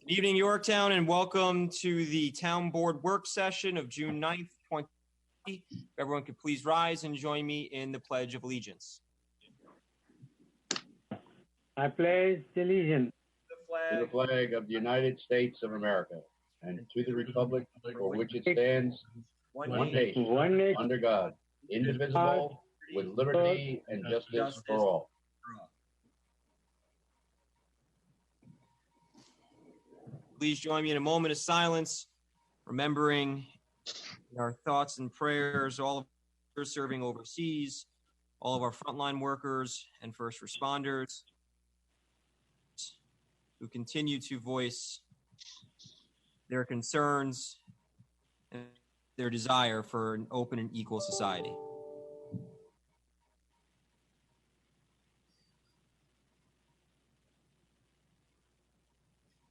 Good evening, Yorktown, and welcome to the Town Board Work Session of June 9th, 2020. If everyone could please rise and join me in the Pledge of Allegiance. I pledge allegiance to the flag of the United States of America and to the republic for which it stands, one nation, under God, indivisible, with liberty and justice for all. Please join me in a moment of silence, remembering in our thoughts and prayers all of those serving overseas, all of our frontline workers and first responders who continue to voice their concerns and their desire for an open and equal society.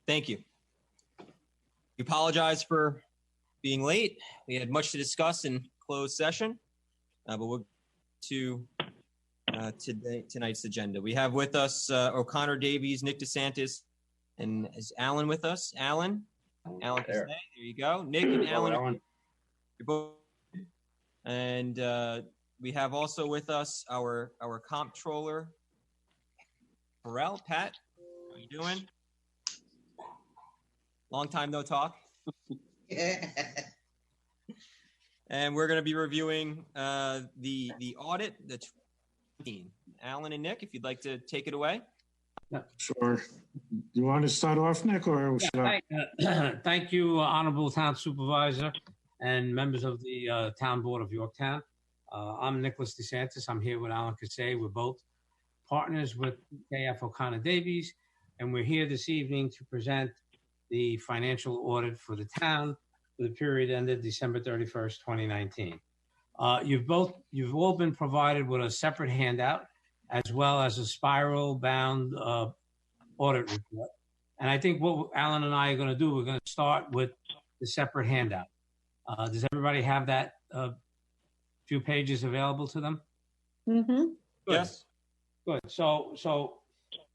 Thank you. We apologize for being late. We had much to discuss in closed session, but we'll get to tonight's agenda. We have with us O'Connor Davies, Nick DeSantis, and is Alan with us? Alan can stay. There you go. Nick and Alan. You're both. And we have also with us our comptroller, Pharrell. Pat, how you doing? Long time no talk. And we're going to be reviewing the audit, the 2019. Alan and Nick, if you'd like to take it away. Sure. You want to start off, Nick, or should I? Thank you, Honorable Town Supervisor and members of the Town Board of Yorktown. I'm Nicholas DeSantis. I'm here with Alan Cassay. We're both partners with KF O'Connor Davies, and we're here this evening to present the financial audit for the town for the period ended December 31st, 2019. You've all been provided with a separate handout as well as a spiral-bound audit report. And I think what Alan and I are going to do, we're going to start with the separate handout. Does everybody have that few pages available to them? Mm-hmm. Yes. Good. So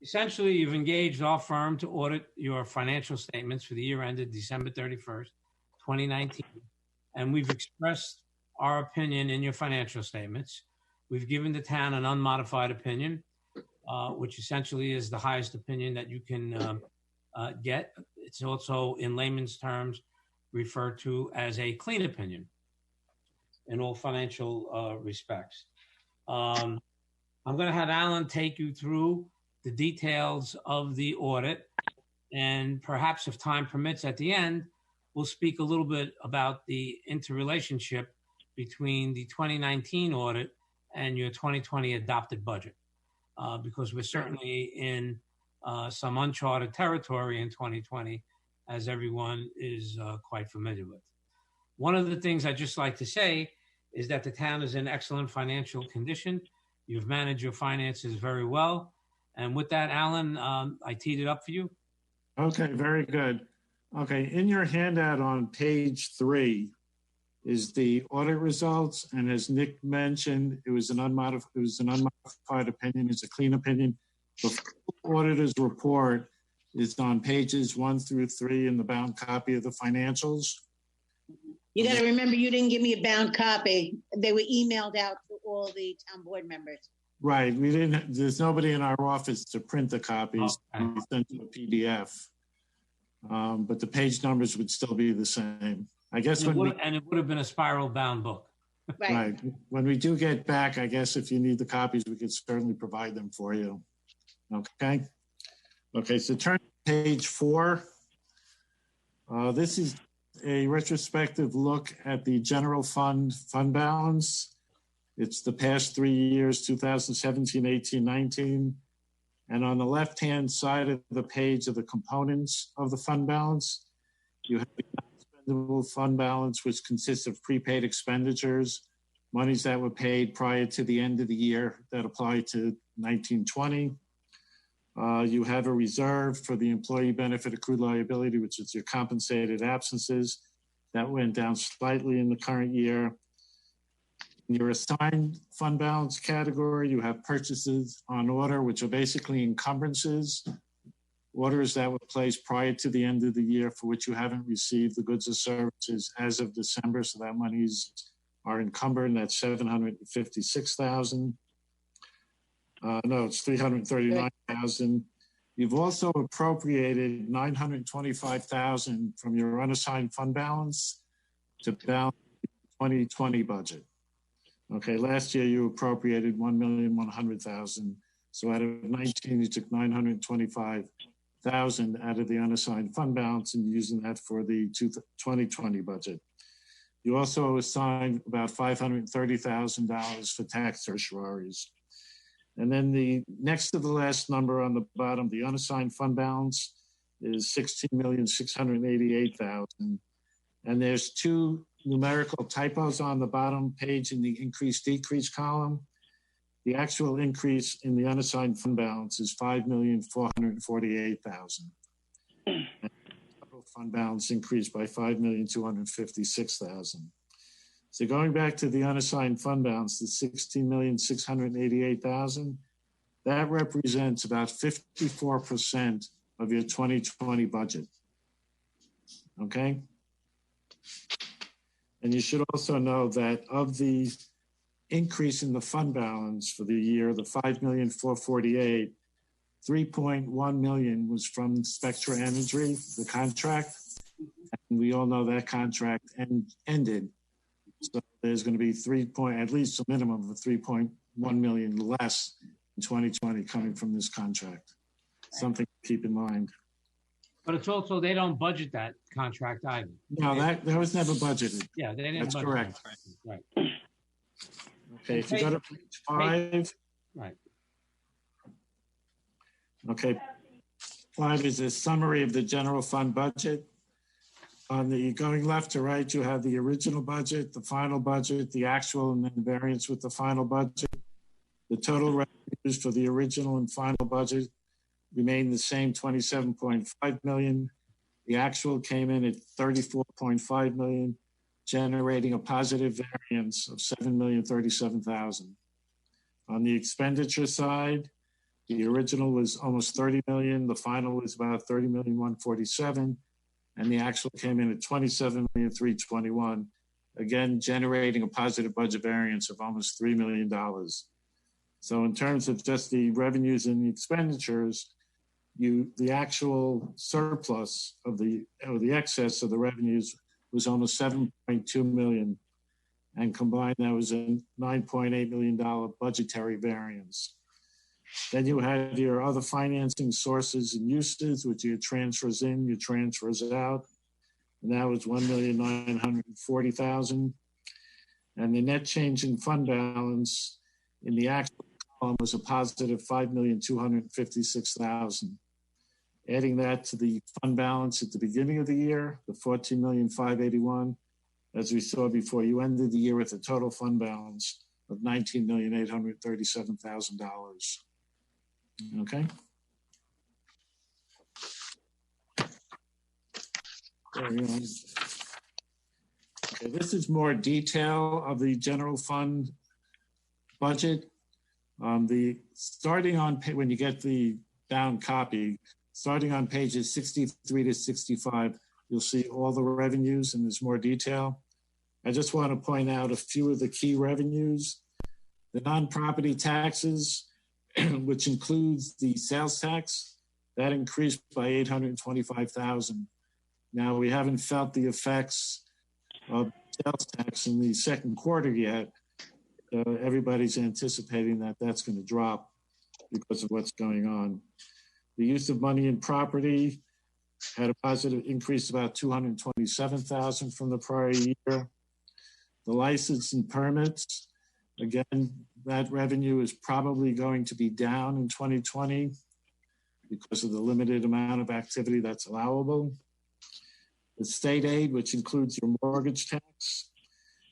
essentially, you've engaged our firm to audit your financial statements for the year ended December 31st, 2019. And we've expressed our opinion in your financial statements. We've given the town an unmodified opinion, which essentially is the highest opinion that you can get. It's also, in layman's terms, referred to as a clean opinion in all financial respects. I'm going to have Alan take you through the details of the audit, and perhaps if time permits at the end, we'll speak a little bit about the interrelationship between the 2019 audit and your 2020 adopted budget, because we're certainly in some uncharted territory in 2020, as everyone is quite familiar with. One of the things I'd just like to say is that the town is in excellent financial condition. You've managed your finances very well. And with that, Alan, I teed it up for you. Okay, very good. Okay, in your handout on page 3 is the audit results, and as Nick mentioned, it was an unmodified opinion. It's a clean opinion. The full auditor's report is on pages 1 through 3 in the bound copy of the financials. You got to remember, you didn't give me a bound copy. They were emailed out to all the town board members. Right. There's nobody in our office to print the copies. Okay. We sent you a PDF. But the page numbers would still be the same. I guess and it would have been a spiral bound book. Right. When we do get back, I guess if you need the copies, we could certainly provide them for you. Okay. Okay. So turn to page 4. This is a retrospective look at the general fund balance. It's the past 3 years, 2017, 18, 19. And on the left-hand side of the page are the components of the fund balance. You have the non-expendable fund balance, which consists of prepaid expenditures, monies that were paid prior to the end of the year that apply to 1920. You have a reserve for the employee benefit accrued liability, which is your compensated absences. That went down slightly in the current year. In your assigned fund balance category, you have purchases on order, which are basically encumbrances. orders that were placed prior to the end of the year for which you haven't received the goods or services as of December. So that monies are encumbered, and that's 756,000. No, it's 339,000. You've also appropriated 925,000 from your unassigned fund balance to balance the 2020 budget. Okay, last year you appropriated 1,100,000. So out of 19, you took 925,000 out of the unassigned fund balance and using that for the 2020 budget. You also assigned about $530,000 for tax certiorari's. And then the next to the last number on the bottom, the unassigned fund balance is 16,688,000. And there's two numerical typos on the bottom page in the increase-decrease column. The actual increase in the unassigned fund balance is 5,448,000. Total fund balance increased by 5,256,000. So going back to the unassigned fund balance, the 16,688,000, that represents about 54% of your 2020 budget. Okay? And you should also know that of the increase in the fund balance for the year, the 5,448,000, 3.1 million was from Spectra Energy, the contract. And we all know that contract ended. So there's going to be at least a minimum of 3.1 million less in 2020 coming from this contract. Something to keep in mind. But it's also, they don't budget that contract either. No, that was never budgeted. Yeah, they didn't That's budget correct. that. Right. Okay, if you go to page 5. Right. Okay, 5 is a summary of the general fund budget. On the going left to right, you have the original budget, the final budget, the actual, and then the variance with the final budget. The total revenues for the original and final budget remained the same, 27.5 million. The actual came in at 34.5 million, generating a positive variance of 7,037,000. On the expenditure side, the original was almost 30 million. The final was about 30,147,000. And the actual came in at 27,321,000, again, generating a positive budget variance of almost $3 million. So in terms of just the revenues and the expenditures, the actual surplus or the excess of the revenues was almost 7.2 million. And combined, that was a $9.8 million budgetary variance. Then you had your other financing sources and uses, which your transfers in, your transfers out. And that was 1,940,000. And the net change in fund balance in the actual column was a positive 5,256,000. Adding that to the fund balance at the beginning of the year, the 14,581,000, as we saw before, you ended the year with a total fund balance of $19,837,000. Okay. Okay, this is more detail of the general fund budget. Starting on when you get the bound copy, starting on pages 63 to 65, you'll see all the revenues and there's more detail. I just want to point out a few of the key revenues. The non-property taxes, which includes the sales tax, that increased by 825,000. Now, we haven't felt the effects of sales tax in the second quarter yet. Everybody's anticipating that that's going to drop because of what's going on. The use of money in property had a positive increase, about 227,000 from the prior year. The license and permits, again, that revenue is probably going to be down in 2020 because of the limited amount of activity that's allowable. The state aid, which includes your mortgage tax,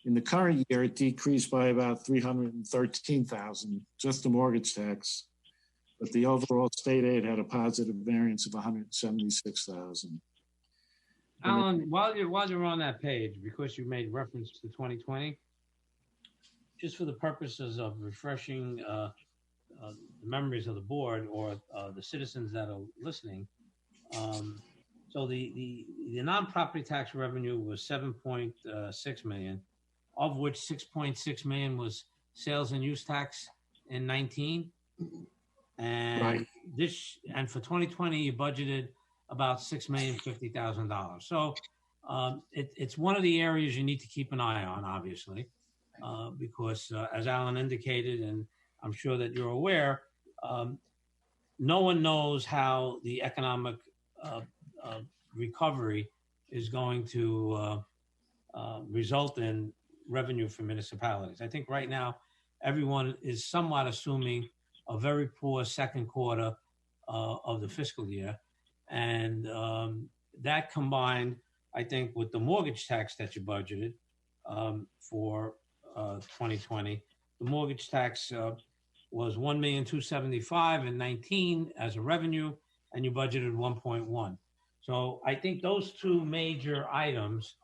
in the current year, it decreased by about 313,000, just the mortgage tax. But the overall state aid had a positive variance of 176,000. Alan, while you're on that page, because you made reference to 2020, just for the purposes of refreshing the memories of the board or the citizens that are listening, So the non-property tax revenue was 7.6 million, of which 6.6 million was sales and use tax in 19. And Right. and for 2020, you budgeted about $6,050,000. So it's one of the areas you need to keep an eye on, obviously, because as Alan indicated, and I'm sure that you're aware, no one knows how the economic recovery is going to result in revenue for municipalities. I think right now, everyone is somewhat assuming a very poor second quarter of the fiscal year. And that combined, I think, with the mortgage tax that you budgeted for 2020, the mortgage tax was $1,275,000 in 19 as a revenue, and you budgeted 1.1. So I think those two major items,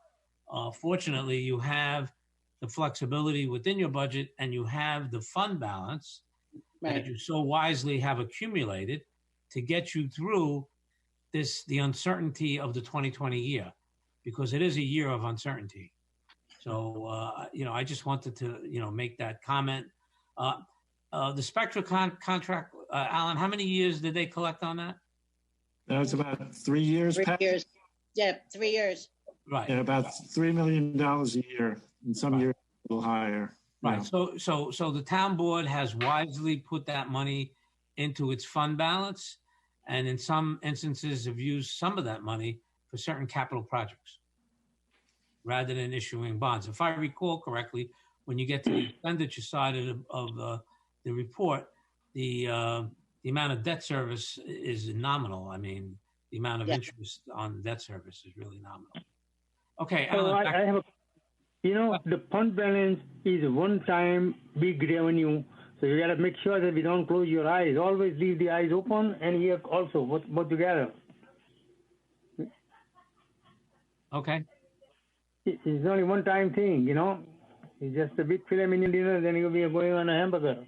fortunately, you have the flexibility within your budget, and you have the fund balance that you so wisely have accumulated to get you through the uncertainty of the 2020 year, because it is a year of uncertainty. So, I just wanted to, make that comment. The Spectra contract, Alan, how many years did they collect on that? That was about 3 years. 3 years. Yeah, 3 years. Right. Yeah, about $3 million a year, and some years a little higher. Right. So the town board has wisely put that money into its fund balance, and in some instances have used some of that money for certain capital projects rather than issuing bonds. If I recall correctly, when you get to the expenditure side of the report, the amount of debt service is nominal. I mean, the amount of interest on debt service is really nominal. Okay. So Alan, I have a, the fund balance is one-time big revenue. So you got to make sure that we don't close your eyes. Always leave the eyes open and ear also, both together. Okay. It's only one-time thing, It's just a big filet mignon dinner, then you'll be going on a hamburger.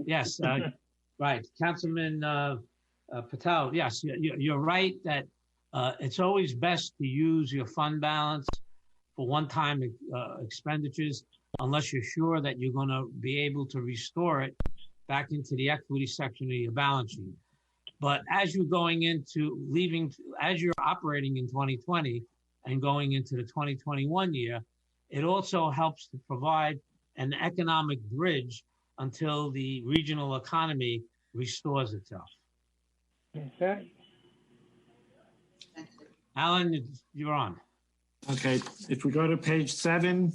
Yes, right. Councilman Patel, yes, you're right that it's always best to use your fund balance for one-time expenditures unless you're sure that you're going to be able to restore it back into the equity section of your balance sheet. But as you're as you're operating in 2020 and going into the 2021 year, it also helps to provide an economic bridge until the regional economy restores itself. Okay. Alan, you're on. Okay, if we go to page 7,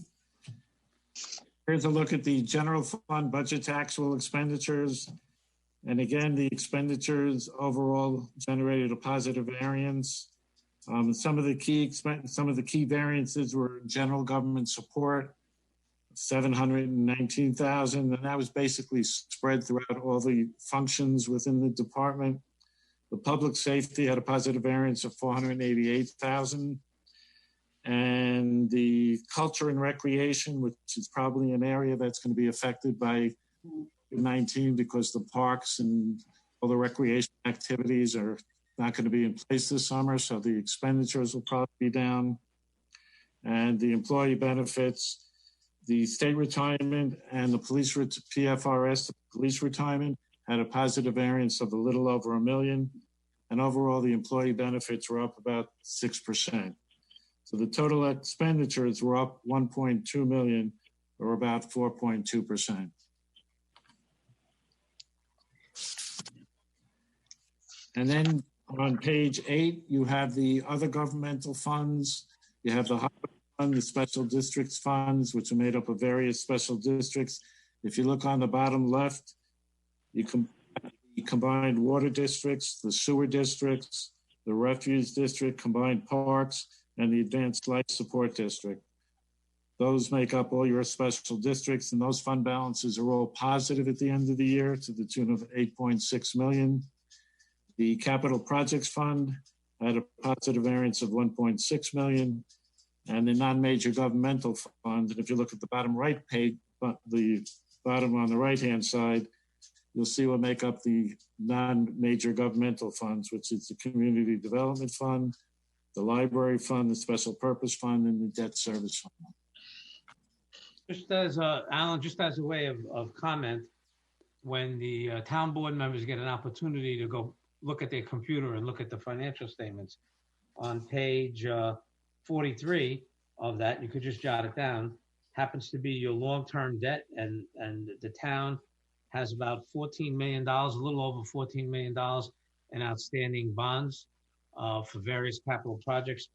here's a look at the general fund budget actual expenditures. And again, the expenditures overall generated a positive variance. Some of the key variances were general government support, $719,000, and that was basically spread throughout all the functions within the department. The public safety had a positive variance of $488,000. And the culture and recreation, which is probably an area that's going to be affected by COVID-19 because the parks and all the recreation activities are not going to be in place this summer, so the expenditures will probably be down. And the employee benefits, the state retirement and the police PFRS, the police retirement, had a positive variance of a little over $1 million. And overall, the employee benefits were up about 6%. So the total expenditures were up 1.2 million, or about 4.2%. And then on page 8, you have the other governmental funds. You have the hospital fund, the special districts funds, which are made up of various special districts. If you look on the bottom left, you combined water districts, the sewer districts, the refuse district, combined parks, and the advanced life support district. Those make up all your special districts, and those fund balances are all positive at the end of the year to the tune of 8.6 million. The capital projects fund had a positive variance of 1.6 million, and the non-major governmental fund, and if you look at the bottom right page, the bottom on the right-hand side, you'll see what make up the non-major governmental funds, which is the Community Development Fund, the Library Fund, the Special Purpose Fund, and the Debt Service Fund. Just as Alan, just as a way of comment, when the town board members get an opportunity to go look at their computer and look at the financial statements, on page 43 of that, you could just jot it down, happens to be your long-term debt, and the town has about $14 million, a little over $14 million in outstanding bonds for various capital projects,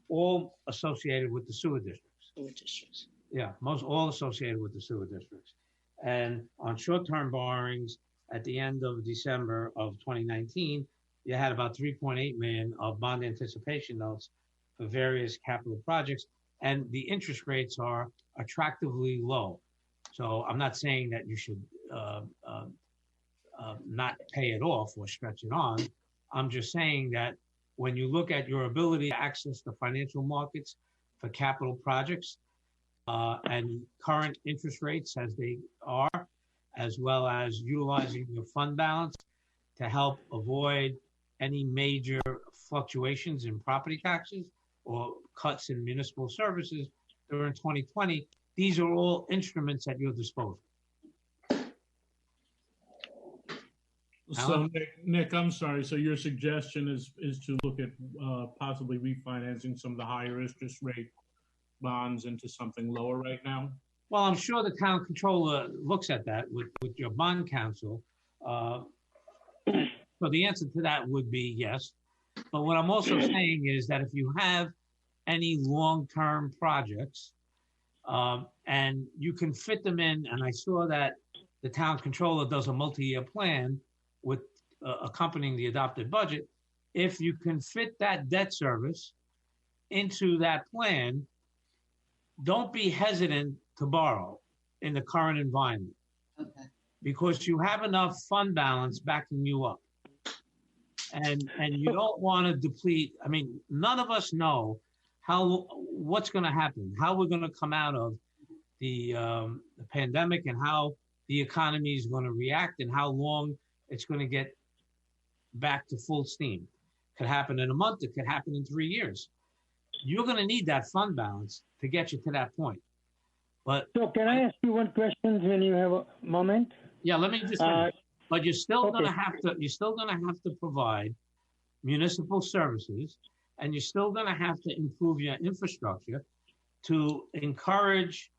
all associated with the sewer districts. Sewer districts. Yeah, all associated with the sewer districts. And on short-term borrowings, at the end of December of 2019, you had about 3.8 million of bond anticipation notes for various capital projects, and the interest rates are attractively low. So I'm not saying that you should not pay it off or stretch it on. I'm just saying that when you look at your ability to access the financial markets for capital projects and current interest rates as they are, as well as utilizing your fund balance to help avoid any major fluctuations in property taxes or cuts in municipal services during 2020, these are all instruments at your disposal. So Nick, I'm sorry. So your suggestion is to look at possibly refinancing some of the higher interest rate bonds into something lower right now? Well, I'm sure the town controller looks at that with your bond counsel. So the answer to that would be yes. But what I'm also saying is that if you have any long-term projects and you can fit them in, and I saw that the town controller does a multi-year plan with accompanying the adopted budget, if you can fit that debt service into that plan, don't be hesitant to borrow in the current environment. Okay. Because you have enough fund balance backing you up. And you don't want to deplete. I mean, none of us know what's going to happen, how we're going to come out of the pandemic, and how the economy is going to react, and how long it's going to get back to full steam. Could happen in a month. It could happen in 3 years. You're going to need that fund balance to get you to that point. But so, can I ask you one question when you have a moment? Yeah, let me just. But you're still going to have to. You're still going to have to provide municipal services, and you're still going to have to improve your infrastructure to encourage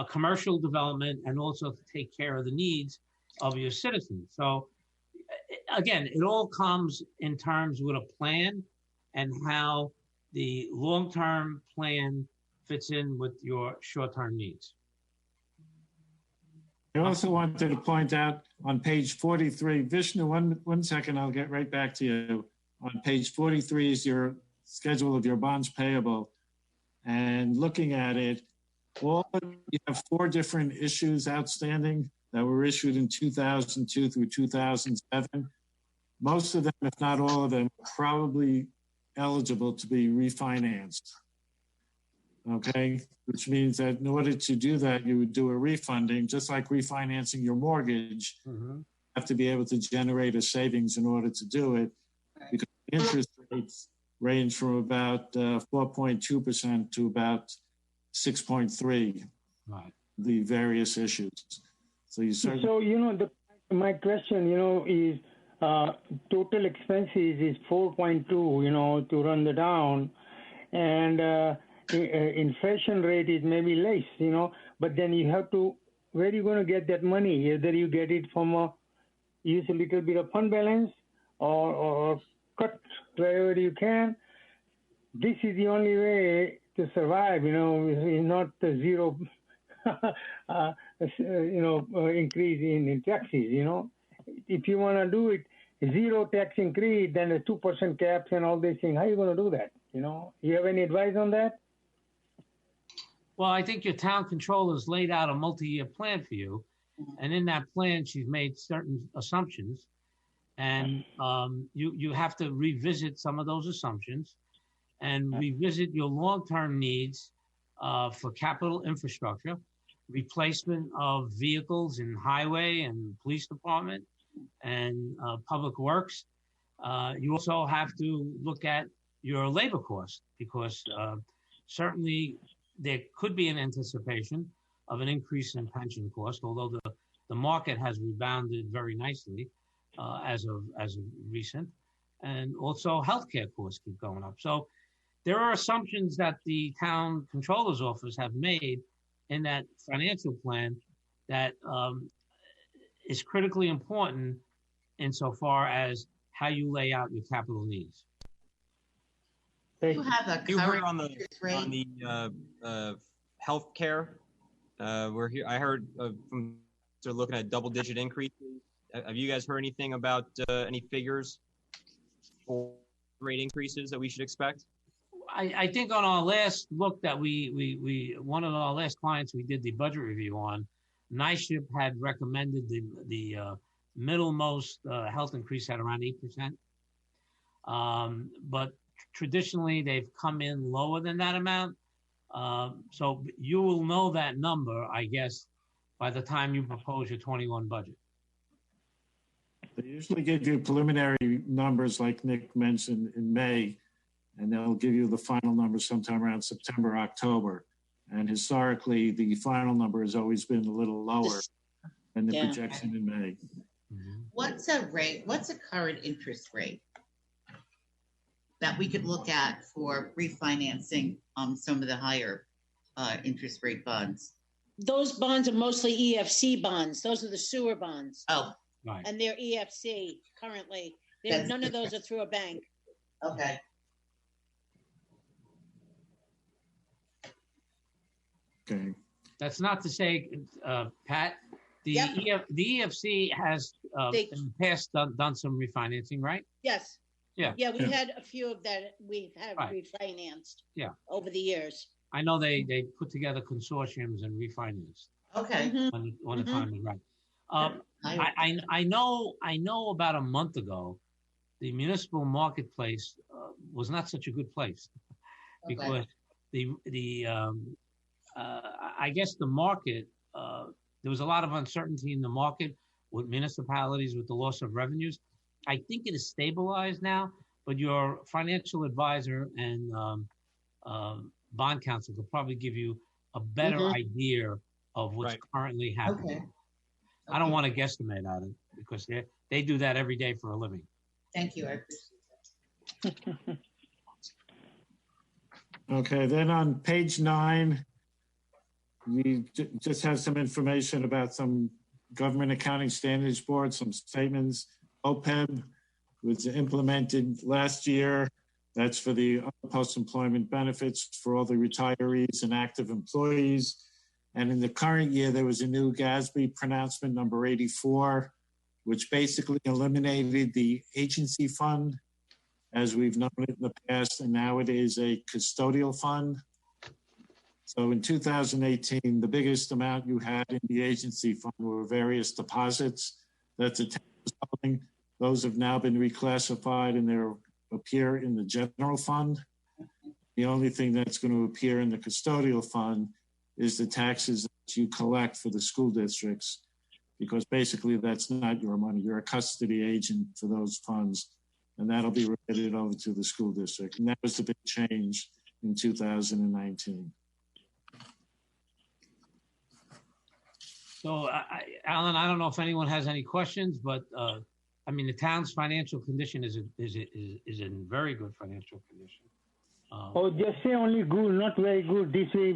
commercial development and also to take care of the needs of your citizens. So, again, it all comes in terms with a plan and how the long-term plan fits in with your short-term needs. I also wanted to point out on page 43, Vishnu, one second, I'll get right back to you. On page 43 is your schedule of your bonds payable. And looking at it, you have 4 different issues outstanding that were issued in 2002 through 2007. Most of them, if not all of them, are probably eligible to be refinanced. Okay, which means that in order to do that, you would do a refunding, just like refinancing your mortgage. You have to be able to generate a savings in order to do it, because interest rates range from about 4.2% to about 6.3%. Right. The various issues. So you certainly. So my question, is total expenses is 4.2, to run the town, and inflation rate is maybe less, but then you have to, where are you going to get that money? Either you get it from use a little bit of fund balance or cut wherever you can. This is the only way to survive, it's not the zero, increase in taxes, If you want to do it, zero tax increase, then the 2% caps and all these things, how are you going to do that? You have any advice on that? Well, I think your town controller's laid out a multi-year plan for you. And in that plan, she's made certain assumptions. And you have to revisit some of those assumptions and revisit your long-term needs for capital infrastructure, replacement of vehicles in highway and police department and public works. You also have to look at your labor cost because certainly there could be an anticipation of an increase in pension cost, although the market has rebounded very nicely as of recent, and also healthcare costs keep going up. So there are assumptions that the town controller's office have made in that financial plan that is critically important insofar as how you lay out your capital needs. You have a You heard current on the interest rate? healthcare. We're here. I heard from they're looking at double-digit increases. Have you guys heard anything about any figures for rate increases that we should expect? I think on our last look that we one of our last clients we did the budget review on, NISHIP had recommended the middlemost health increase at around 8%. But traditionally they've come in lower than that amount. So you will know that number, I guess, by the time you propose your 21 budget. They usually give you preliminary numbers like Nick mentioned in May, and they'll give you the final number sometime around September, October. And historically, the final number has always been a little lower than the projection in May. What's a rate? What's a current interest rate that we could look at for refinancing some of the higher interest rate bonds? Those bonds are mostly EFC bonds. Those are the sewer bonds. Oh, Right. And they're EFC currently. None of those are through a bank. okay. Okay. That's not to say, Pat, the Yep. the EFC has They- in the past done some refinancing, right? Yes. Yeah. Yeah, we had a few of that we've had Right. refinanced. Yeah. Over the years. I know they put together consortiums and refinanced Okay. Mhm. when the Mhm. time is right. I know about a month ago, the municipal marketplace was not such a good place because I guess the market there was a lot of uncertainty in the market with municipalities with the loss of revenues. I think it is stabilized now, but your financial advisor and bond counsel could probably give you a better idea of what's currently happening. Okay. I don't want to guesstimate at it because they do that every day for a living. Thank you. I appreciate that. Okay, then on page 9, we just have some information about some Government Accounting Standards Board, some statements. OPEB was implemented last year. That's for the post-employment benefits for all the retirees and active employees. And in the current year, there was a new GASB pronouncement number 84, which basically eliminated the agency fund as we've known it in the past, and now it is a custodial fund. So in 2018, the biggest amount you had in the agency fund were various deposits that the town was holding. Those have now been reclassified and they appear in the general fund. The only thing that's going to appear in the custodial fund is the taxes that you collect for the school districts, because basically that's not your money. You're a custody agent for those funds, and that'll be remitted over to the school district. And that was the big change in 2019. So, Alan, I don't know if anyone has any questions, but I mean, the town's financial condition is in very good financial condition. Just say only good, not very good. This way,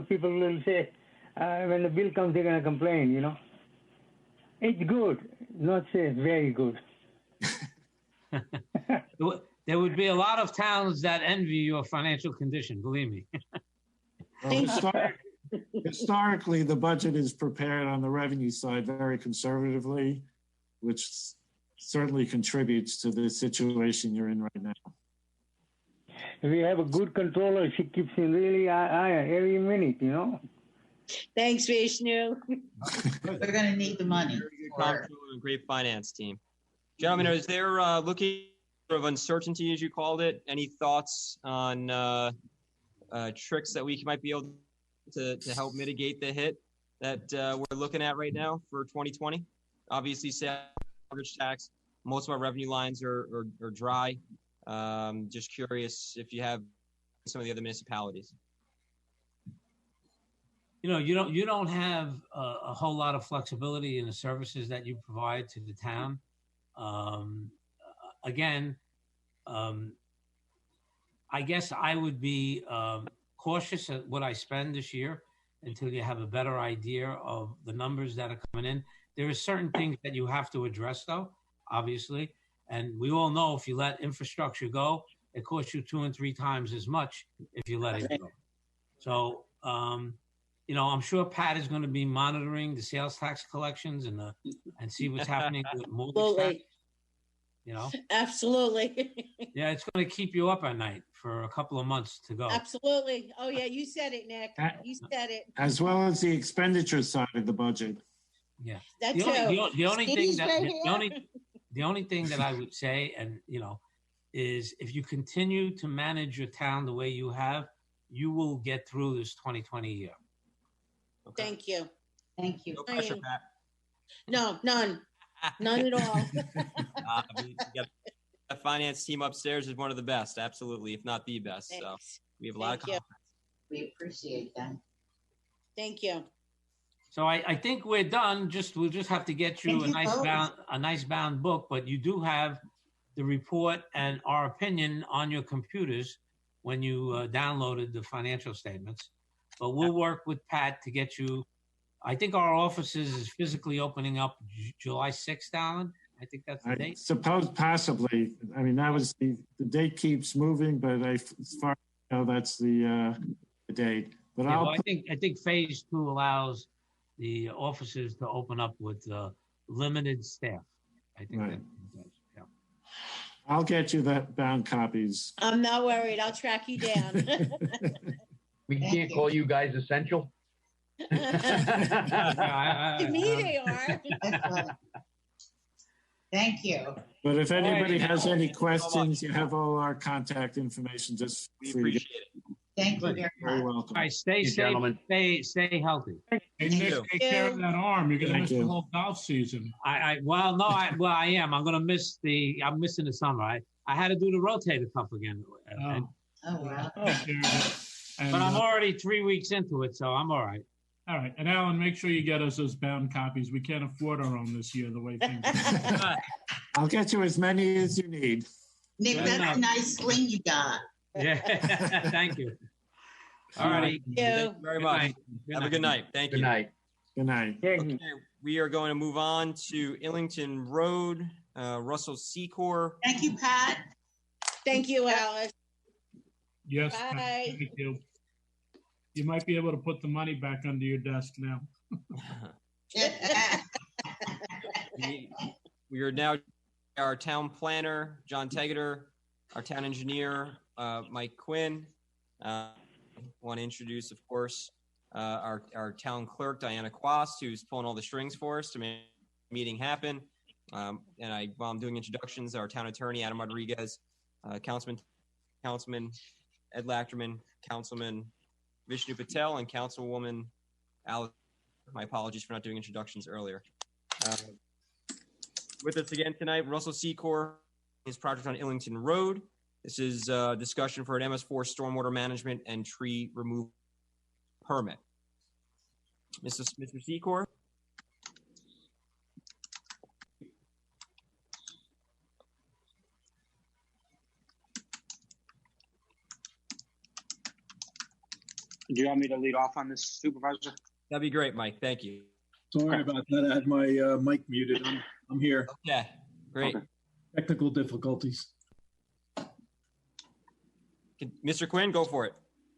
people will say when the bill comes, they're gonna complain. It's good, not say it's very good. There would be a lot of towns that envy your financial condition, believe me. Historically, the budget is prepared on the revenue side very conservatively, which certainly contributes to the situation you're in right now. We have a good controller. She keeps in really eye every minute, Thanks, Vishnu. We're going to need the money. Very good comptroller and great finance team. Gentlemen, is there looking of uncertainty, as you called it, any thoughts on tricks that we might be able to help mitigate the hit that we're looking at right now for 2020? Obviously, sales, mortgage tax, most of our revenue lines are dry. Just curious if you have some of the other municipalities. You don't have a whole lot of flexibility in the services that you provide to the town. Again, I guess I would be cautious at what I spend this year until you have a better idea of the numbers that are coming in. There are certain things that you have to address, though, obviously. And we all know if you let infrastructure go, it costs you 2 and 3 times as much if you let it go. So, I'm sure Pat is going to be monitoring the sales tax collections and see what's happening with mortgage tax. Absolutely. Yeah, it's going to keep you up at night for a couple of months to go. Absolutely. Oh yeah, you said it, Nick. You said it. As well as the expenditure side of the budget. Yeah. That The only Stevie's thing right the only thing that I would say, and is if you continue to manage your town the way you have, you will get through this 2020 year. Okay. Thank you. Thank you. No pressure, Pat. No, none. None at all. We got a finance team upstairs is one of the best, absolutely, if not the best. So Thanks. we have a lot of Thank you. confidence. We appreciate that. Thank you. So I think we're done. We'll just have to get you a nice bound book, but you do have the report and our opinion on your computers when you downloaded the financial statements. But we'll work with Pat to get you. I think our offices is physically opening up July 6th, Alan. I think that's the I date. suppose possibly. I mean, that was the date keeps moving, but as far as I know, that's the date. But Yeah, well, I think phase 2 allows the offices to open up with limited staff. I think Right. that does. Yeah. I'll get you that bound copies. I'm not worried. I'll track you down. We can't call you guys essential. To me, they are. Thank you. But if anybody Alrighty. has any questions, you have all our contact information. Just We free to get. appreciate it. Thank you very Very much. welcome. All right, stay You safe, gentlemen. stay healthy. Hey, Nick, you. take care of that arm. You're gonna Thank miss you. the whole golf season. I am. I'm gonna miss I'm missing the summer. I had to do the rotator cuff again. Oh, Oh, wow. take care of it. And, But I'm already 3 weeks into it, so I'm all right. all right. And Alan, make sure you get us those bound copies. We can't afford our own this year, the way things are. I'll get you as many as you need. Nick, Good that's enough. a nice sling you got. Yeah, thank you. All righty. Thank Thank you. you very Good much. night. Have a good night. Thank Good you. night. Good night. Okay, we are going to move on to Illington Road, Russell Secor. Thank you, Pat. Thank you, Alice. Yes, Bye. thank you. You might be able to put the money back under your desk now. We are now our town planner, John Tegeter, our town engineer, Mike Quinn. Want to introduce, of course, our town clerk, Diana Quast, who's pulling all the strings for us to make the meeting happen. And while I'm doing introductions, our town attorney, Adam Rodriguez, Councilman Ed Lachterman, Councilman Vishnu Patel, and Councilwoman Alice. My apologies for not doing introductions earlier. With us again tonight, Russell Secor, his project on Illington Road. This is a discussion for an MS4 stormwater management and tree removal permit. Mr. Secor? Do you want me to lead off on this, Supervisor? That'd be great, Mike. Thank you. Sorry about that. I had my mic muted. I'm here. Okay, great. Okay. Technical difficulties. Mr. Quinn, go for it.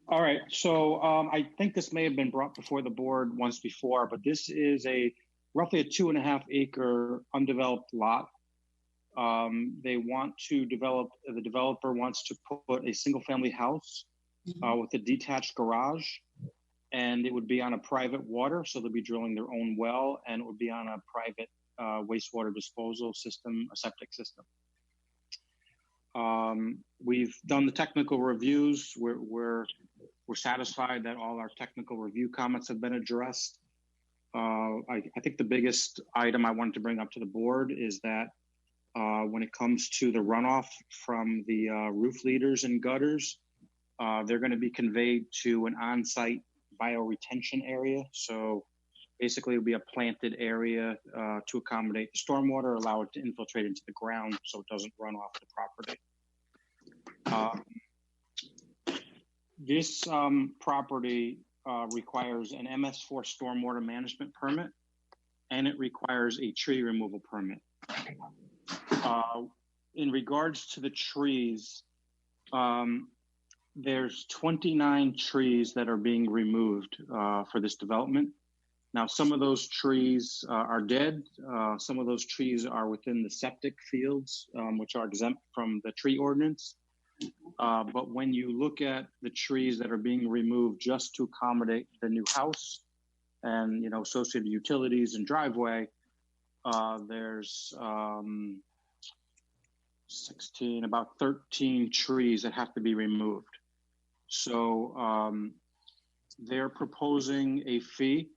All right. So I think this may have been brought before the board once before, but this is roughly a 2.5 acre undeveloped lot. They want to develop, the developer wants to put a single family house with a detached garage, and it would be on a private water. So they'll be drilling their own well, and it would be on a private wastewater disposal system, a septic system. We've done the technical reviews. We're satisfied that all our technical review comments have been addressed. I think the biggest item I wanted to bring up to the board is that when it comes to the runoff from the roof leaders and gutters, they're going to be conveyed to an on-site bioretention area. So basically it'll be a planted area to accommodate the stormwater, allow it to infiltrate into the ground so it doesn't run off the property. This property requires an MS4 stormwater management permit, and it requires a tree removal permit. In regards to the trees, there's 29 trees that are being removed for this development. Now, some of those trees are dead. Some of those trees are within the septic fields, which are exempt from the tree ordinance. But when you look at the trees that are being removed just to accommodate the new house and, you know, associated utilities and driveway, there's about 13 trees that have to be removed. So they're proposing a fee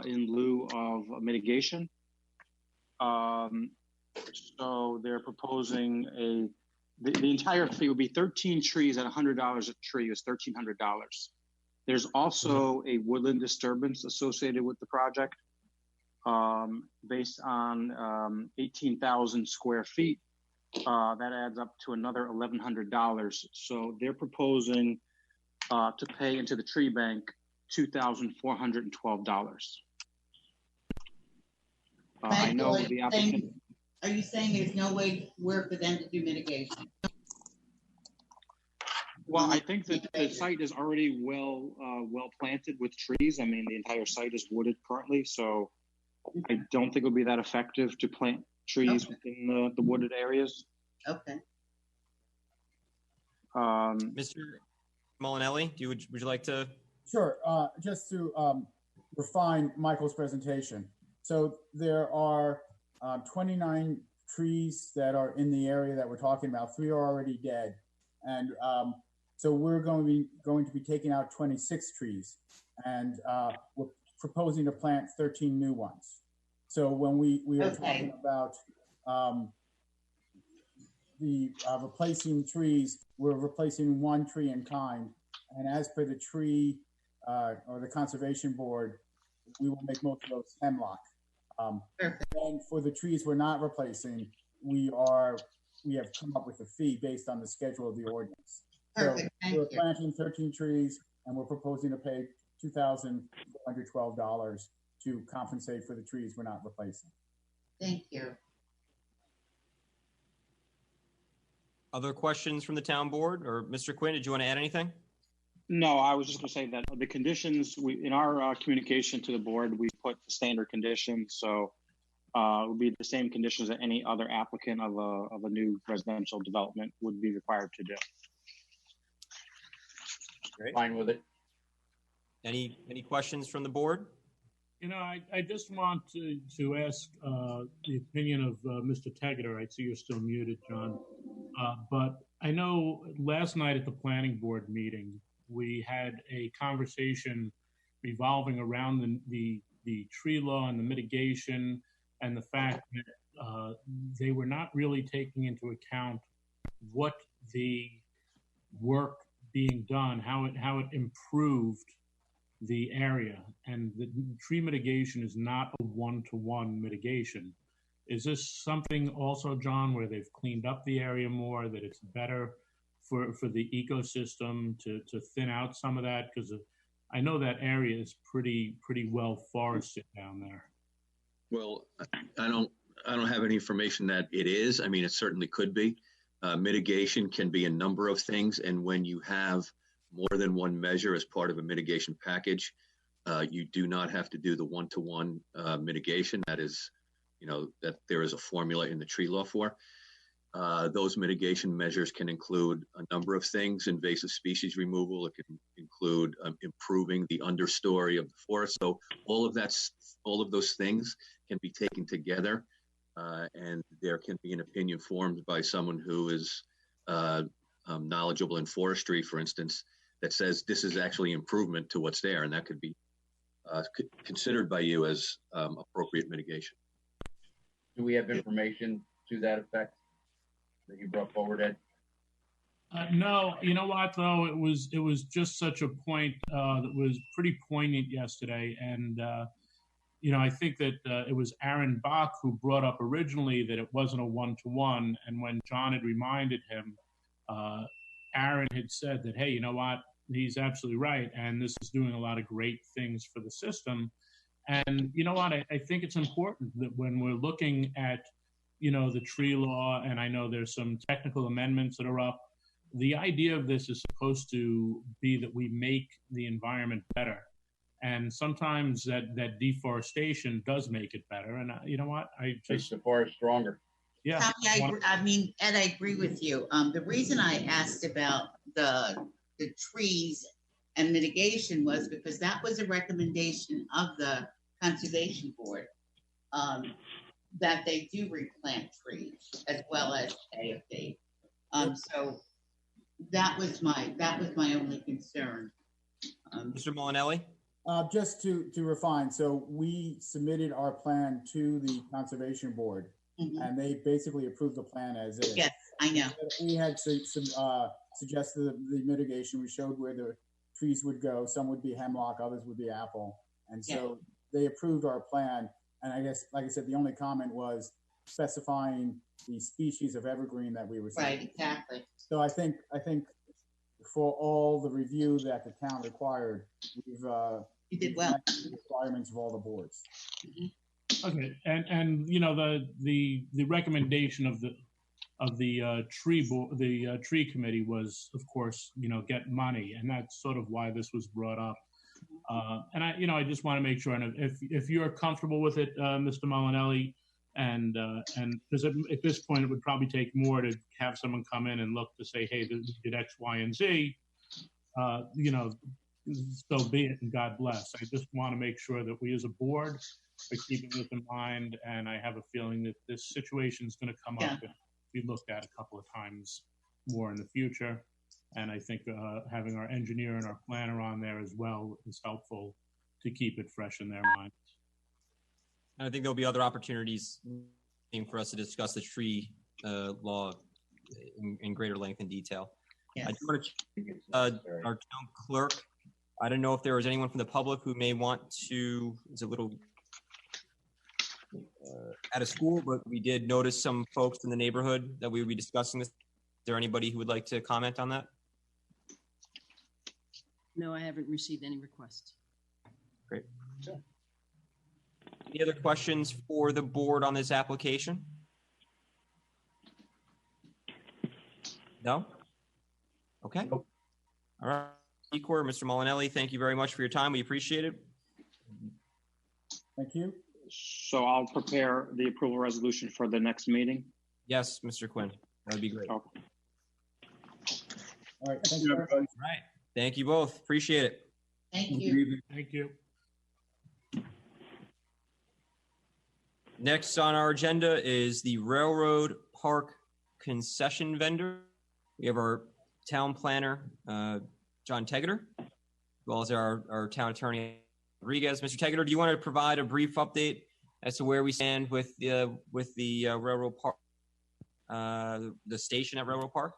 in lieu of mitigation. So they're proposing the entire fee would be 13 trees at $100 a tree is $1,300. There's also a woodland disturbance associated with the project based on 18,000 square feet. That adds up to another $1,100. So they're proposing to pay into the tree bank $2,412. I know the applicant. Are you saying there's no way for them to do mitigation? Well, I think that the site is already well planted with trees. I mean, the entire site is wooded currently, so I don't think it would be that effective to plant trees within the wooded areas. Okay. Mr. Molinelli, would you like to? Sure. Just to refine Michael's presentation. So there are 29 trees that are in the area that we're talking about. 3 are already dead. And so we're going to be taking out 26 trees. And we're proposing to plant 13 new ones. So when we are talking about the replacing trees, we're replacing 1 tree in kind. And as per the tree or the conservation board, we will make most of those hemlock. And for the trees we're not replacing, we have come up with a fee based on the schedule of the ordinance. Perfect. So we're planting 13 trees, and we're proposing to pay $2,412 to compensate for the trees we're not replacing. Thank you. Other questions from the town board, or Mr. Quinn, did you want to add anything? No, I was just going to say that the conditions in our communication to the board, we put standard conditions. So it would be the same conditions that any other applicant of a new residential development would be required to do. Great. Fine with it. Any questions from the board? You know, I just want to ask the opinion of Mr. Tegeter. I see you're still muted, John. But I know last night at the planning board meeting, we had a conversation revolving around the tree law and the mitigation and the fact that they were not really taking into account what the work being done, how it improved the area. And the tree mitigation is not a one-to-one mitigation. Is this something also, John, where they've cleaned up the area more, that it's better for the ecosystem to thin out some of that? Because I know that area is pretty well forested down there. Well, I don't have any information that it is. I mean, it certainly could be. Mitigation can be a number of things, and when you have more than one measure as part of a mitigation package, you do not have to do the one-to-one mitigation. That is, that there is a formula in the tree law for. Those mitigation measures can include a number of things: invasive species removal. It can include improving the understory of the forest. So all of those things can be taken together, and there can be an opinion formed by someone who is knowledgeable in forestry, for instance, that says this is actually improvement to what's there, and that could be considered by you as appropriate mitigation. Do we have information to that effect that you brought forward, Ed? No, you know what though? It was just such a point that was pretty poignant yesterday, and I think that it was Aaron Bach who brought up originally that it wasn't a one-to-one, and when John had reminded him, Aaron had said that, hey, you know what? He's absolutely right, and this is doing a lot of great things for the system. And you know what? I think it's important that when we're looking at, the tree law, and I know there's some technical amendments that are up, the idea of this is supposed to be that we make the environment better. And sometimes that deforestation does make it better. And you know what? Makes the forest stronger. Yeah. Tommy, Ed, I agree with you. The reason I asked about the trees and mitigation was because that was a recommendation of the Conservation Board, that they do replant trees as well as AFD. So that was my only concern. Mr. Molinelli? Just to refine, so we submitted our plan to the Conservation Board, and they basically approved the plan as is. Yes, I know. We had suggested the mitigation. We showed where the trees would go. Some would be hemlock, others would be apple. And so they approved our plan. And I guess, like I said, the only comment was specifying the species of evergreen that we were seeing. Right, exactly. So I think for all the review that the town required, you did well. Met the requirements of all the boards. Okay, and the recommendation of the tree committee was, of course, get money, and that's sort of why this was brought up. And I just want to make sure, and if you're comfortable with it, Mr. Molinelli, and because at this point it would probably take more to have someone come in and look to say, hey, this did X, Y, and Z, so be it, and God bless. I just want to make sure that we as a board are keeping this in mind, and I have a feeling that this situation is going to come up and be looked at a couple of times more in the future. And I think having our engineer and our planner on there as well is helpful to keep it fresh in their minds. I think there'll be other opportunities for us to discuss the tree law in greater length and detail. Yes. I do want to our town clerk. I don't know if there was anyone from the public who may want to, it's a little out of school, but we did notice some folks in the neighborhood that we would be discussing this. Is there anybody who would like to comment on that? No, I haven't received any requests. Great. Any other questions for the board on this application? No? Okay. Nope. All right. Ecor, Mr. Molinelli, thank you very much for your time. We appreciate it. Thank you. So I'll prepare the approval resolution for the next meeting. Yes, Mr. Quinn. That would be great. All right. Thank you. All right. Thank you both. Appreciate it. Thank you. Thank you. Next on our agenda is the Railroad Park concession vendor. We have our town planner, John Tegeter, as well as our town attorney, Rodriguez. Mr. Tegeter, do you want to provide a brief update as to where we stand with the Railroad Park, the station at Railroad Park?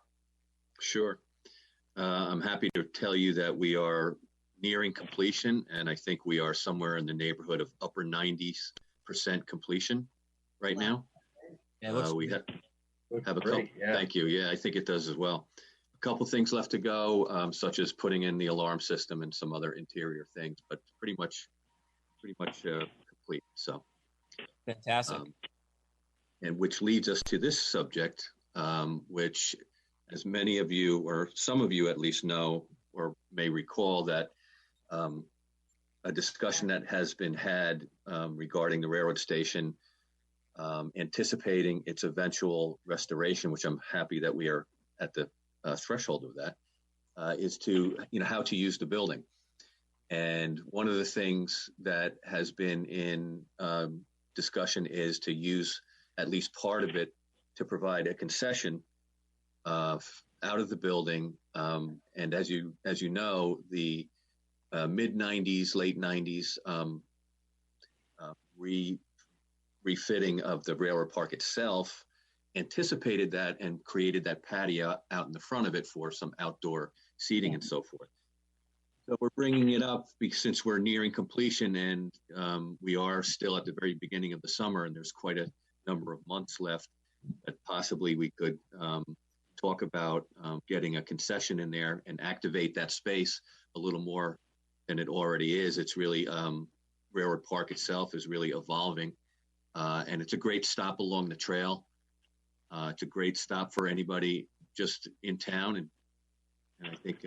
Sure. I'm happy to tell you that we are nearing completion, and I think we are somewhere in the neighborhood of upper 90% completion right now. Yeah, it looks we good. have a couple. Thank you. Yeah, I think it does as well. A couple things left to go, such as putting in the alarm system and some other interior things, but pretty much complete. So fantastic. And which leads us to this subject, which, as many of you, or some of you at least, know or may recall, that a discussion that has been had regarding the railroad station, anticipating its eventual restoration, which I'm happy that we are at the threshold of that, is to, how to use the building. And one of the things that has been in discussion is to use at least part of it to provide a concession out of the building. And as you know, the mid 90s, late 90s refitting of the railroad park itself, anticipated that and created that patio out in the front of it for some outdoor seating and so forth. So we're bringing it up since we're nearing completion, and we are still at the very beginning of the summer, and there's quite a number of months left that possibly we could talk about getting a concession in there and activate that space a little more than it already is. It's really, Railroad Park itself is really evolving, and it's a great stop along the trail. It's a great stop for anybody just in town, and I think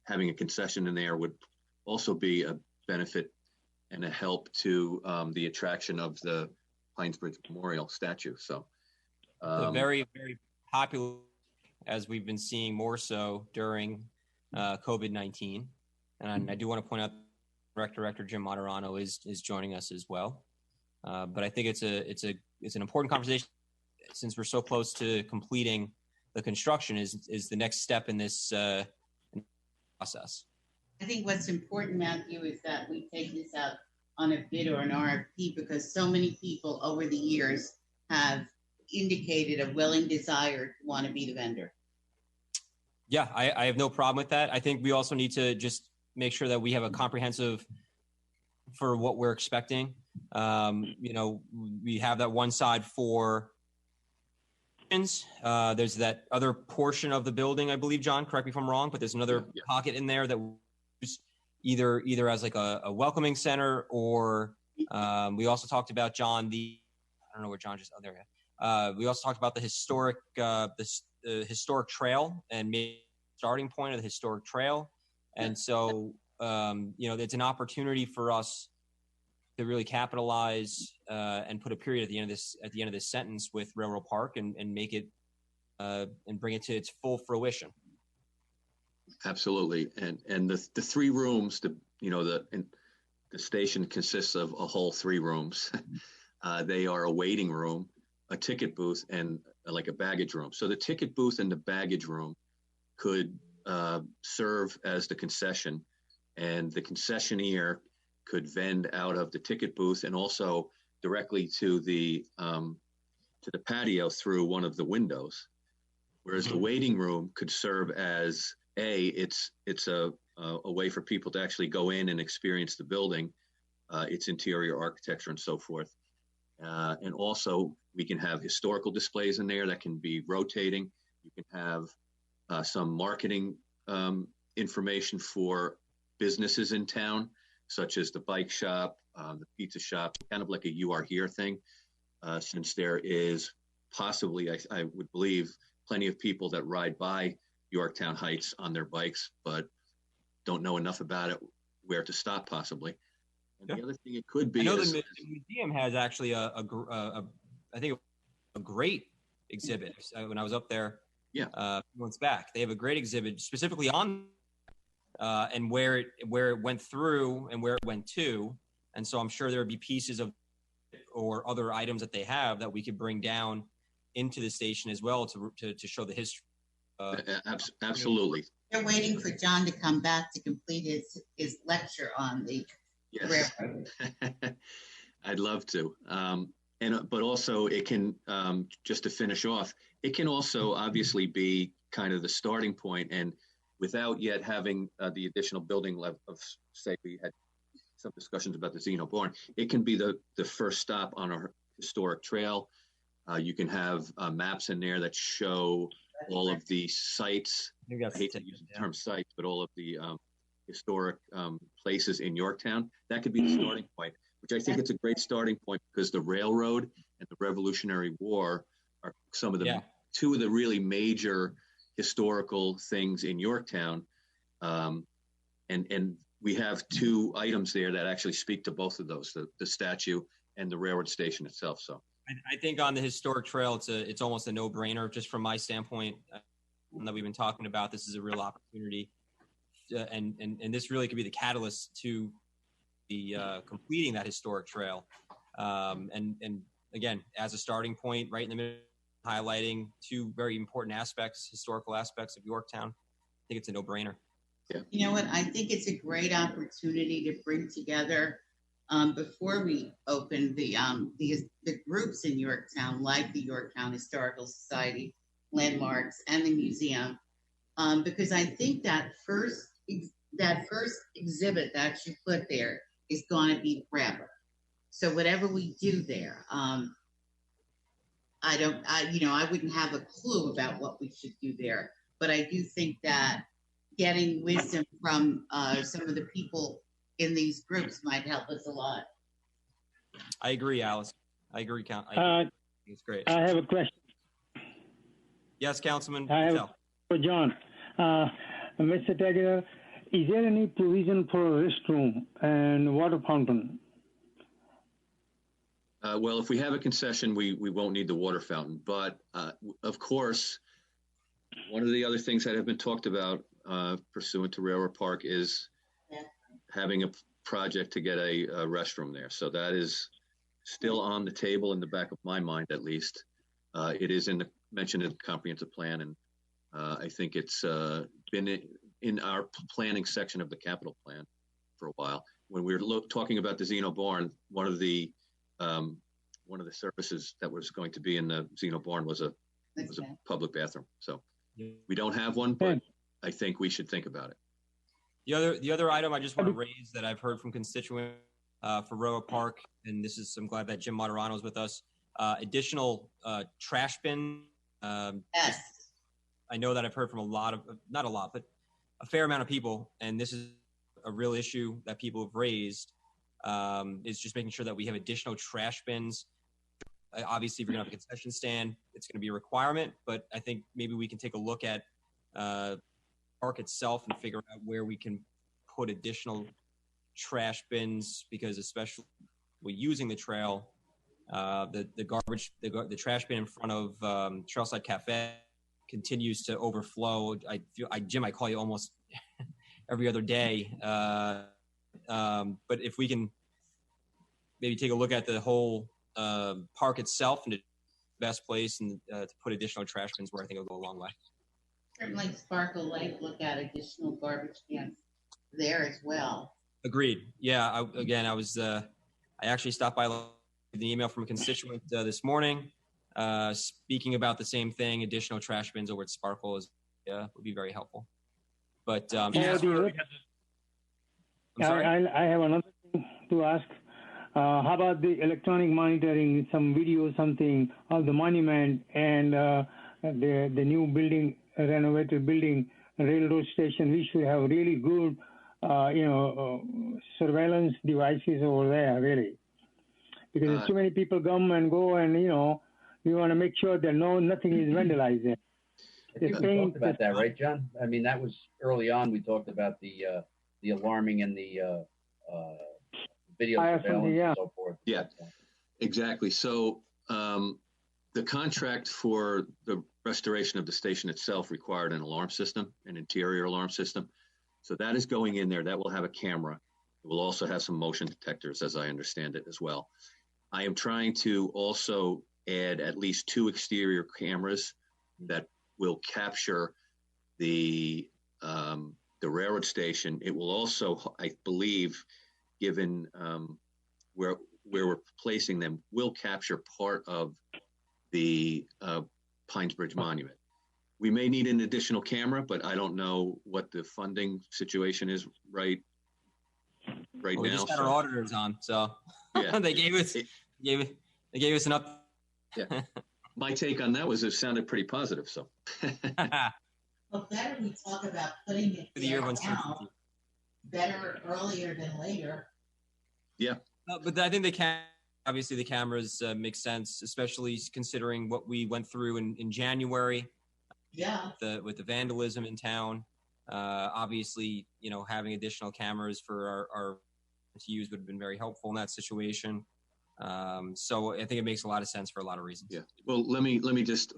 having a concession in there would also be a benefit and a help to the attraction of the Pines Bridge Memorial statue. So very, very popular, as we've been seeing more so during COVID-19. And I do want to point out Director Jim Moderano is joining us as well. But I think it's an important conversation since we're so close to completing the construction is the next step in this process. I think what's important, Matthew, is that we take this out on a bid or an RFP because so many people over the years have indicated a willing desire to want to be the vendor. Yeah, I have no problem with that. I think we also need to just make sure that we have a comprehensive for what we're expecting. We have that one side for there's that other portion of the building, I believe, John, correct me if I'm wrong, but there's another pocket in there that either as like a welcoming center or we also talked about, John, I don't know where John just, oh, there we go. We also talked about the historic historic trail and maybe starting point of the historic trail. And so, it's an opportunity for us to really capitalize and put a period at the end of this sentence with Railroad Park and make it and bring it to its full fruition. Absolutely. And the three rooms, the station consists of a whole three rooms. They are a waiting room, a ticket booth, and like a baggage room. So the ticket booth and the baggage room could serve as the concession, and the concessionaire could vend out of the ticket booth and also directly to the patio through one of the windows. Whereas the waiting room could serve as it's a way for people to actually go in and experience the building, its interior architecture and so forth. And also we can have historical displays in there that can be rotating. You can have some marketing information for businesses in town, such as the bike shop, the pizza shop, kind of like a You Are Here thing, since there is possibly, I would believe, plenty of people that ride by Yorktown Heights on their bikes, but don't know enough about it, where to stop possibly. And the other thing it could be, I know the museum has actually I think a great exhibit. When I was up there, months back, they have a great exhibit specifically on and where it went through and where it went to. And so I'm sure there would be pieces of or other items that they have that we could bring down into the station as well to show the history. Absolutely. They're waiting for John to come back to complete his lecture on the railroad. I'd love to. But also it can, just to finish off, it can also obviously be kind of the starting point, and without yet having the additional building level of, say, we had some discussions about the Zeno Barn, it can be the first stop on a historic trail. You can have maps in there that show all of the sites. I hate to use the term sites, but all of the historic places in Yorktown. That could be the starting point, which I think it's a great starting point because the railroad and the Revolutionary War are some of the two of the really major historical things in Yorktown. And we have two items there that actually speak to both of those, the statue and the railroad station itself. So I think on the historic trail, it's almost a no-brainer, just from my standpoint that we've been talking about. This is a real opportunity, and this really could be the catalyst to the completing that historic trail. And again, as a starting point, right in the middle, highlighting two very important aspects, historical aspects of Yorktown. I think it's a no-brainer. You know what? I think it's a great opportunity to bring together before we open the groups in Yorktown, like the Yorktown Historical Society, landmarks, and the museum, because I think that first exhibit that you put there is going to be forever. So whatever we do there, I wouldn't have a clue about what we should do there, but I do think that getting wisdom from some of the people in these groups might help us a lot. I agree, Alice. I agree, it's great. I have a question. Yes, Councilman I have Patel. for John. Mr. Taggart, is there any provision for a restroom and water fountain? Well, if we have a concession, we won't need the water fountain. But of course, one of the other things that have been talked about pursuant to Railroad Park is having a project to get a restroom there. So that is still on the table in the back of my mind, at least. It is mentioned in the comprehensive plan, and I think it's been in our planning section of the capital plan for a while. When we were talking about the Zeno Barn, one of the services that was going to be in the Zeno Barn was a public bathroom. So we don't have one, but I think we should think about it. The other item I just want to raise that I've heard from constituents for Railroad Park, and I'm glad that Jim Moderano is with us. Additional trash bin. Yes. I know that I've heard from not a lot, but a fair amount of people, and this is a real issue that people have raised, is just making sure that we have additional trash bins. Obviously, if you're going to have a concession stand, it's going to be a requirement, but I think maybe we can take a look at park itself and figure out where we can put additional trash bins, because especially we're using the trail, the trash bin in front of Trailside Cafe continues to overflow. Jim, I call you almost every other day. But if we can maybe take a look at the whole park itself and the best place and to put additional trash bins where I think it'll go a long way. Certainly Sparkle Lake, look at additional garbage cans there as well. Agreed. Yeah. I actually stopped by the email from a constituent this morning, speaking about the same thing. Additional trash bins over at Sparkle would be very helpful. But I have another thing to ask. How about the electronic monitoring, some video, something of the monument and the new building, renovated building, railroad station? We should have really good, surveillance devices over there, really, because there's too many people come and go, and we want to make sure that nothing is vandalized there. We talked about that, right, John? I mean, that was early on. We talked about the alarming and the video surveillance and so forth. Yeah, exactly. So the contract for the restoration of the station itself required an alarm system, an interior alarm system. So that is going in there. That will have a camera. It will also have some motion detectors, as I understand it, as well. I am trying to also add at least 2 exterior cameras that will capture the railroad station. It will also, I believe, given where we're placing them, will capture part of the Pines Bridge Monument. We may need an additional camera, but I don't know what the funding situation is right now. We just had our auditors on, so yeah. they gave us an up. Yeah. My take on that was it sounded pretty positive. So. Well, better we talk about putting it there now. Better earlier than later. Yeah. But I think obviously the cameras make sense, especially considering what we went through in January. Yeah. With the vandalism in town. Obviously, having additional cameras for our to use would have been very helpful in that situation. So I think it makes a lot of sense for a lot of reasons. Yeah. Well, let me just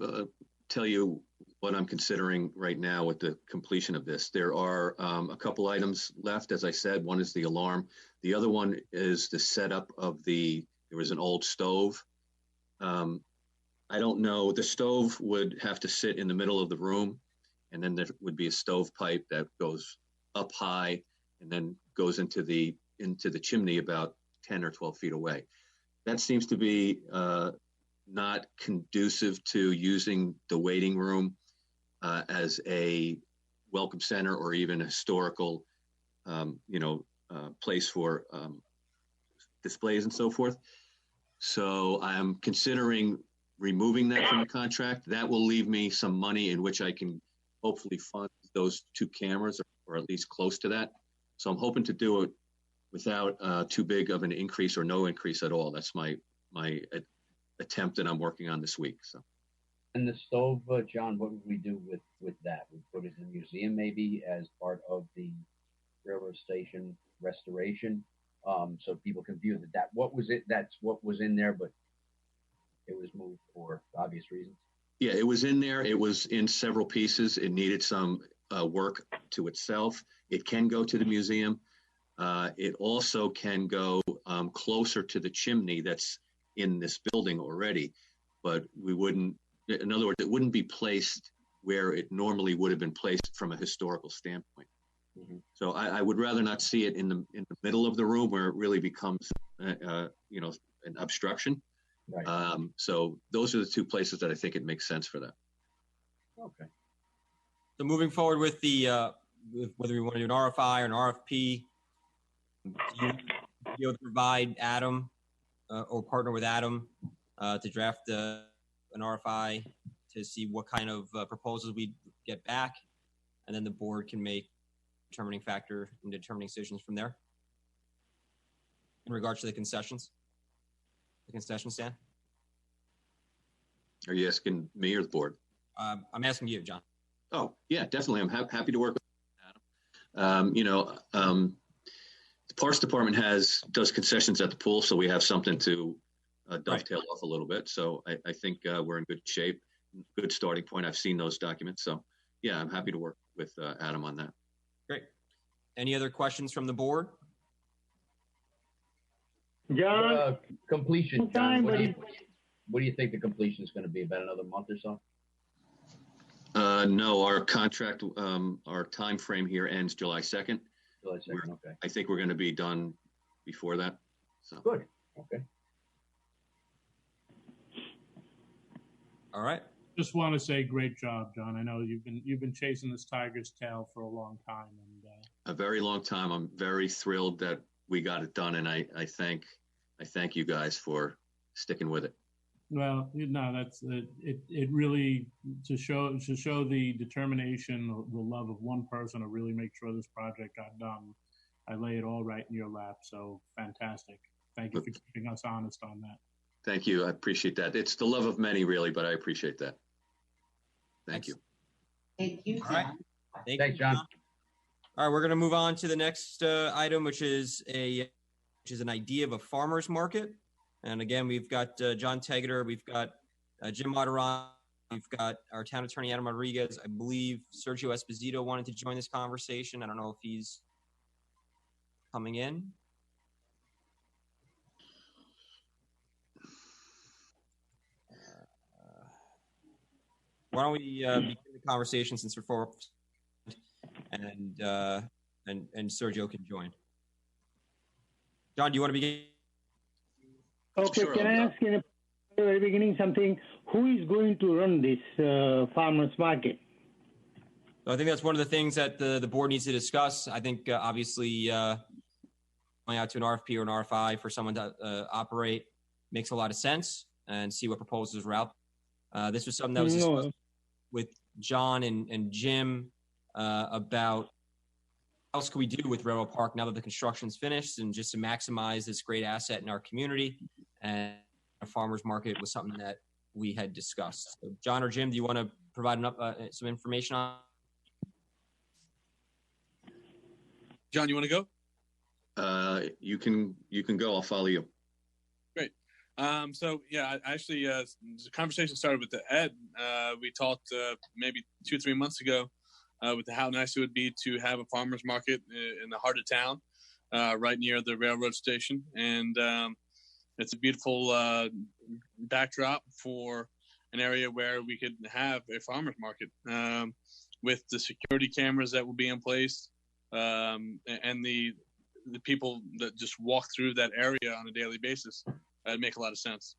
tell you what I'm considering right now with the completion of this. There are a couple items left. As I said, one is the alarm. The other one is the setup of there was an old stove. I don't know, the stove would have to sit in the middle of the room, and then there would be a stovepipe that goes up high and then goes into the chimney about 10 or 12 feet away. That seems to be not conducive to using the waiting room as a welcome center or even a historical, place for displays and so forth. So I'm considering removing that from the contract. That will leave me some money in which I can hopefully fund those 2 cameras, or at least close to that. So I'm hoping to do it without too big of an increase or no increase at all. That's my attempt that I'm working on this week. So. And the stove, John, what would we do with that? We put it in the museum maybe as part of the railroad station restoration, so people can view that. What was it? That's what was in there, but it was moved for obvious reasons. Yeah, it was in there. It was in several pieces. It needed some work to itself. It can go to the museum. It also can go closer to the chimney that's in this building already, but we wouldn't, in other words, it wouldn't be placed where it normally would have been placed from a historical standpoint. Mm-hmm. So I would rather not see it in the middle of the room where it really becomes, an obstruction. Right. So those are the 2 places that I think it makes sense for that. Okay. So moving forward with the whether we want to do an RFI or an RFP, do you be able to provide Adam or partner with Adam to draft an RFI to see what kind of proposals we get back, and then the board can make determining factor in determining decisions from there in regards to the concessions? The concession stand? Are you asking me or the board? I'm asking you, John. Oh, yeah, definitely. I'm happy to work with Adam. The Parks Department does concessions at the pool, so we have something to dovetail off a little bit. So I think we're in good shape, good starting point. I've seen those documents. So, yeah, I'm happy to work with Adam on that. Great. Any other questions from the board? John, completion. John, what do you think the completion is going to be? About another month or so? No, our contract, our time frame here ends July 2nd. July 2nd, okay. I think we're going to be done before that. So. Good. Okay. All right. Just want to say, great job, John. I know you've been chasing this tiger's tail for a long time, and a very long time. I'm very thrilled that we got it done, and I thank you guys for sticking with it. Well, no, that's it. Really to show the determination, the love of one person to really make sure this project got done. I lay it all right in your lap. So fantastic. Thank you for keeping us honest on that. Thank you. I appreciate that. It's the love of many, really, but I appreciate that. Thank you. Thank you, All right. Thanks, John. All right, we're going to move on to the next item, which is an idea of a farmer's market. And again, we've got John Tegeter, we've got Jim Moderon, we've got our town attorney, Adam Rodriguez. I believe Sergio Esposito wanted to join this conversation. I don't know if he's coming in. Why don't we begin the conversation since we're four, and Sergio can join. John, do you want to begin? Okay, sure, can I ask in the very beginning something? Who is going to run this farmers market? So I think that's one of the things that the board needs to discuss. I think obviously going out to an RFP or an RFI for someone to operate makes a lot of sense, and see what proposals are out. This was something that was discussed with John and Jim about what else could we do with Railroad Park now that the construction's finished, and just to maximize this great asset in our community. And a farmer's market was something that we had discussed. So John or Jim, do you want to provide some information on? John, you want to go? You can go. I'll follow you. Great. So yeah, actually, the conversation started with Ed. We talked maybe 2-3 months ago with how nice it would be to have a farmer's market in the heart of town, right near the railroad station, and it's a beautiful backdrop for an area where we could have a farmer's market with the security cameras that will be in place. and the people that just walk through that area on a daily basis, it'd make a lot of sense.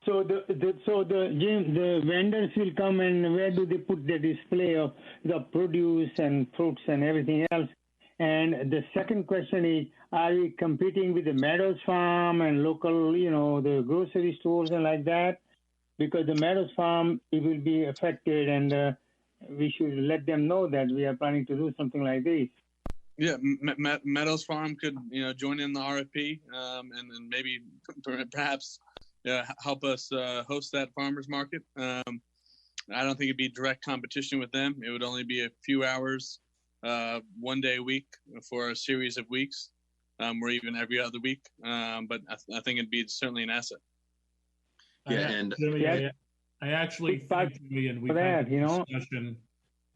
So the vendors will come, and where do they put the display of the produce and fruits and everything else? And the second question is, are we competing with the Meadows Farm and local, the grocery stores and like that? Because the Meadows Farm, it will be affected, and we should let them know that we are planning to do something like this. Yeah, Meadows Farm could, join in the RFP, and then maybe perhaps help us host that farmers market. I don't think it'd be direct competition with them. It would only be a few hours, 1 day a week for a series of weeks, or even every other week. But I think it'd be certainly an asset. I actually think, and we've had a discussion.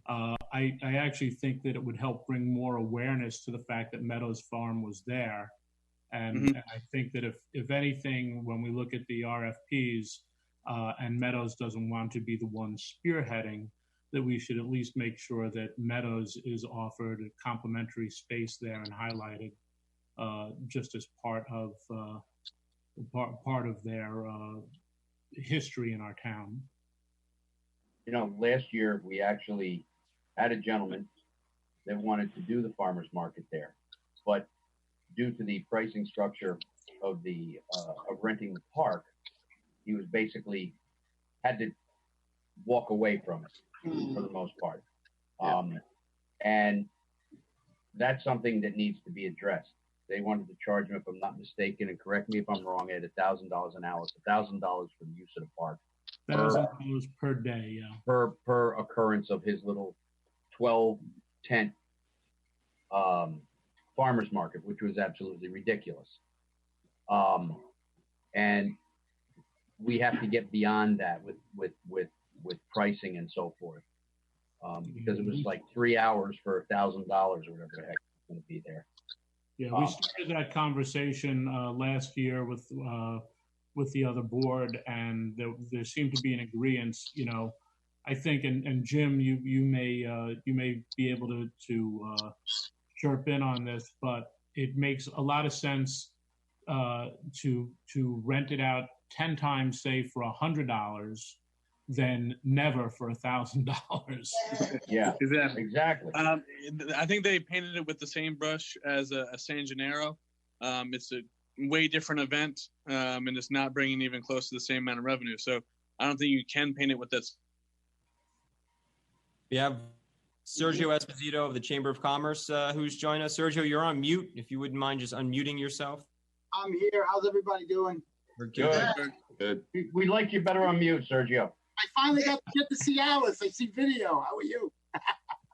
I actually think that it would help bring more awareness to the fact that Meadows Farm was there. And I think that if anything, when we look at the RFPs and Meadows doesn't want to be the one spearheading, that we should at least make sure that Meadows is offered a complimentary space there and highlighted just as part of their history in our town. Last year we actually had a gentleman that wanted to do the farmers market there, but due to the pricing structure of renting the park, he was basically had to walk away from it for the most part. And that's something that needs to be addressed. They wanted to charge him, if I'm not mistaken, and correct me if I'm wrong, at $1,000 an hour. It's $1,000 for the use of the park. $1,000 per day, yeah. Per occurrence of his little 12-tent farmers market, which was absolutely ridiculous. And we have to get beyond that with pricing and so forth, because it was like 3 hours for $1,000 or whatever the heck is going to be there. Yeah, we started that conversation last year with the other board, and there seemed to be an agreement. I think, and Jim, you may be able to chirp in on this, but it makes a lot of sense to rent it out 10 times, say, for $100 than never for $1,000. Yeah, exactly. I think they painted it with the same brush as a San Gennaro. It's a way different event, and it's not bringing even close to the same amount of revenue. So I don't think you can paint it with that. We have Sergio Esposito of the Chamber of Commerce who's joined us. Sergio, you're on mute. If you wouldn't mind just unmuting yourself. I'm here. How's everybody doing? We're good. Good. We like you better on mute, Sergio. I finally got to get to see Alice. I see video. How are you?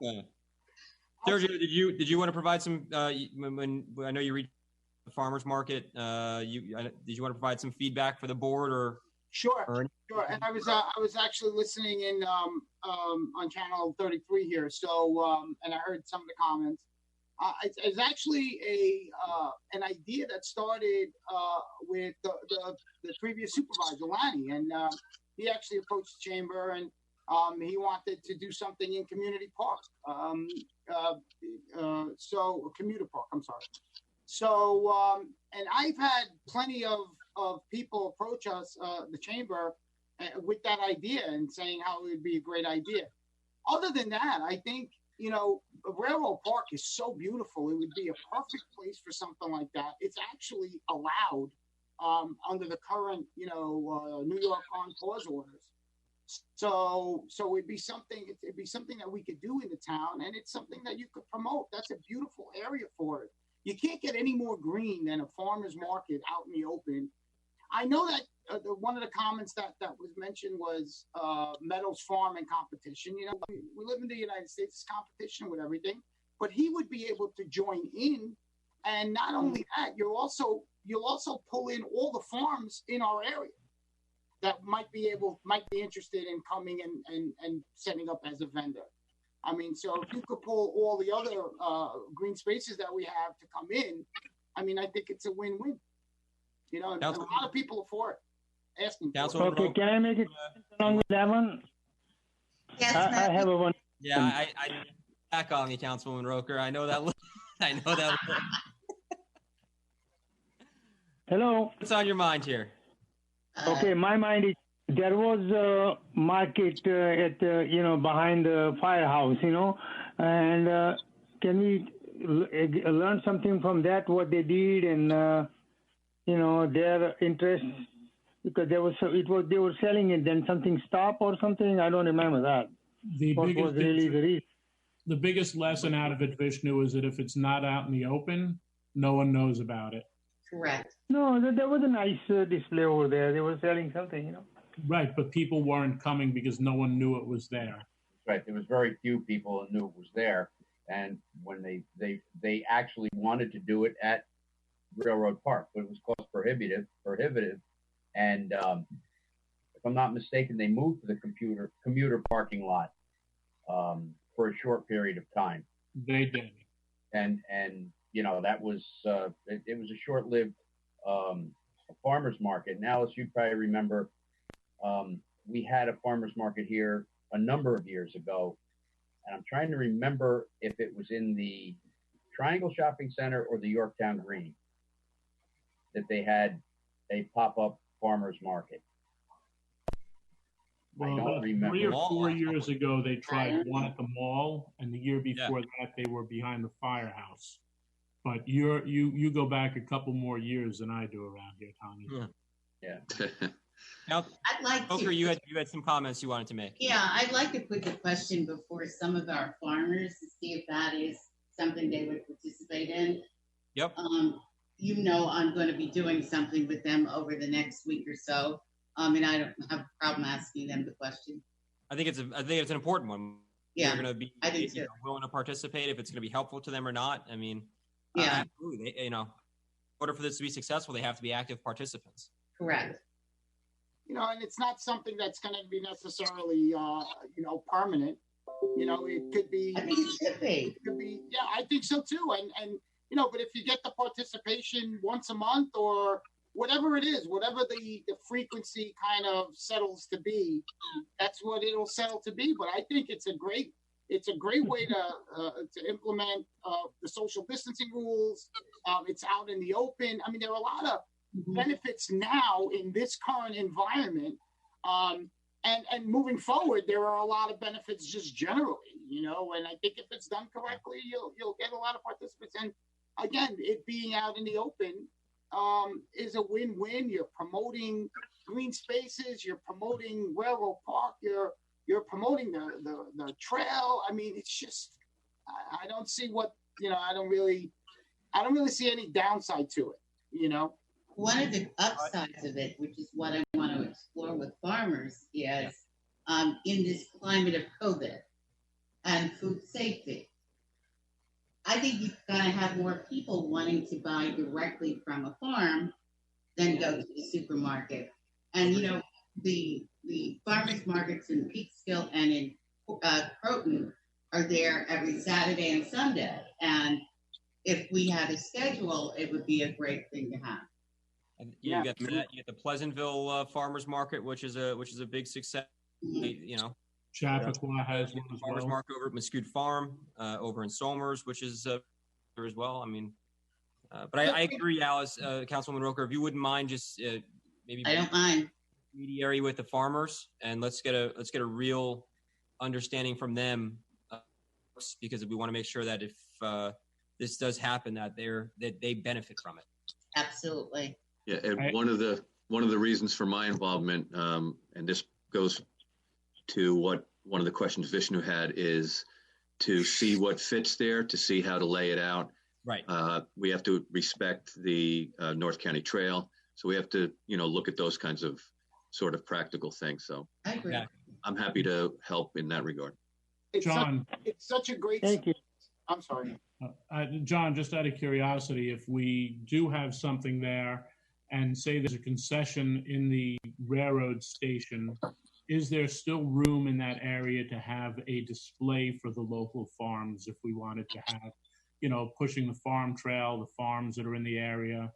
Yeah. Sergio, did you want to provide some? When I know you reached the farmers market, did you want to provide some feedback for the board or? Sure. And I was actually listening in on channel 33 here. So and I heard some of the comments. It's actually an idea that started with the previous supervisor, Lanny, and he actually approached the chamber and he wanted to do something in Community Park. So Commuter Park, I'm sorry. So and I've had plenty of people approach us, the chamber, with that idea and saying how it would be a great idea. Other than that, I think, Railroad Park is so beautiful. It would be a perfect place for something like that. It's actually allowed under the current, New York on pause orders. So it'd be something that we could do in the town, and it's something that you could promote. That's a beautiful area for it. You can't get any more green than a farmer's market out in the open. I know that one of the comments that was mentioned was Meadows Farm and competition. We live in the United States, it's competition with everything, but he would be able to join in. And not only that, you'll also pull in all the farms in our area that might be interested in coming and setting up as a vendor. I mean, so if you could pull all the other green spaces that we have to come in, I mean, I think it's a win-win. And a lot of people are for it, asking for it. Okay, can I make it along with that one? Yes, I have a one. Yeah, back on me, Councilwoman Roker. I know that. I know that. Hello. What's on your mind here? Okay, my mind is there was a market at behind the firehouse, and can we learn something from that? What they did and their interest, because they were selling it, then something stopped or something. I don't remember that. What was really the reason? The biggest lesson out of it, Vishnu, is that if it's not out in the open, no one knows about it. Correct. No, there was a nice display over there. They were selling something, Right, but people weren't coming because no one knew it was there. Right. There was very few people who knew it was there. And when they actually wanted to do it at Railroad Park, but it was cost prohibitive. And if I'm not mistaken, they moved to the commuter parking lot for a short period of time. They did. And that was it was a short-lived farmers market. And Alice, you probably remember we had a farmers market here a number of years ago, and I'm trying to remember if it was in the Triangle Shopping Center or the Yorktown Green that they had a pop-up farmers market. Well, I don't about remember. 3 or 4 years ago, they tried one at the mall, and the year before that, they were behind the firehouse. But you go back a couple more years than I do around here, Tommy. Yeah. Now, I'd like Roker, to. you had some comments you wanted to make. Yeah, I'd like to put the question before some of our farmers to see if that is something they would participate in. Yep. I'm going to be doing something with them over the next week or so. And I don't have a problem asking them the question. I think it's an important one. Yeah, They're going to be I do too. willing to participate if it's going to be helpful to them or not. I mean, Yeah. absolutely. In order for this to be successful, they have to be active participants. Correct. And it's not something that's going to be necessarily, permanent. It could be. I think it should be. It could be. Yeah, I think so too. And but if you get the participation once a month or whatever it is, whatever the frequency kind of settles to be, that's what it'll settle to be. But I think it's a great way to implement the social distancing rules. It's out in the open. I mean, there are a lot of benefits now in this current environment. And moving forward, there are a lot of benefits just generally, and I think if it's done correctly, you'll get a lot of participants. And again, it being out in the open is a win-win. You're promoting green spaces, you're promoting Railroad Park, you're promoting the trail. I mean, it's just, I don't see I don't really see any downside to it, One of the upsides of it, which is what I want to explore with farmers, is in this climate of COVID and food safety, I think you're going to have more people wanting to buy directly from a farm than go to the supermarket. And, the farmers markets in Peekskill and in Croton are there every Saturday and Sunday. And if we had a schedule, it would be a great thing to have. And you get that. You get the Pleasantville Farmers Market, which is a big success. Chappaqua has one as Farmers well. Market over at Muscute Farm, over in Somers, which is there as well. I mean, but I agree, Alice, Councilwoman Roker, if you wouldn't mind, just maybe I don't mind intermediary with the farmers, and let's get a real understanding from them, because we want to make sure that if this does happen, that they benefit from it. Absolutely. Yeah, and one of the reasons for my involvement, and this goes to what one of the questions Vishnu had, is to see what fits there, to see how to lay it out. Right. We have to respect the North County Trail, so we have to look at those kinds of sort of practical things. So I agree. I'm happy to help in that regard. John. It's such a great. Thank you. I'm sorry. John, just out of curiosity, if we do have something there and say there's a concession in the railroad station, is there still room in that area to have a display for the local farms if we wanted to have, pushing the farm trail, the farms that are in the area?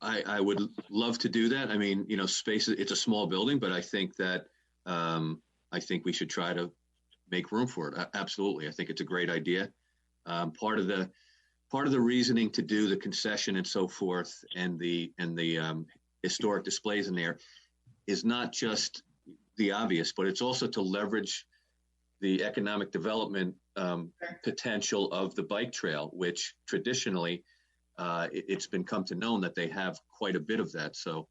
I would love to do that. I mean, space, it's a small building, but I think that I think we should try to make room for it. Absolutely. I think it's a great idea. Part of the reasoning to do the concession and so forth and the historic displays in there is not just the obvious, but it's also to leverage the economic development potential of the bike trail, which traditionally it's been come to known that they have quite a bit of that. So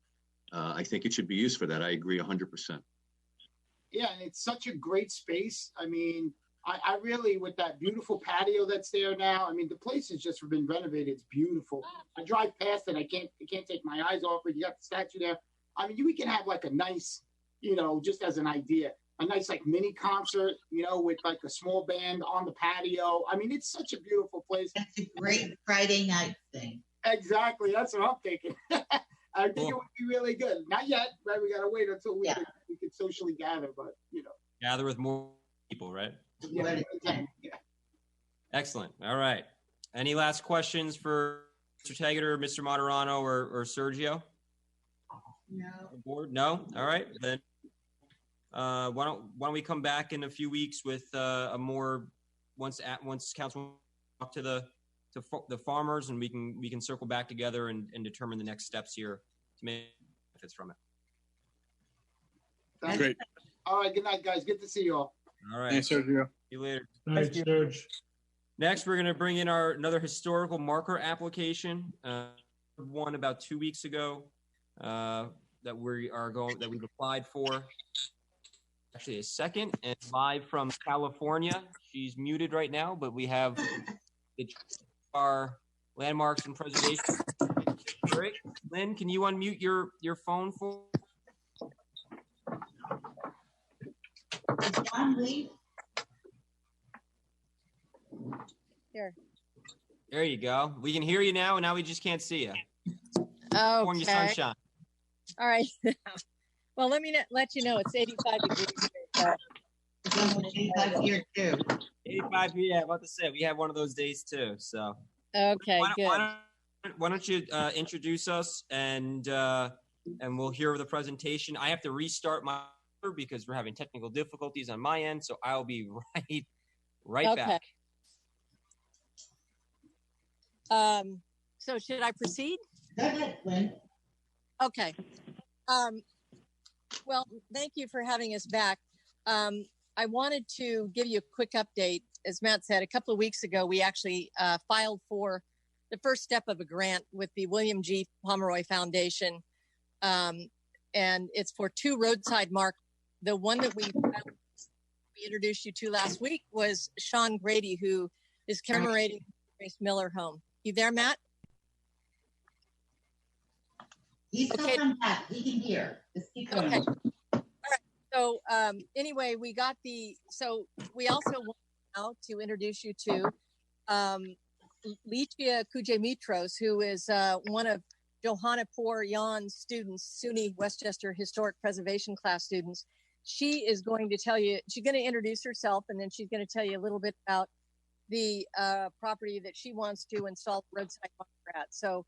I think it should be used for that. I agree 100%. Yeah, and it's such a great space. I mean, I really, with that beautiful patio that's there now, I mean, the place has just been renovated. It's beautiful. I drive past it. I can't take my eyes off it. You got the statue there. I mean, we can have like a nice, just as an idea, a nice like mini concert, with like a small band on the patio. I mean, it's such a beautiful place. That's a great Friday night thing. Exactly. That's what I'm thinking. I think it would be really good. Not yet, right? We got to wait until we can socially gather, but Gather with more people, right? Yeah. Excellent. All right. Any last questions for Mr. Taggart, Mr. Moderano, or Sergio? No. Board? No? All right. Then why don't we come back in a few weeks with a more once council talk to the farmers, and we can circle back together and determine the next steps here to make benefits from it. Great. All right. Good night, guys. Good to see you all. All right. Thanks, Sergio. See you later. Thanks, Serge. Next, we're going to bring in another historical marker application. One about 2 weeks ago that we've applied for. Actually, a second, and live from California. She's muted right now, but we have our landmarks and preservation. Great. Lynn, can you unmute your phone for? Here. There you go. We can hear you now, and now we just can't see you. Okay. Sunshine. All right. Well, let me let you know it's 85 degrees. So. 85 here too. 85. Yeah, about to say we have one of those days too. So. Okay. Good. Why don't you introduce us and we'll hear the presentation. I have to restart my because we're having technical difficulties on my end, so I'll be right back. So should I proceed? Go ahead, Lynn. Okay. Well, thank you for having us back. I wanted to give you a quick update. As Matt said, a couple of weeks ago, we actually filed for the first step of a grant with the William G. Pomeroy Foundation. And it's for 2 roadside markers. The one that we introduced you to last week was Sean Grady, who is commemorating Grace Miller home. You there, Matt? He's still come back. He can hear. Just keep going. Okay. All right. So anyway, we also want now to introduce you to Licia Kujay-Mitros, who is one of Johanna Poor-Yan's students, SUNY Westchester Historic Preservation class students. She is going to tell you, she's going to introduce herself, and then she's going to tell you a little bit about the property that she wants to install roadside marker at. So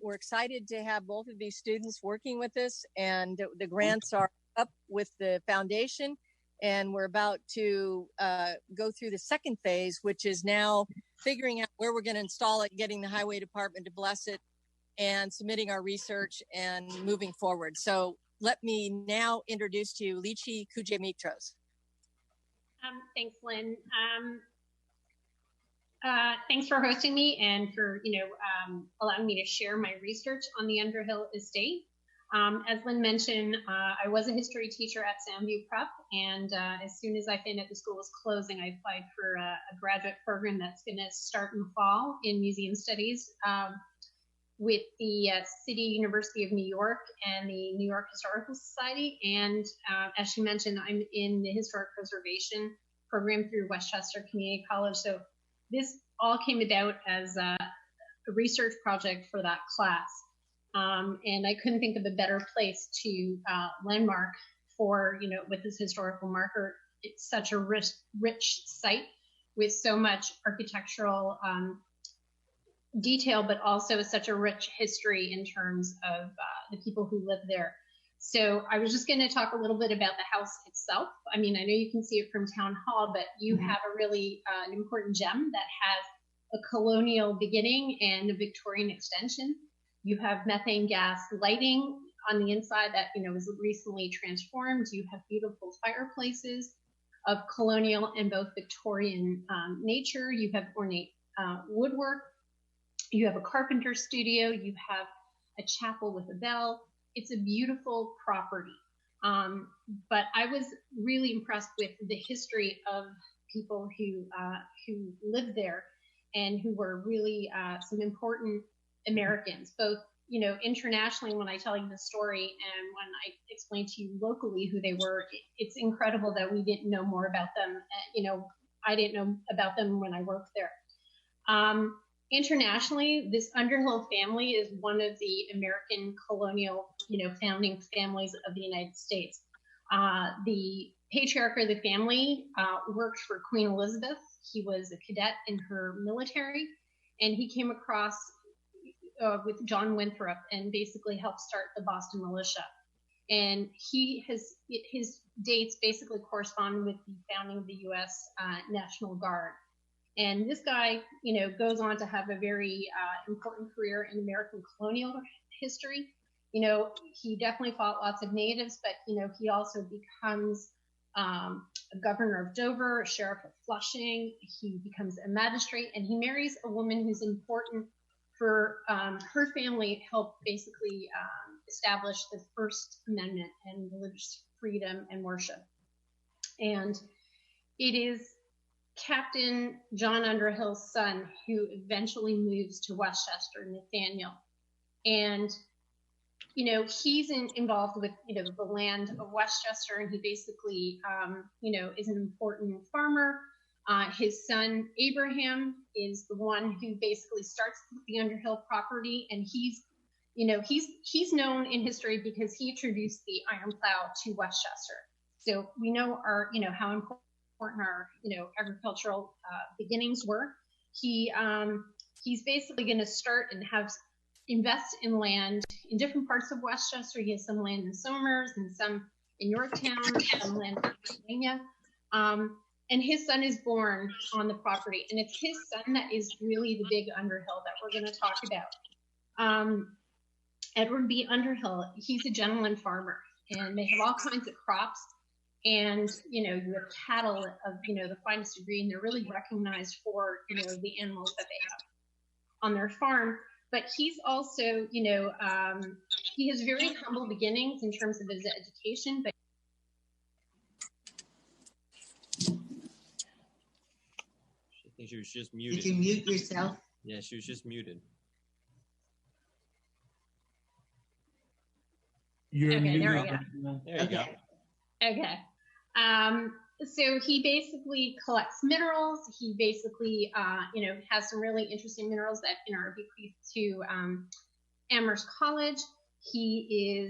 we're excited to have both of these students working with us, and the grants are up with the foundation, and we're about to go through the second phase, which is now figuring out where we're going to install it, getting the highway department to bless it, and submitting our research and moving forward. So let me now introduce to you Licia Kujay-Mitros. Thanks, Lynn. Thanks for hosting me and for allowing me to share my research on the Underhill Estate. As Lynn mentioned, I was a history teacher at Soundview Prep, and as soon as I found out the school was closing, I applied for a graduate program that's going to start in the fall in museum studies with the City University of New York and the New York Historical Society. And as she mentioned, I'm in the historic preservation program through Westchester Community College. So this all came about as a research project for that class. And I couldn't think of a better place to landmark for, with this historical marker. It's such a rich site with so much architectural detail, but also such a rich history in terms of the people who live there. So I was just going to talk a little bit about the house itself. I mean, I know you can see it from Town Hall, but you have a really an important gem that has a colonial beginning and a Victorian extension. You have methane gas lighting on the inside that, you know, was recently transformed. You have beautiful fireplaces of colonial and both Victorian nature. You have ornate woodwork. You have a carpenter studio. You have a chapel with a bell. It's a beautiful property. But I was really impressed with the history of people who lived there and who were really some important Americans, both, you know, internationally when I tell you the story and when I explain to you locally who they were. It's incredible that we didn't know more about them. You know, I didn't know about them when I worked there. Internationally, this Underhill family is one of the American colonial, you know, founding families of the United States. The patriarch of the family worked for Queen Elizabeth. He was a cadet in her military, and he came across with John Winthrop and basically helped start the Boston Militia. And his dates basically correspond with the founding of the U.S. National Guard. And this guy, you know, goes on to have a very important career in American colonial history. You know, he definitely fought lots of natives, but, you know, he also becomes a governor of Dover, a sheriff of Flushing. He becomes a magistrate, and he marries a woman who's important for her family, helped basically establish the First Amendment and religious freedom and worship. And it is Captain John Underhill's son who eventually moves to Westchester, Nathaniel. And, you know, he's involved with, you know, the land of Westchester, and he basically, you know, is an important farmer. His son, Abraham, is the one who basically starts the Underhill property. And he's, you know, he's known in history because he introduced the iron plow to Westchester. So we know you know, how important our, you know, agricultural beginnings were. He's basically going to start and invest in land in different parts of Westchester. He has some land in Somers and some in Yorktown, some land in Pennsylvania. And his son is born on the property. And it's his son that is really the big Underhill that we're going to talk about. Edward B. Underhill, he's a gentleman farmer, and they have all kinds of crops. And, you know, you have cattle of, you know, the finest degree, and they're really recognized for, you know, the animals that they have on their farm. But he's also, you know, he has very humble beginnings in terms of his education, but I think she was just muted. Did you mute yourself? Yeah, she was just muted. You're okay, muted. there we go. There you go. Okay. So he basically collects minerals. He basically, you know, has some really interesting minerals that, you know, are bequeathed to Amherst College. He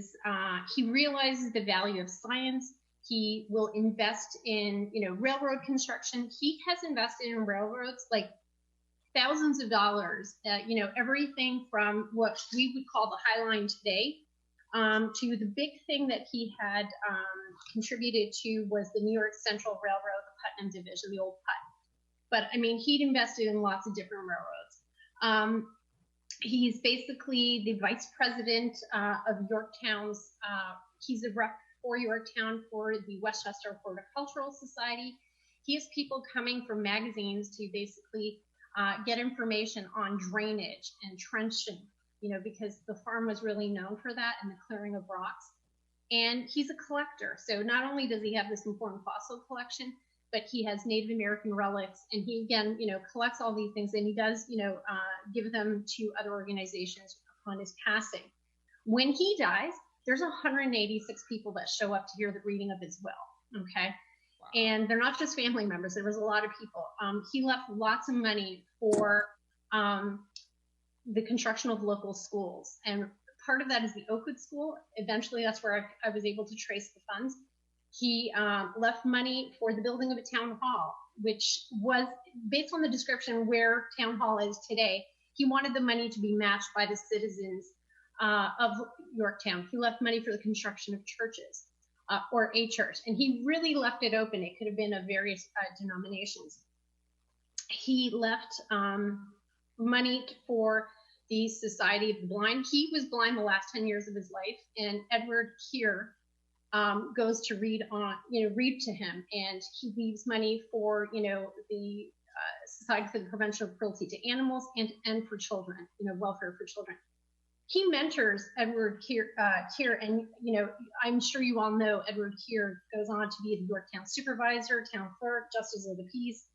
realizes the value of science. He will invest in, you know, railroad construction. He has invested in railroads like thousands of dollars, you know, everything from what we would call the High Line today to the big thing that he had contributed to was the New York Central Railroad, the Putnam Division, the old Put. But I mean, he'd invested in lots of different railroads. He's basically the vice president of Yorktown's, he's a rep for Yorktown for the Westchester Horticultural Society. He has people coming from magazines to basically get information on drainage and trenching, you know, because the farm was really known for that and the clearing of rocks. And he's a collector. So not only does he have this important fossil collection, but he has Native American relics, and he, again, you know, collects all these things, and he does, you know, give them to other organizations upon his passing. When he dies, there's 186 people that show up to hear the reading of his will, okay? Wow. And they're not just family members. There was a lot of people. He left lots of money for the construction of local schools, and part of that is the Oakwood School. Eventually, that's where I was able to trace the funds. He left money for the building of a town hall, which was based on the description where town hall is today. He wanted the money to be matched by the citizens of Yorktown. He left money for the construction of churches or a church, and he really left it open. It could have been of various denominations. He left money for the Society of the Blind. He was blind the last 10 years of his life, and Edward Keir goes to read to him, and he leaves money for, the Society for the Prevention of Cruelty to Animals and for children, welfare for children. He mentors Edward Keir, and, I'm sure you all know Edward Keir goes on to be the Yorktown supervisor, town clerk, justice of the peace,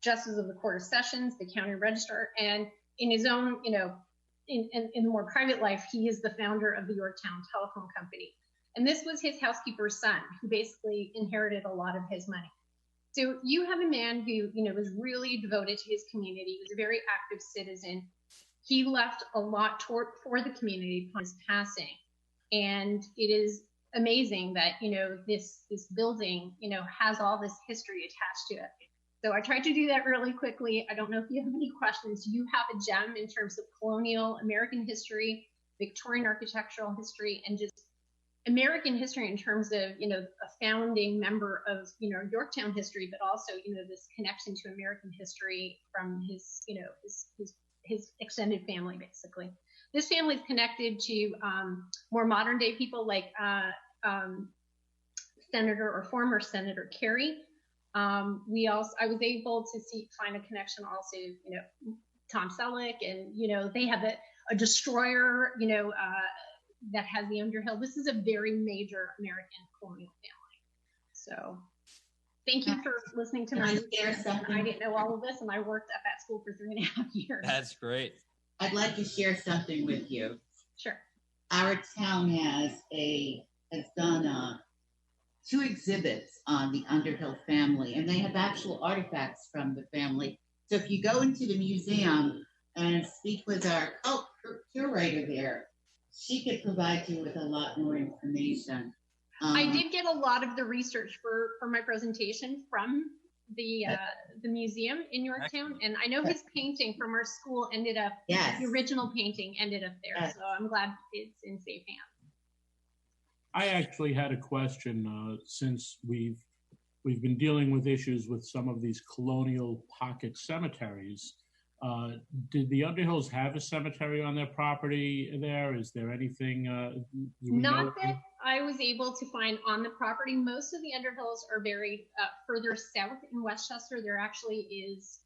justice of the Court of Sessions, the county registrar, and in his own, in the more private life, he is the founder of the Yorktown Telephone Company. And this was his housekeeper's son, who basically inherited a lot of his money. So you have a man who, was really devoted to his community. He was a very active citizen. He left a lot for the community upon his passing. And it is amazing that, this building, has all this history attached to it. So I tried to do that really quickly. I don't know if you have any questions. You have a gem in terms of colonial American history, Victorian architectural history, and just American history in terms of, a founding member of, Yorktown history, but also, this connection to American history from his, his extended family, basically. This family is connected to more modern day people like Senator or former Senator Kerry. I was able to find a connection also, Tom Selleck, and, they have a destroyer, that has the Underhill. This is a very major American colonial family. So thank you for listening to my I didn't know all of this, and I worked at that school for 3.5 years. That's great. I'd like to share something with you. Sure. Our town has done 2 exhibits on the Underhill family, and they have actual artifacts from the family. So if you go into the museum and speak with our curator there, she could provide you with a lot more information. I did get a lot of the research for my presentation from the museum in Yorktown, and I know his painting from our school ended up, the original painting ended up there, so I'm glad it's in safe hands. I actually had a question since we've been dealing with issues with some of these colonial pocket cemeteries. Did the Underhills have a cemetery on their property there? Is there anything? Not that I was able to find on the property. Most of the Underhills are buried further south in Westchester. There actually is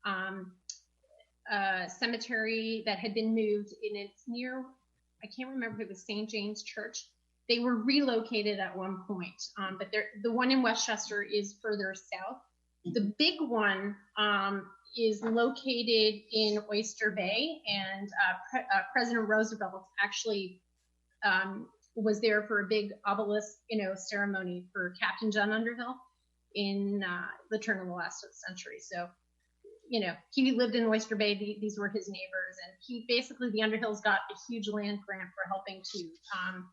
a cemetery that had been moved, and it's near, I can't remember if it was St. James Church. They were relocated at one point, but the one in Westchester is further south. The big one is located in Oyster Bay, and President Roosevelt actually was there for a big obelisk, ceremony for Captain John Underhill in the turn of the last century. So, he lived in Oyster Bay. These were his neighbors, and the Underhills got a huge land grant for helping to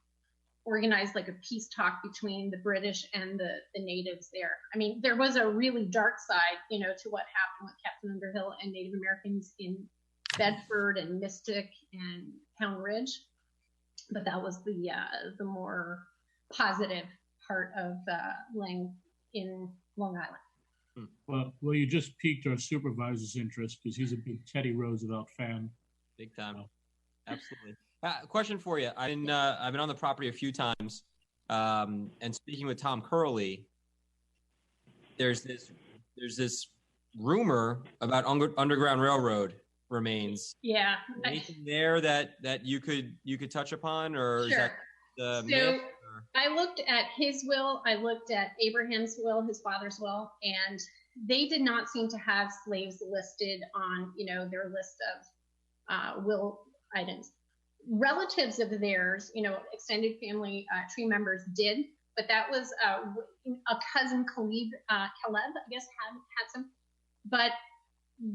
organized like a peace talk between the British and the natives there. I mean, there was a really dark side, to what happened with Captain Underhill and Native Americans in Bedford and Mystic and Pound Ridge, but that was the more positive part of Lang in Long Island. Well, you just piqued our supervisor's interest because he's a big Teddy Roosevelt fan. Big time. Absolutely. Question for you. I've been on the property a few times, and speaking with Tom Curley, there's this rumor about Underground Railroad remains. Yeah. Anything there that you could touch upon, or Sure. is that the myth? Or? I looked at his will. I looked at Abraham's will, his father's will, and they did not seem to have slaves listed on their list of will items. Relatives of theirs, extended family tree members did, but that was a cousin Caleb, I guess, had some. But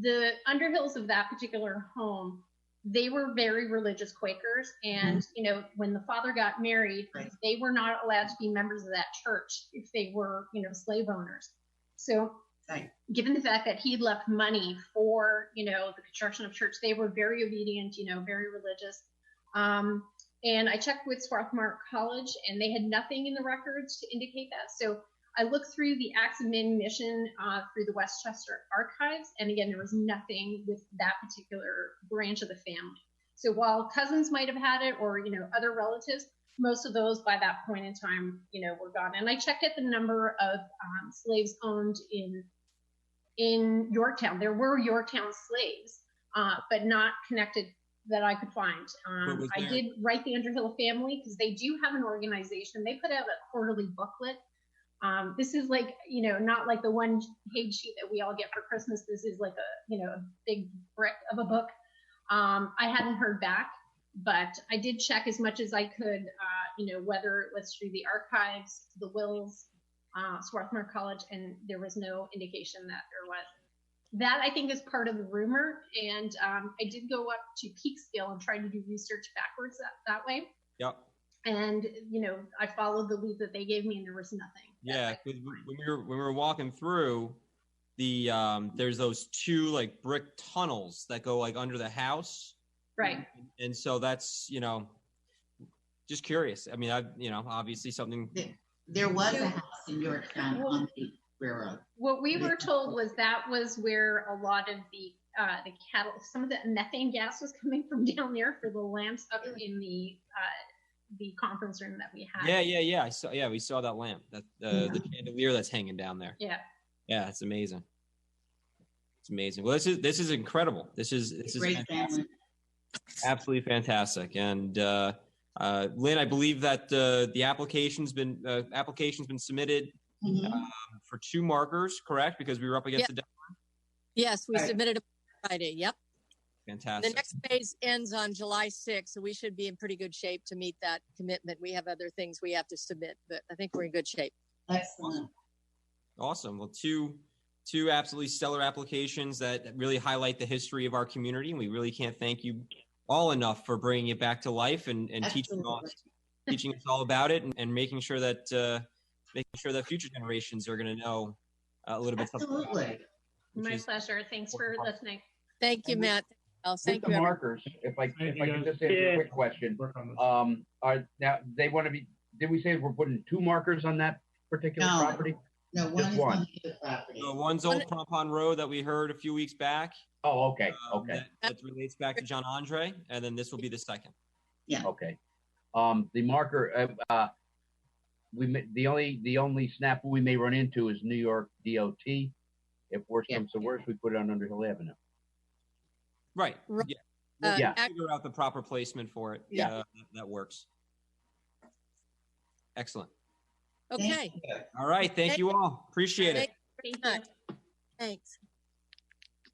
the Underhills of that particular home, they were very religious Quakers, and when the father got married, they were not allowed to be members of that church if they were, slave owners. So, given the fact that he'd left money for, the construction of church, they were very obedient, very religious. And I checked with Swarthmore College, and they had nothing in the records to indicate that. So I looked through the acts of manumission through the Westchester archives, and again, there was nothing with that particular branch of the family. So while cousins might have had it, or other relatives, most of those by that point in time, were gone. And I checked at the number of slaves owned in Yorktown. There were Yorktown slaves, but not connected that I could find. I did write the Underhill family because they do have an organization. They put out a quarterly booklet. This is like, not like the one page sheet that we all get for Christmas. This is like a big brick of a book. I hadn't heard back, but I did check as much as I could, whether it was through the archives, the wills, Swarthmore College, and there was no indication that there was. That, I think, is part of the rumor, and I did go up to Peekskill and try to do research backwards that way. Yep. And I followed the lead that they gave me, and there was nothing. Yeah, because when we were walking through, the there's those two like brick tunnels that go like under the house. Right. And so that's just curious. I mean, obviously something. There was a house in Yorktown on the railroad. What we were told was that was where a lot of the cattle, some of the methane gas was coming from down there for the lamps up in the conference room that we had. Yeah. We saw that lamp, that the chandelier that's hanging down there. Yeah, it's amazing. It's amazing. Well, this is incredible. This is great fantastic. family. Absolutely fantastic. And Lynn, I believe that the application's been submitted for 2 markers, correct? Because we were up against the deadline. Yes, we submitted it Friday. Yep. Fantastic. The next phase ends on July 6th, so we should be in pretty good shape to meet that commitment. We have other things we have to submit, but I think we're in good shape. Excellent. Awesome. Well, two absolutely stellar applications that really highlight the history of our community, and we really can't thank you all enough for bringing it back to life and teaching us all about it, and making sure that future generations are going to know a little bit. Absolutely. My pleasure. Thanks for listening. Thank you, Matt. Thank you. Markers. If I could just ask a quick question. Now they want to be. Did we say we're putting 2 markers on that particular property? No, one Just is one. on the other property. One's Old Crampon Road that we heard a few weeks back. Oh, okay. Okay. That relates back to John Andre, and then this will be the second. Yeah. Okay. The marker. The only snafu we may run into is New York DOT. If worse comes to worse, we put it on Underhill Avenue. Right. Yeah. We'll figure out the proper placement for it. Yeah. That works. Excellent. Okay. All right. Thank you all. Appreciate it. Thanks.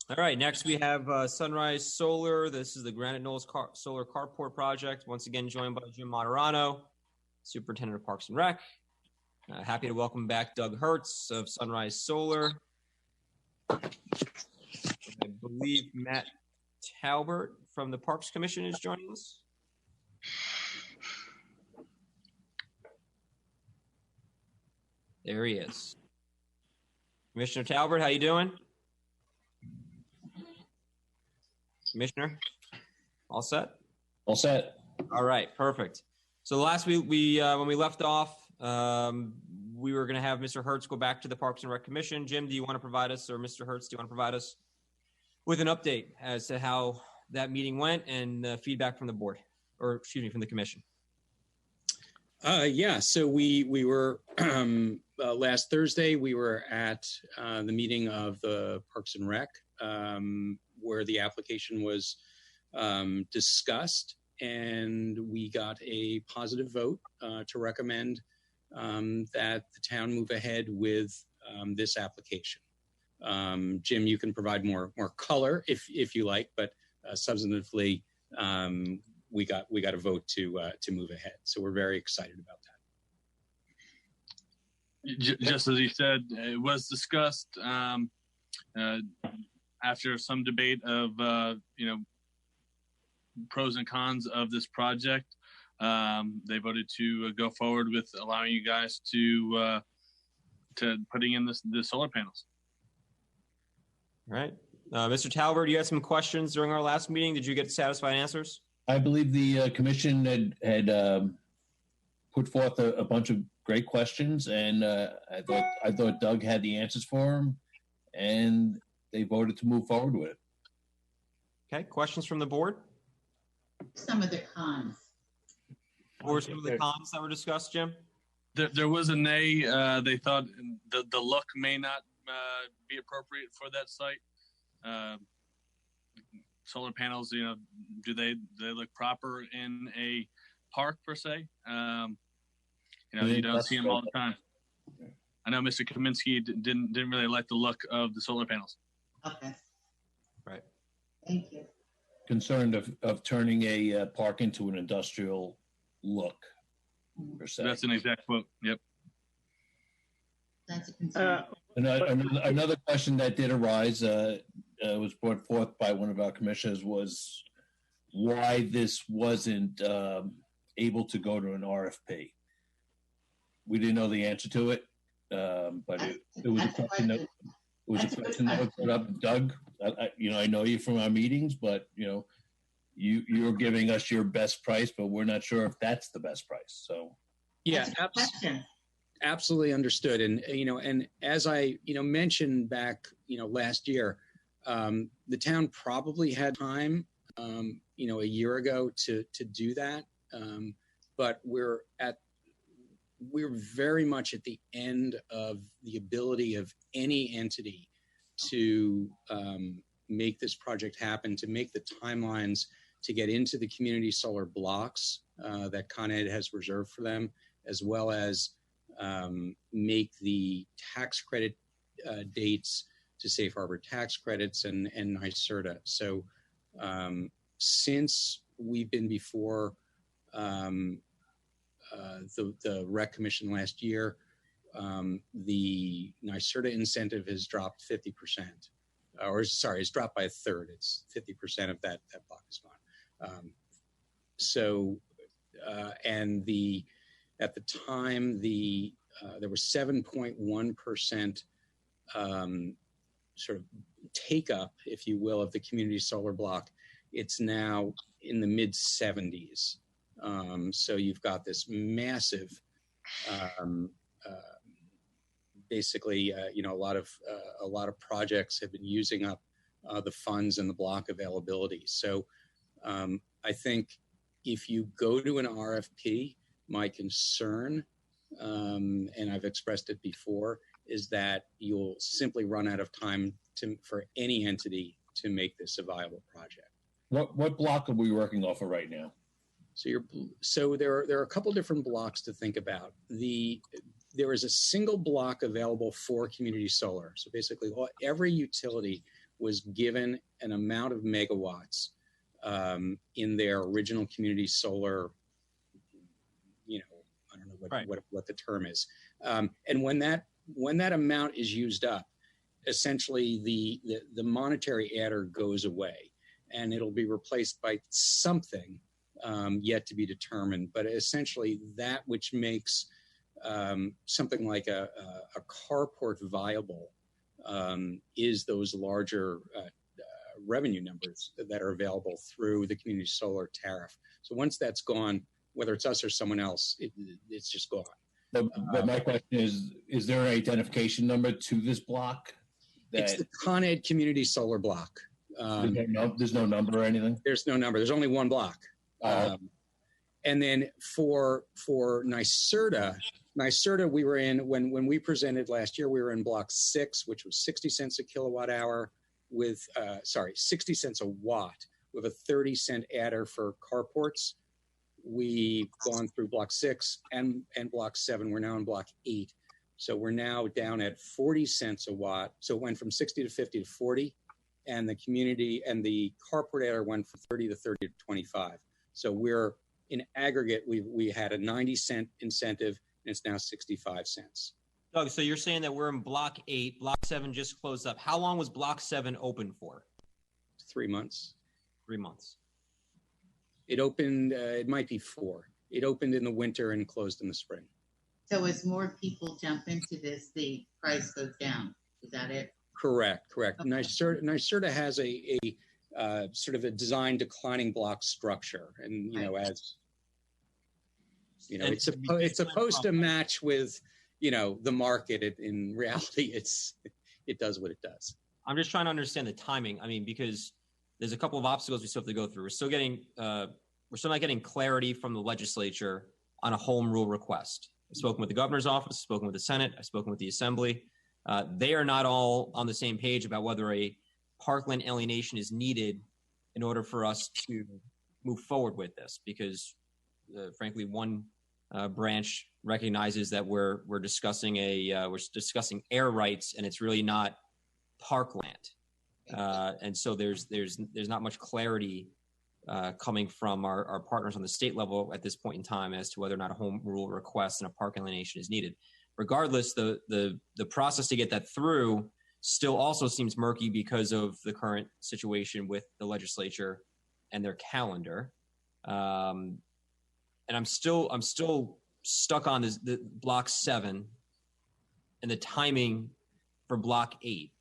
All right. Next, we have Sunrise Solar. This is the Granite Knolls Solar Carport Project. Once again, joined by Jim Moderano, Superintendent of Parks and Rec. Happy to welcome back Doug Hertz of Sunrise Solar. I believe Matt Talbert from the Parks Commission is joining us. There he is. Commissioner Talbert, how you doing? Commissioner, all set? All set. All right, perfect. So last week, when we left off, we were going to have Mr. Hertz go back to the Parks and Rec Commission. Jim, do you want to provide us, or Mr. Hertz, do you want to provide us with an update as to how that meeting went and feedback from the board, or excuse me, from the commission? Yeah, so we were last Thursday, we were at the meeting of the Parks and Rec where the application was discussed, and we got a positive vote to recommend that the town move ahead with this application. Jim, you can provide more color if you like, but substantively, we got a vote to move ahead. So we're very excited about that. Just as he said, it was discussed after some debate of pros and cons of this project. They voted to go forward with allowing you guys to putting in the solar panels. All right. Mr. Talbert, you had some questions during our last meeting. Did you get satisfied answers? I believe the commission had put forth a bunch of great questions, and I thought Doug had the answers for them, and they voted to move forward with it. Okay, questions from the board? Some of the cons. Or some of the cons that were discussed, Jim? There was a nay. They thought the look may not be appropriate for that site. Solar panels, do they look proper in a park per se? You don't see them all the time. I know Mr. Kaminsky didn't really like the look of the solar panels. Okay. Right. Thank you. Concerned of turning a park into an industrial look, per se. That's an exact quote. Yep. That's a concern. Another question that did arise was brought forth by one of our commissioners was why this wasn't able to go to an RFP. We didn't know the answer to it, but it was a question that was put up. Doug, I know you from our meetings, but you're giving us your best price, but we're not sure if that's the best price. So yeah, absolutely understood. And and as I mentioned back last year, the town probably had time a year ago to do that, but we're very much at the end of the ability of any entity to make this project happen, to make the timelines to get into the community solar blocks that Con Ed has reserved for them, as well as make the tax credit dates to safe harbor tax credits and NYSERDA. So since we've been before the Rec Commission last year, the NYSERDA incentive has dropped 50%, it's dropped by a third. It's 50% of that block is gone. At the time, there was 7.1% sort of take up, if you will, of the community solar block. It's now in the mid 70s. So you've got this massive, basically, a lot of projects have been using up the funds and the block availability. So I think if you go to an RFP, my concern, and I've expressed it before, is that you'll simply run out of time for any entity to make this a viable project. What block are we working off of right now? So there are a couple different blocks to think about. There is a single block available for community solar. So basically, every utility was given an amount of megawatts in their original community solar. I don't know what the term is. And when that amount is used up, essentially the monetary adder goes away, and it'll be replaced by something yet to be determined. But essentially, that which makes something like a carport viable is those larger revenue numbers that are available through the community solar tariff. So once that's gone, whether it's us or someone else, it's just gone. But my question is there an identification number to this block? It's the Con Ed community solar block. There's no number or anything? There's no number. There's only one block. And then for NYSERDA, we were in, when we presented last year, we were in block 6, which was 60 cents a kilowatt hour with, 60 cents a watt with a 30-cent adder for carports. We've gone through block 6 and block 7. We're now in block 8. So we're now down at 40 cents a watt. So it went from 60 to 50 to 40. And the community and the carport adder went from 30 to 30 to 25. So we're in aggregate, we had a 90-cent incentive, and it's now 65 cents. Doug, so you're saying that we're in block 8, block 7 just closed up. How long was block 7 open for? 3 months. 3 months. It opened, it might be 4. It opened in the winter and closed in the spring. So as more people jump into this, the price goes down. Is that it? Correct. Okay. NYSERDA has a sort of a design declining block structure. And, as it's supposed to match with, the market. In reality, it does what it does. I'm just trying to understand the timing. I mean, because there's a couple of obstacles we still have to go through. We're still not getting clarity from the legislature on a home rule request. I've spoken with the governor's office, spoken with the Senate, I've spoken with the Assembly. They are not all on the same page about whether a parkland alienation is needed in order for us to move forward with this, because frankly, one branch recognizes that we're discussing air rights, and it's really not parkland. And so there's not much clarity coming from our partners on the state level at this point in time as to whether or not a home rule request and a park alienation is needed. Regardless, the process to get that through still also seems murky because of the current situation with the legislature and their calendar. And I'm still stuck on the block 7 and the timing for block 8.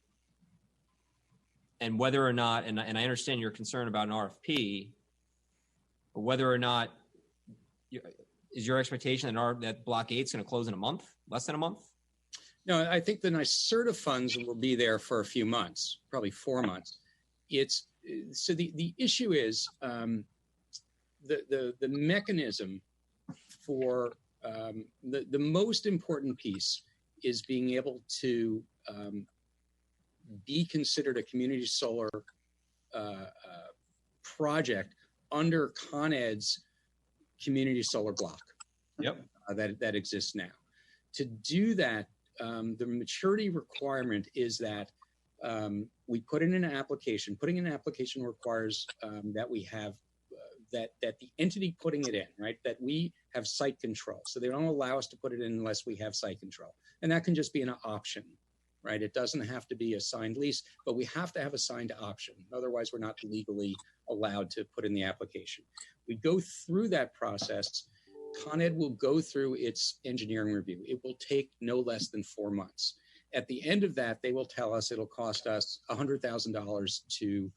And whether or not, and I understand your concern about an RFP, but whether or not, is your expectation that block 8 is going to close in a month, less than a month? No, I think the NYSERDA funds will be there for a few months, probably 4 months. So the issue is the mechanism for the most important piece is being able to be considered a community solar project under Con Ed's community solar block. Yep. That exists now. To do that, the maturity requirement is that we put in an application. Putting in an application requires that we have that the entity putting it in, right, that we have site control. So they don't allow us to put it in unless we have site control. And that can just be an option, right? It doesn't have to be a signed lease, but we have to have a signed option. Otherwise, we're not legally allowed to put in the application. We go through that process. Con Ed will go through its engineering review. It will take no less than 4 months. At the end of that, they will tell us it'll cost us $100,000 to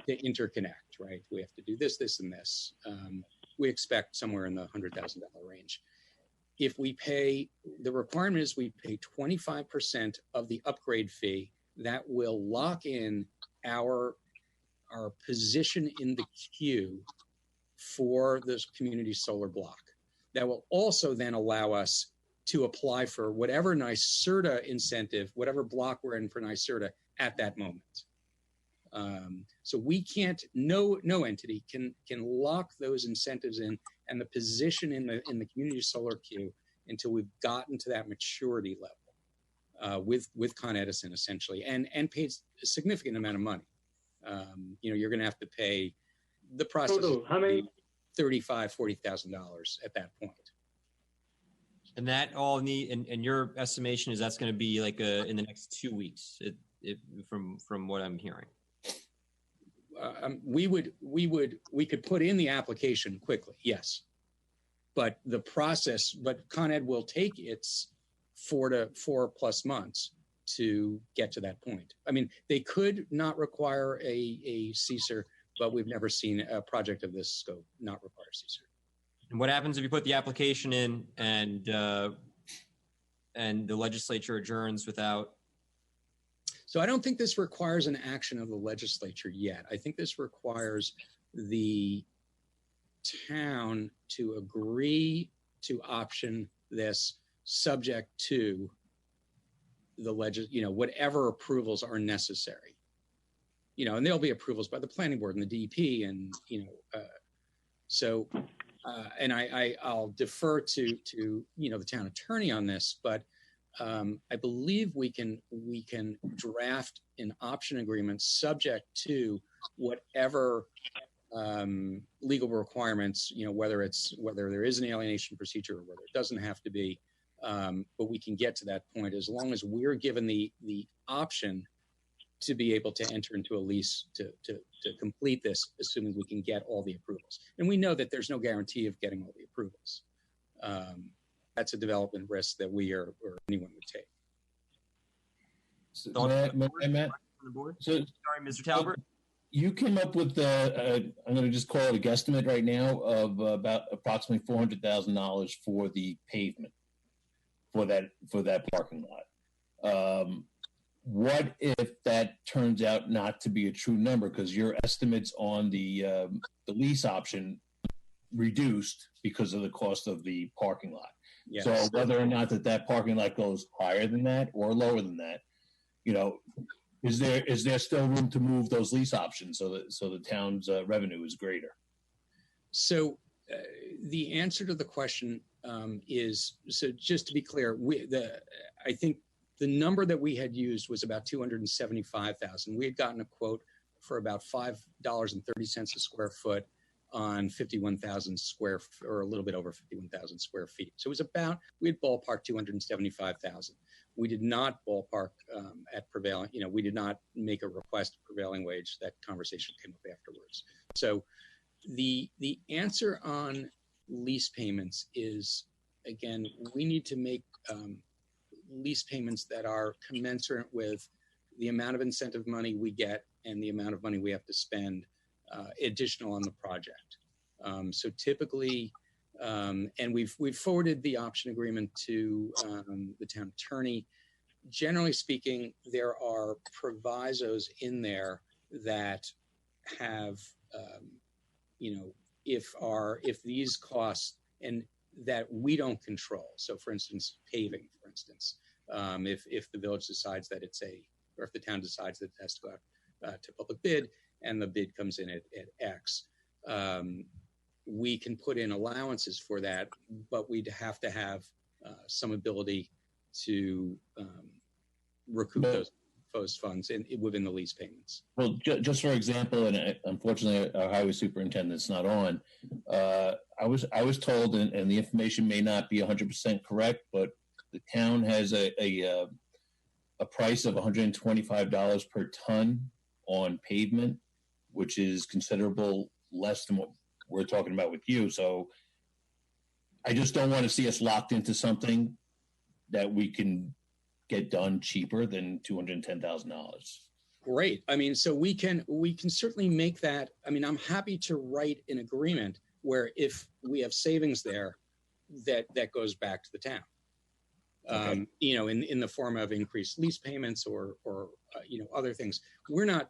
interconnect, right? We have to do this, this, and this. We expect somewhere in the $100,000 range. If we pay, the requirement is we pay 25% of the upgrade fee. That will lock in our position in the queue for this community solar block. That will also then allow us to apply for whatever NYSERDA incentive, whatever block we're in for NYSERDA at that moment. So we can't, no entity can lock those incentives in and the position in the community solar queue until we've gotten to that maturity level with Con Edison essentially, and paid a significant amount of money. You're going to have to pay the process How many? $35,000, $40,000 at that point. And that all and your estimation is that's going to be like in the next 2 weeks, from what I'm hearing. We could put in the application quickly, yes, but the process, but Con Ed will take its 4+ months to get to that point. I mean, they could not require a CSER, but we've never seen a project of this scope not require CSER. And what happens if you put the application in and the legislature adjourns without? So I don't think this requires an action of the legislature yet. I think this requires the town to agree to option this subject to the whatever approvals are necessary. And there'll be approvals by the planning board and the DEP, and and I'll defer to the town attorney on this, but I believe we can draft an option agreement subject to whatever legal requirements, whether there is an alienation procedure or whether it doesn't have to be, but we can get to that point as long as we're given the option to be able to enter into a lease to complete this, assuming we can get all the approvals. And we know that there's no guarantee of getting all the approvals. That's a development risk that we or anyone would take. Sorry, Mr. Talbert. you came up with I'm going to just call it a guesstimate right now of about approximately $400,000 for the pavement for that parking lot. What if that turns out not to be a true number because your estimates on the lease option reduced because of the cost of the parking lot? Yes. So whether or not that parking lot goes higher than that or lower than that, is there still room to move those lease options so the town's revenue is greater? So the answer to the question is, so just to be clear, I think the number that we had used was about $275,000. We had gotten a quote for about $5.30 a square foot on 51,000 or a little bit over 51,000 square feet. So it was we had ballparked 275,000. We did not ballpark at prevailing, we did not make a request at prevailing wage. That conversation came up afterwards. So the answer on lease payments is, again, we need to make lease payments that are commensurate with the amount of incentive money we get and the amount of money we have to spend additional on the project. So typically, and we've forwarded the option agreement to the town attorney. Generally speaking, there are provisos in there that have, if these costs and that we don't control. So, for instance, paving, for instance, if the village decides that or if the town decides that it has to go out to public bid and the bid comes in at X, we can put in allowances for that, but we'd have to have some ability to recoup those funds within the lease payments. Well, just for example, and unfortunately our highway superintendent's not on, I was told, and the information may not be 100% correct, but the town has a price of $125 per ton on pavement, which is considerable less than what we're talking about with you. So I just don't want to see us locked into something that we can get done cheaper than $210,000. Great. I mean, so we can certainly make that. I mean, I'm happy to write an agreement where if we have savings there, that goes back to the town. Okay. In the form of increased lease payments or other things. We're not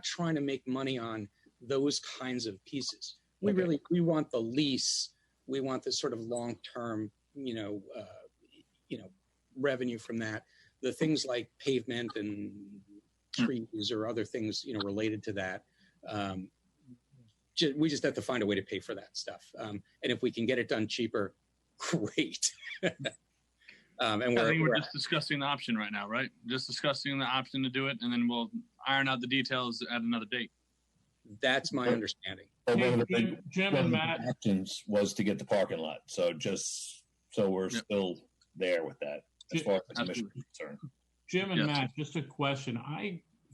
trying to make money on those kinds of pieces. We want the lease. We want the sort of long-term, revenue from that. The things like pavement and trees or other things, related to that. We just have to find a way to pay for that stuff. And if we can get it done cheaper, great. And we're just discussing the option right now, right? Just discussing the option to do it, and then we'll iron out the details at another date. That's my understanding. Jim and Matt Options was to get the parking lot, so just so we're still there with that as far as the commission is concerned. Jim and Matt, just a question.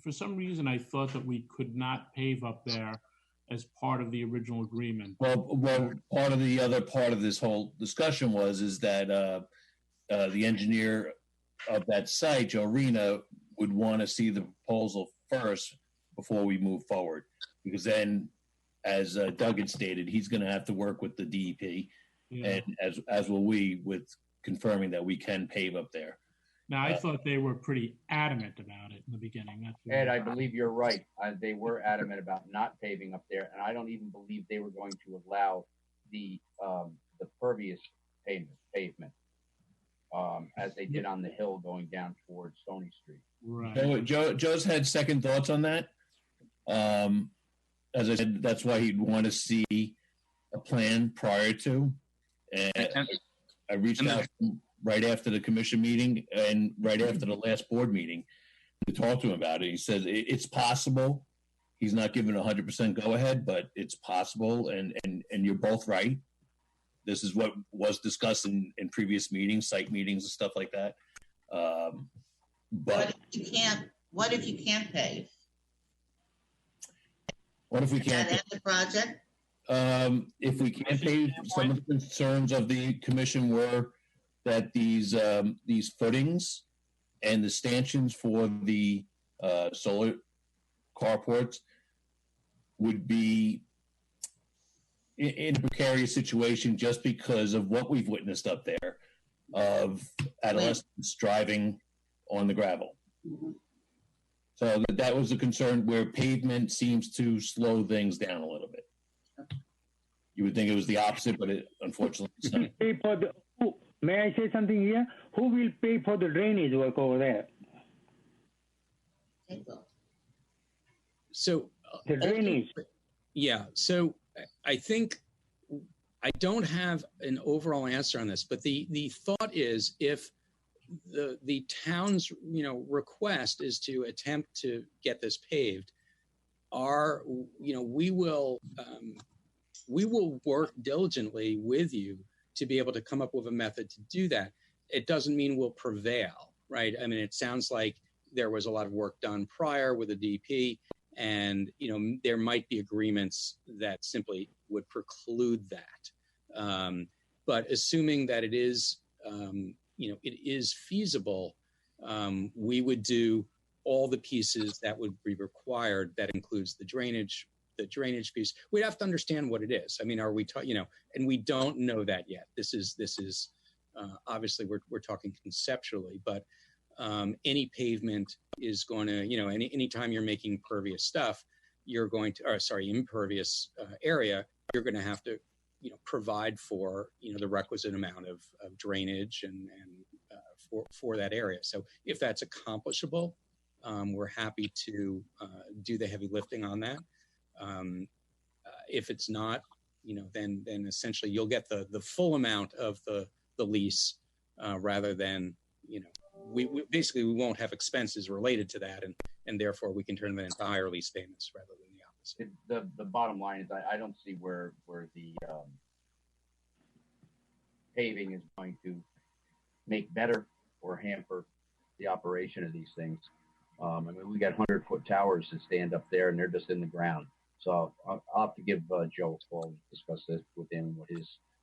For some reason, I thought that we could not pave up there as part of the original agreement. Well, part of the other part of this whole discussion is that the engineer of that site, Joe Rena, would want to see the proposal first before we move forward, because then, as Doug had stated, he's going to have to work with the DEP, and as will we with confirming that we can pave up there. Now, I thought they were pretty adamant about it in the beginning. Ed, I believe you're right. They were adamant about not paving up there, and I don't even believe they were going to allow the pervious pavement. As they did on the hill going down towards Stony Street. Right. Joe's had second thoughts on that. As I said, that's why he'd want to see a plan prior to. And I reached out right after the commission meeting and right after the last board meeting to talk to him about it. He said it's possible. He's not giving 100% go ahead, but it's possible. And you're both right. This is what was discussed in previous meetings, site meetings and stuff like that. But what if you can't pave? What if we can't? Is that the project? If we can't pave, some of the concerns of the commission were that these footings and the stanchions for the solar carports would be in a precarious situation just because of what we've witnessed up there of adolescents driving on the gravel. So that was a concern where pavement seems to slow things down a little bit. You would think it was the opposite, but unfortunately it's not. Pay for may I say something here? Who will pay for the drainage work over there? So the drainage. Yeah. So I think I don't have an overall answer on this, but the thought is if the town's request is to attempt to get this paved, we will work diligently with you to be able to come up with a method to do that. It doesn't mean we'll prevail, right? I mean, it sounds like there was a lot of work done prior with the DP, and there might be agreements that simply would preclude that. But assuming that it is, it is feasible, we would do all the pieces that would be required. That includes the drainage piece. We'd have to understand what it is. I mean, are we and we don't know that yet. This is obviously we're talking conceptually, but any pavement is going to, anytime you're making pervious stuff, you're going to, impervious area, you're going to have to, provide for, the requisite amount of drainage and for that area. So if that's accomplishable, we're happy to do the heavy lifting on that. If it's not, then essentially you'll get the full amount of the lease rather than, we basically we won't have expenses related to that, and therefore we can turn them into higher lease payments rather than the opposite. The bottom line is I don't see where the paving is going to make better or hamper the operation of these things. I mean, we got 100-foot towers that stand up there, and they're just in the ground. So I'll have to give Joe a call and discuss this with him,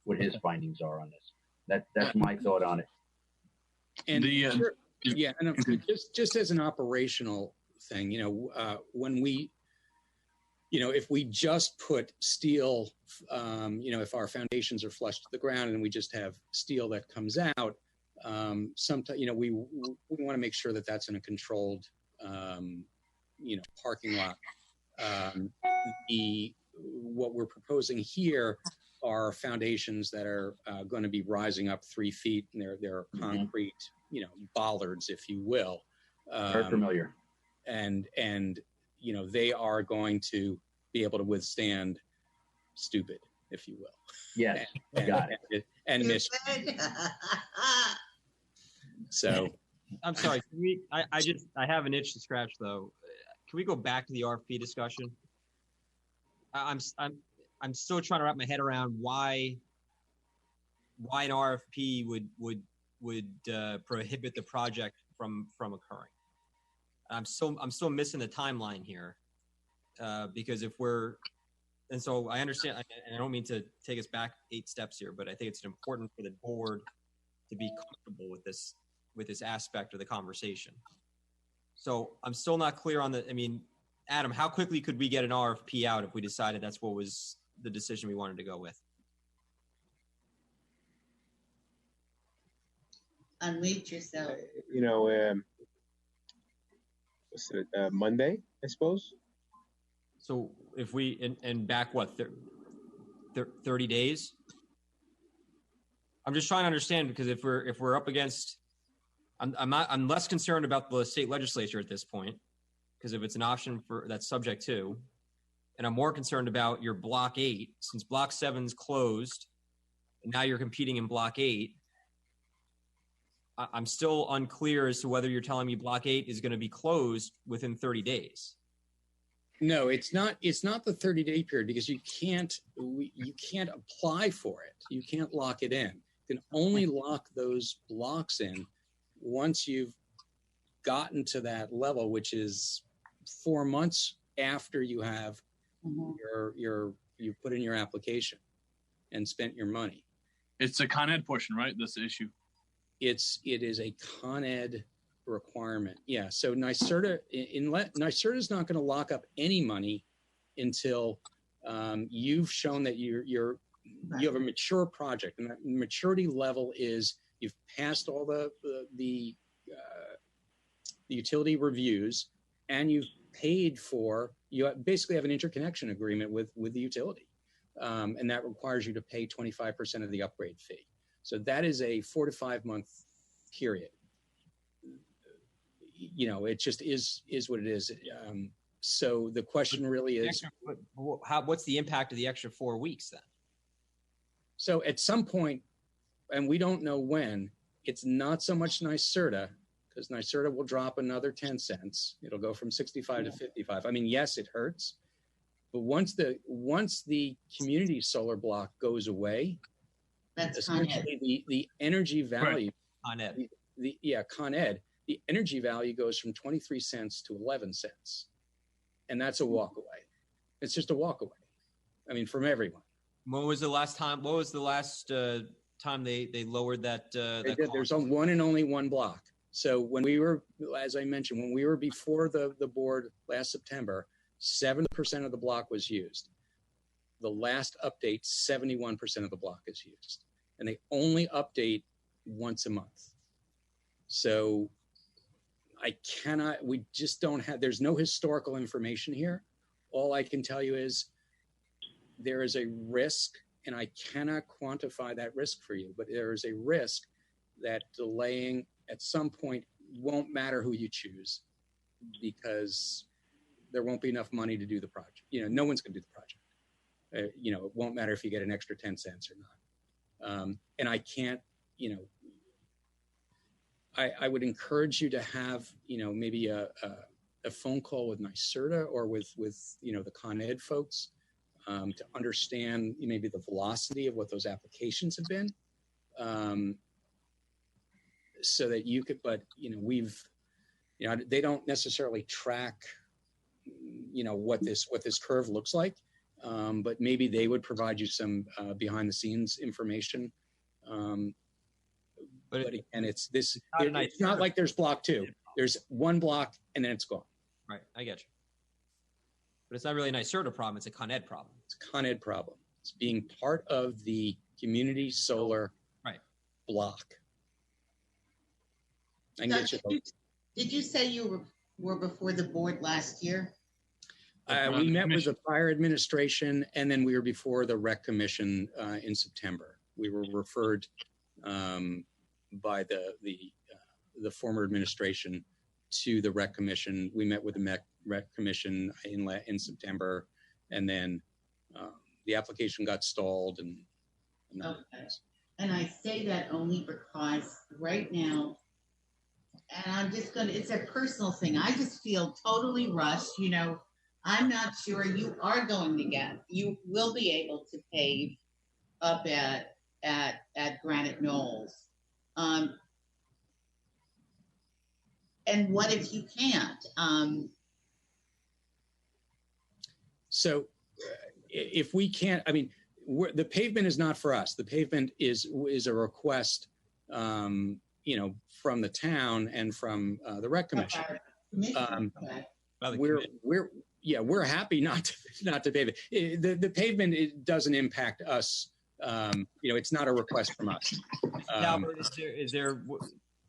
what his findings are on this. That's my thought on it. And just as an operational thing, when we, if we just put steel, if our foundations are flush to the ground and we just have steel that comes out, sometimes, we want to make sure that that's in a controlled, parking lot. What we're proposing here are foundations that are going to be rising up 3 feet, and they're concrete, bollards, if you will. Very familiar. And they are going to be able to withstand stupid, if you will. Yes, got it. And mission. So, I'm sorry. Can we? I have an itch to scratch though. Can we go back to the RFP discussion? I'm still trying to wrap my head around why an RFP would prohibit the project from occurring. I'm still missing the timeline here, because and so I understand, and I don't mean to take us back 8 steps here, but I think it's important for the board to be comfortable with this aspect of the conversation. So I'm still not clear on Adam, how quickly could we get an RFP out if we decided that's what was the decision we wanted to go with? Unmute yourself. What's it, Monday, I suppose? So if we, and back what, 30 days? I'm just trying to understand, because if we're up against, I'm less concerned about the state legislature at this point, because if it's an option that's subject to, and I'm more concerned about your block 8, since block 7's closed, and now you're competing in block 8. I'm still unclear as to whether you're telling me block 8 is going to be closed within 30 days. No, it's not the 30-day period, because you can't apply for it. You can't lock it in. You can only lock those blocks in once you've gotten to that level, which is 4 months after you have you put in your application and spent your money. It's the Con Ed portion, right? That's the issue. It is a Con Ed requirement. Yeah. So NYSERDA is not going to lock up any money until you've shown that you have a mature project, and that maturity level is you've passed all the utility reviews, and you've paid for, basically have an interconnection agreement with the utility. And that requires you to pay 25% of the upgrade fee. So that is a 4 to 5 month period. You know, it just is what it is. So the question really is, what's the impact of the extra 4 weeks then? So at some point, and we don't know when, it's not so much NYSERDA, because NYSERDA will drop another 10 cents. It'll go from 65 to 55. I mean, yes, it hurts, but once the community solar block goes away, that's essentially the energy value. Con Ed. Con Ed. The energy value goes from 23 cents to 11 cents, and that's a walk away. It's just a walk away. I mean, from everyone. When was the last time? What was the last time they lowered that? There's one and only one block. So when we were, as I mentioned, when we were before the board last September, 7% of the block was used. The last update, 71% of the block is used. And they only update once a month. So we just don't have, there's no historical information here. All I can tell you is there is a risk, and I cannot quantify that risk for you, but there is a risk that delaying at some point won't matter who you choose, because there won't be enough money to do the project. You know, no one's going to do the project. You know, it won't matter if you get an extra 10 cents or not. And I can't, you know, I would encourage you to have, you know, maybe a phone call with NYSERDA or with you know, the Con Ed folks to understand maybe the velocity of what those applications have been. So that you could, but, you know, they don't necessarily track, you know, what this curve looks like. But maybe they would provide you some behind the scenes information. But again, it's not like there's block 2. There's one block and then it's gone. Right, I get you. But it's not really a NYSERDA problem, it's a Con Ed problem. It's a Con Ed problem. It's being part of the community solar block. I can get you. Did you say you were before the board last year? We met with the fire administration, and then we were before the rec commission in September. We were referred by the former administration to the rec commission. We met with the rec commission in September, and then the application got stalled. Okay. And I say that only because right now, and I'm just it's a personal thing. I just feel totally rushed. You know, I'm not sure you will be able to pave up at Granite Knolls. And what if you can't? So if we can't, I mean, the pavement is not for us. The pavement is a request, you know, from the town and from the rec commission. We're happy not to pave it. The pavement, it doesn't impact us. You know, it's not a request from us.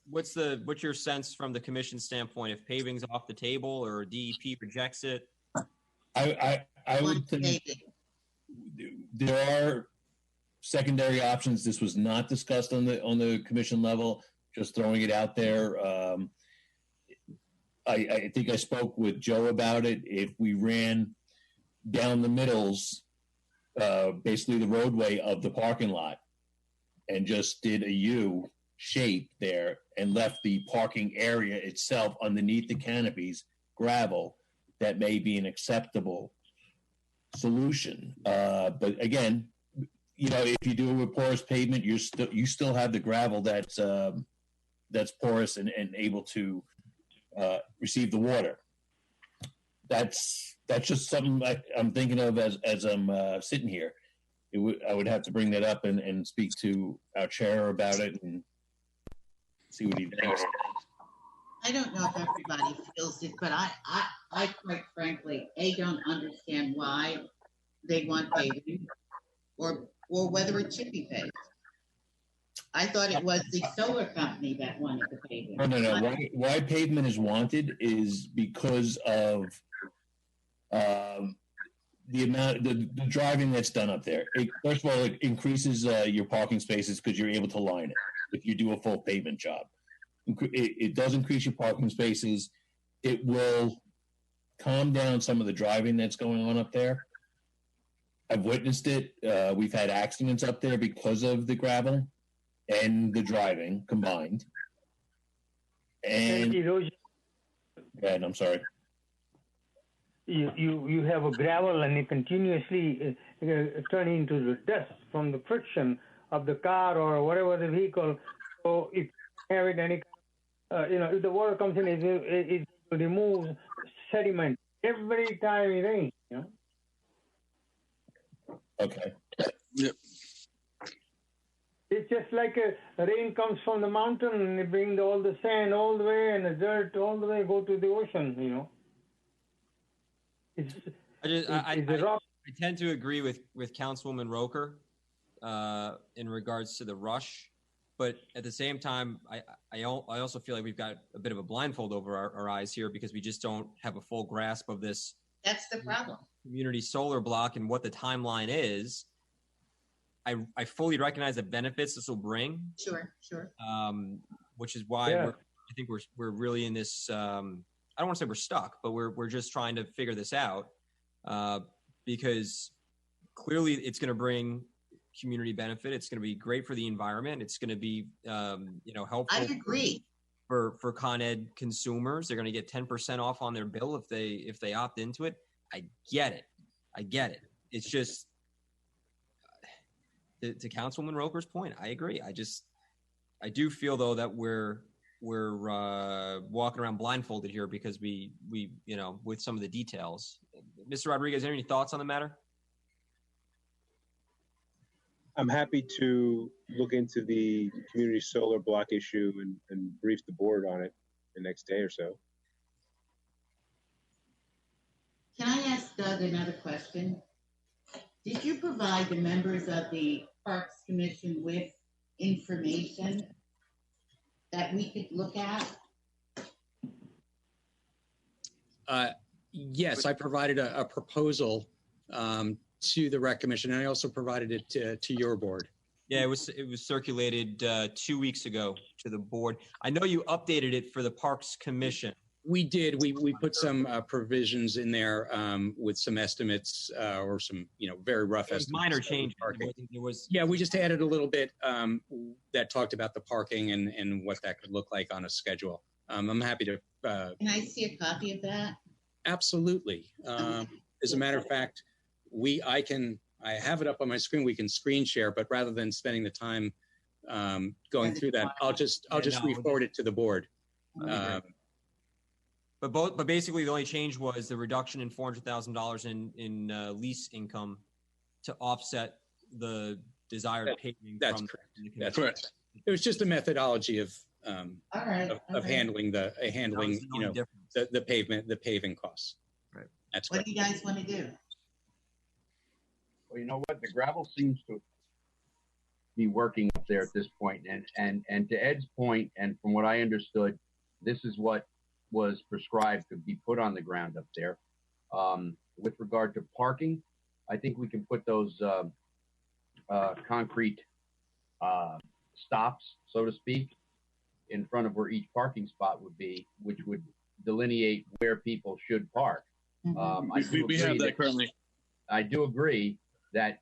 What's your sense from the commission standpoint if paving's off the table or DEP rejects it? I would think there are secondary options. This was not discussed on the commission level. Just throwing it out there. I think I spoke with Joe about it. If we ran down the middles, basically the roadway of the parking lot, and just did a U shape there and left the parking area itself underneath the canopies gravel, that may be an acceptable solution. But again, you know, if you do it with porous pavement, you still have the gravel that's porous and able to receive the water. That's just something I'm thinking of as I'm sitting here. I would have to bring that up and speak to our chair about it and see what he thinks. I don't know if everybody feels it, but I quite frankly, don't understand why they want paving or whether it should be paved. I thought it was the solar company that wanted the paving. No. Why pavement is wanted is because of the amount, the driving that's done up there. First of all, it increases your parking spaces because you're able to line it if you do a full pavement job. It does increase your parking spaces. It will calm down some of the driving that's going on up there. I've witnessed it. We've had accidents up there because of the gravel and the driving combined. And I'm sorry. You have a gravel and it continuously turn into the dust from the friction of the car or whatever the vehicle. So if you have it any, if the water comes in, it removes sediment every time it rains. Okay. Yep. It's just like a rain comes from the mountain and it brings all the sand all the way and the dirt all the way go to the ocean. I tend to agree with Councilwoman Roker in regards to the rush, but at the same time, I also feel like we've got a bit of a blindfold over our eyes here because we just don't have a full grasp of this. That's the problem. Community solar block and what the timeline is. I fully recognize the benefits this will bring. Sure. Which is why I think we're really in this. I don't want to say we're stuck, but we're just trying to figure this out because clearly it's going to bring community benefit. It's going to be great for the environment. It's going to be helpful. I agree. For Con Ed consumers, they're going to get 10% off on their bill if they opt into it. I get it. It's just to Councilwoman Roker's point. I agree. I do feel though that we're walking around blindfolded here because we with some of the details. Mr. Rodriguez, any thoughts on the matter? I'm happy to look into the community solar block issue and brief the board on it the next day or so. Can I ask Doug another question? Did you provide the members of the Parks Commission with information that we could look at? Yes, I provided a proposal to the Rec Commission, and I also provided it to your board. Yeah, it was circulated 2 weeks ago to the board. I know you updated it for the Parks Commission. We did. We put some provisions in there with some estimates or some very rough estimates. Minor change. Yeah, we just added a little bit that talked about the parking and what that could look like on a schedule. I'm happy to. Can I see a copy of that? Absolutely. As a matter of fact, I have it up on my screen. We can screen share, but rather than spending the time going through that, I'll just re-forward it to the board. But basically, the only change was the reduction in $400,000 in lease income to offset the desired paving. That's correct. That's correct. It was just a methodology of handling the paving costs. Right. That's what do you guys want to do? Well, you know what? The gravel seems to be working up there at this point, and to Ed's point, and from what I understood, this is what was prescribed to be put on the ground up there. With regard to parking, I think we can put those concrete stops, so to speak, in front of where each parking spot would be, which would delineate where people should park. We have that currently. I do agree that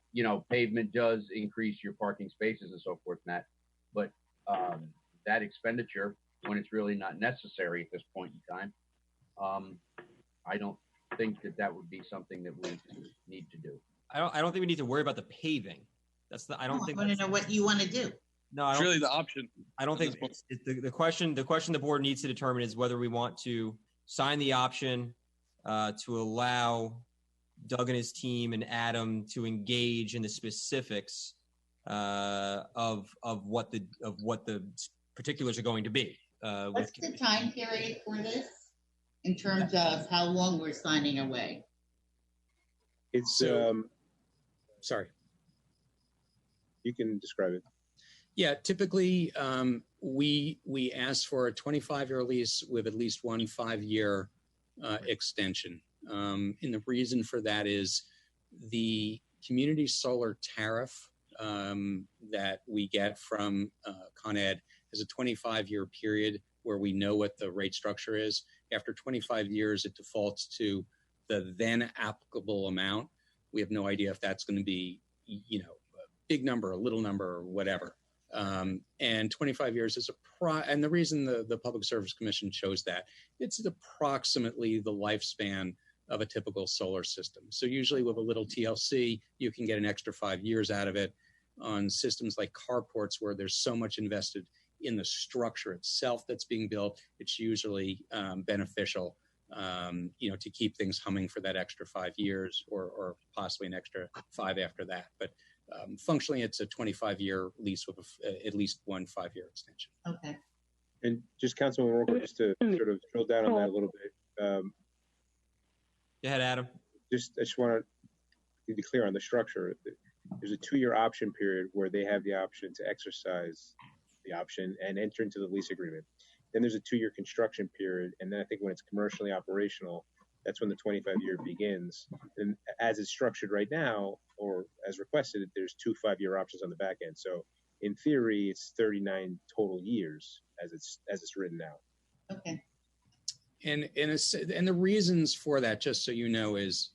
pavement does increase your parking spaces and so forth, Matt, but that expenditure, when it's really not necessary at this point in time, I don't think that would be something that we need to do. I don't think we need to worry about the paving. I want to know what you want to do. No, it's really the option. I don't think the question the board needs to determine is whether we want to sign the option to allow Doug and his team and Adam to engage in the specifics of what the particulars are going to be. What's the time period for this? in terms of how long we're signing away? It's, Sorry. you can describe it. Yeah, typically we ask for a 25-year lease with at least one 5-year extension. And the reason for that is the community solar tariff that we get from Con Ed is a 25-year period where we know what the rate structure is. After 25 years, it defaults to the then applicable amount. We have no idea if that's going to be, a big number, a little number, or whatever. And 25 years is and the reason the Public Service Commission chose that, it's approximately the lifespan of a typical solar system. So usually with a little TLC, you can get an extra 5 years out of it. On systems like carports, where there's so much invested in the structure itself that's being built, it's usually beneficial, to keep things humming for that extra 5 years or possibly an extra 5 after that. But functionally, it's a 25-year lease with at least one 5-year extension. Okay. And just Councilman Walker, just to sort of drill down on that a little bit. Go ahead, Adam. I just want to be clear on the structure. There's a 2-year option period where they have the option to exercise the option and enter into the lease agreement. Then there's a 2-year construction period. And then I think when it's commercially operational, that's when the 25-year begins. And as it's structured right now, or as requested, there's 2 5-year options on the back end. So in theory, it's 39 total years as it's written now. Okay. And the reasons for that, just so you know, is,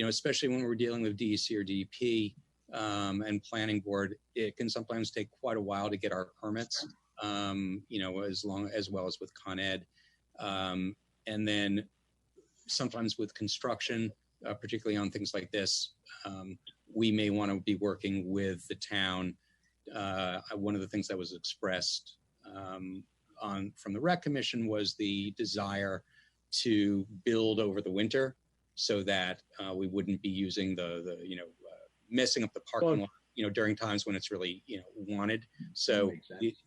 especially when we're dealing with DEC or DEP and planning board, it can sometimes take quite a while to get our permits, as well as with Con Ed. And then sometimes with construction, particularly on things like this, we may want to be working with the town. One of the things that was expressed from the Rec Commission was the desire to build over the winter so that we wouldn't be using messing up the parking lot, during times when it's really, wanted. So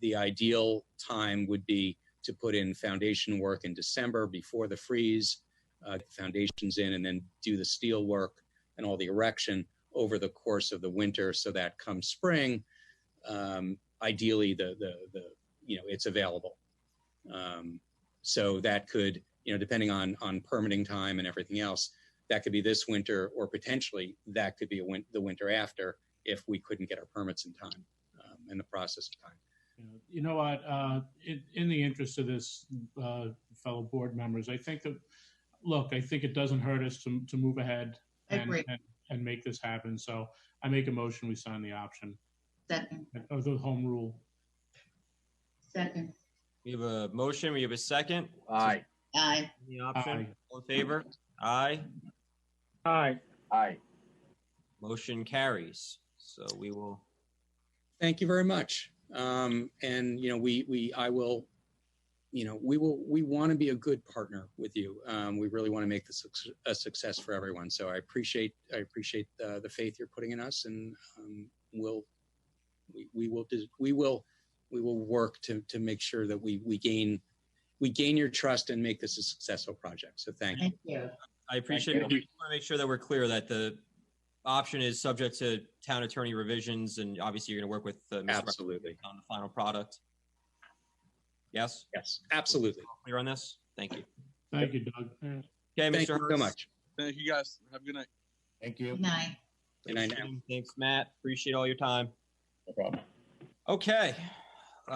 the ideal time would be to put in foundation work in December before the freeze, get the foundations in, and then do the steel work and all the erection over the course of the winter, so that come spring, ideally it's available. So that could, depending on permitting time and everything else, that could be this winter, or potentially that could be the winter after if we couldn't get our permits in time, in the process of time. You know what? In the interest of this, fellow board members, I think it doesn't hurt us to move ahead and make this happen. So I make a motion, we sign the option. Second. Of the home rule. Second. We have a motion. We have a second. Aye. Aye. The option. Aye. All in favor? Aye. Aye. Aye. Motion carries. So we will. Thank you very much. And we want to be a good partner with you. We really want to make this a success for everyone. So I appreciate the faith you're putting in us, and we will work to make sure that we gain your trust and make this a successful project. So thank you. Thank you. I appreciate it. I just want to make sure that we're clear that the option is subject to town attorney revisions, and obviously you're going to work with Mr. Absolutely on the final product. Yes? Yes, absolutely. Clear on this? Thank you. Thank you, Doug. Okay, Thank Mr. you Hurst. so much. Thank you, guys. Have a good night. Thank you. Good night. Good night now. Thanks, Matt. Appreciate all your time. No problem. Okay. We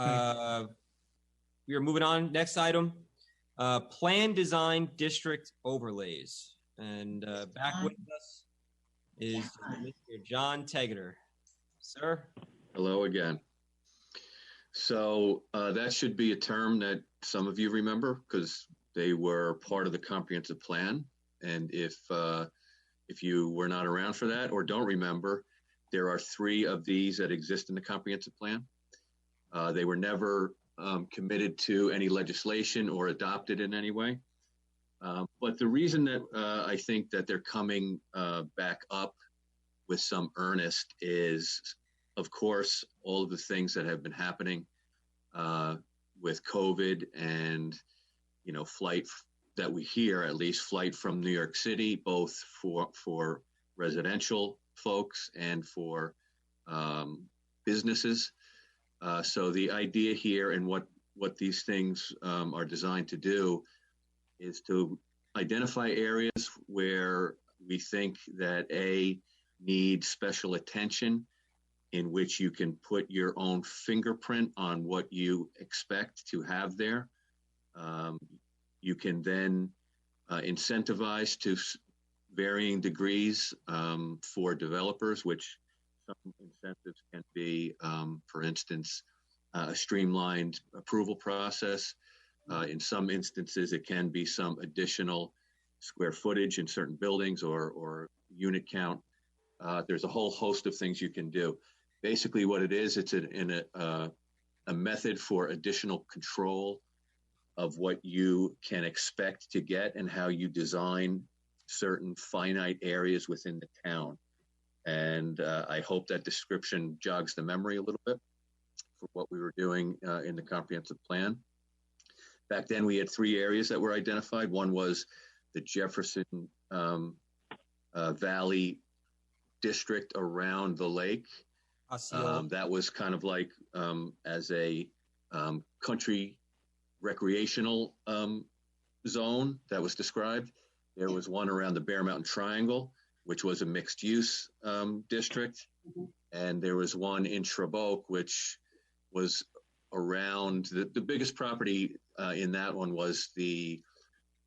are moving on. Next item, plan design district overlays. And back with us is Mr. John Tegeter. Sir? Hello again. So that should be a term that some of you remember, because they were part of the comprehensive plan. And if you were not around for that or don't remember, there are 3 of these that exist in the comprehensive plan. They were never committed to any legislation or adopted in any way. But the reason that I think that they're coming back up with some earnest is, of course, all of the things that have been happening with COVID and, flight that we hear, at least, flight from New York City, both for residential folks and for businesses. So the idea here and what these things are designed to do is to identify areas where we think that need special attention, in which you can put your own fingerprint on what you expect to have there. You can then incentivize to varying degrees for developers, which some incentives can be, for instance, a streamlined approval process. In some instances, it can be some additional square footage in certain buildings or unit count. There's a whole host of things you can do. Basically what it is, it's a method for additional control of what you can expect to get and how you design certain finite areas within the town. And I hope that description jogs the memory a little bit for what we were doing in the comprehensive plan. Back then, we had 3 areas that were identified. One was the Jefferson Valley district around the lake. That was kind of like as a country recreational zone that was described. There was one around the Bear Mountain Triangle, which was a mixed use district. And there was one in Shrub which was around the biggest property in that one was the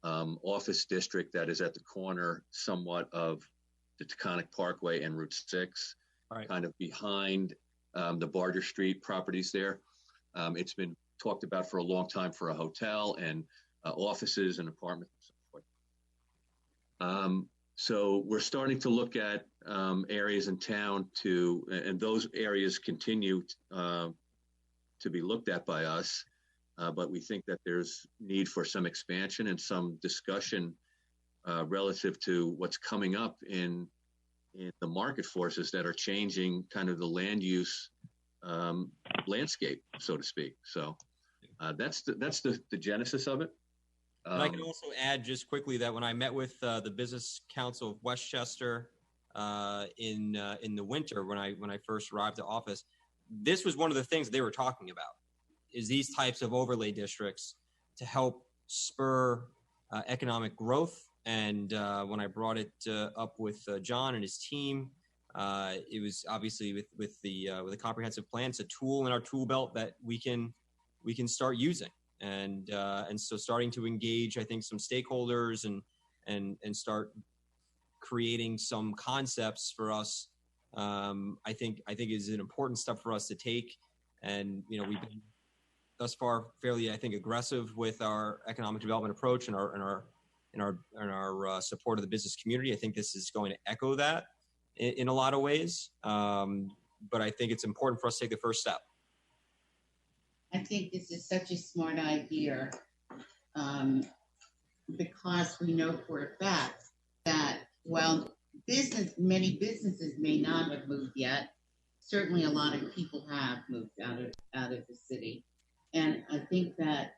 office district that is at the corner somewhat of the Taconic Parkway and Route 6, kind of behind the Barger Street properties there. It's been talked about for a long time for a hotel and offices and apartments and so forth. So we're starting to look at areas in town and those areas continue to be looked at by us, but we think that there's need for some expansion and some discussion relative to what's coming up in the market forces that are changing kind of the land use landscape, so to speak. So that's the genesis of it. And I can also add just quickly that when I met with the Business Council of Westchester in the winter when I first arrived to office, this was one of the things they were talking about, is these types of overlay districts to help spur economic growth. And when I brought it up with John and his team, it was obviously with the comprehensive plan. It's a tool in our tool belt that we can start using, and so starting to engage, I think, some stakeholders and start creating some concepts for us. I think is an important step for us to take, and we've been thus far fairly, I think, aggressive with our economic development approach and our support of the business community. I think this is going to echo that in a lot of ways, but I think it's important for us to take the first step. I think this is such a smart idea because we know for a fact that while many businesses may not have moved yet, certainly a lot of people have moved out of the city. And I think that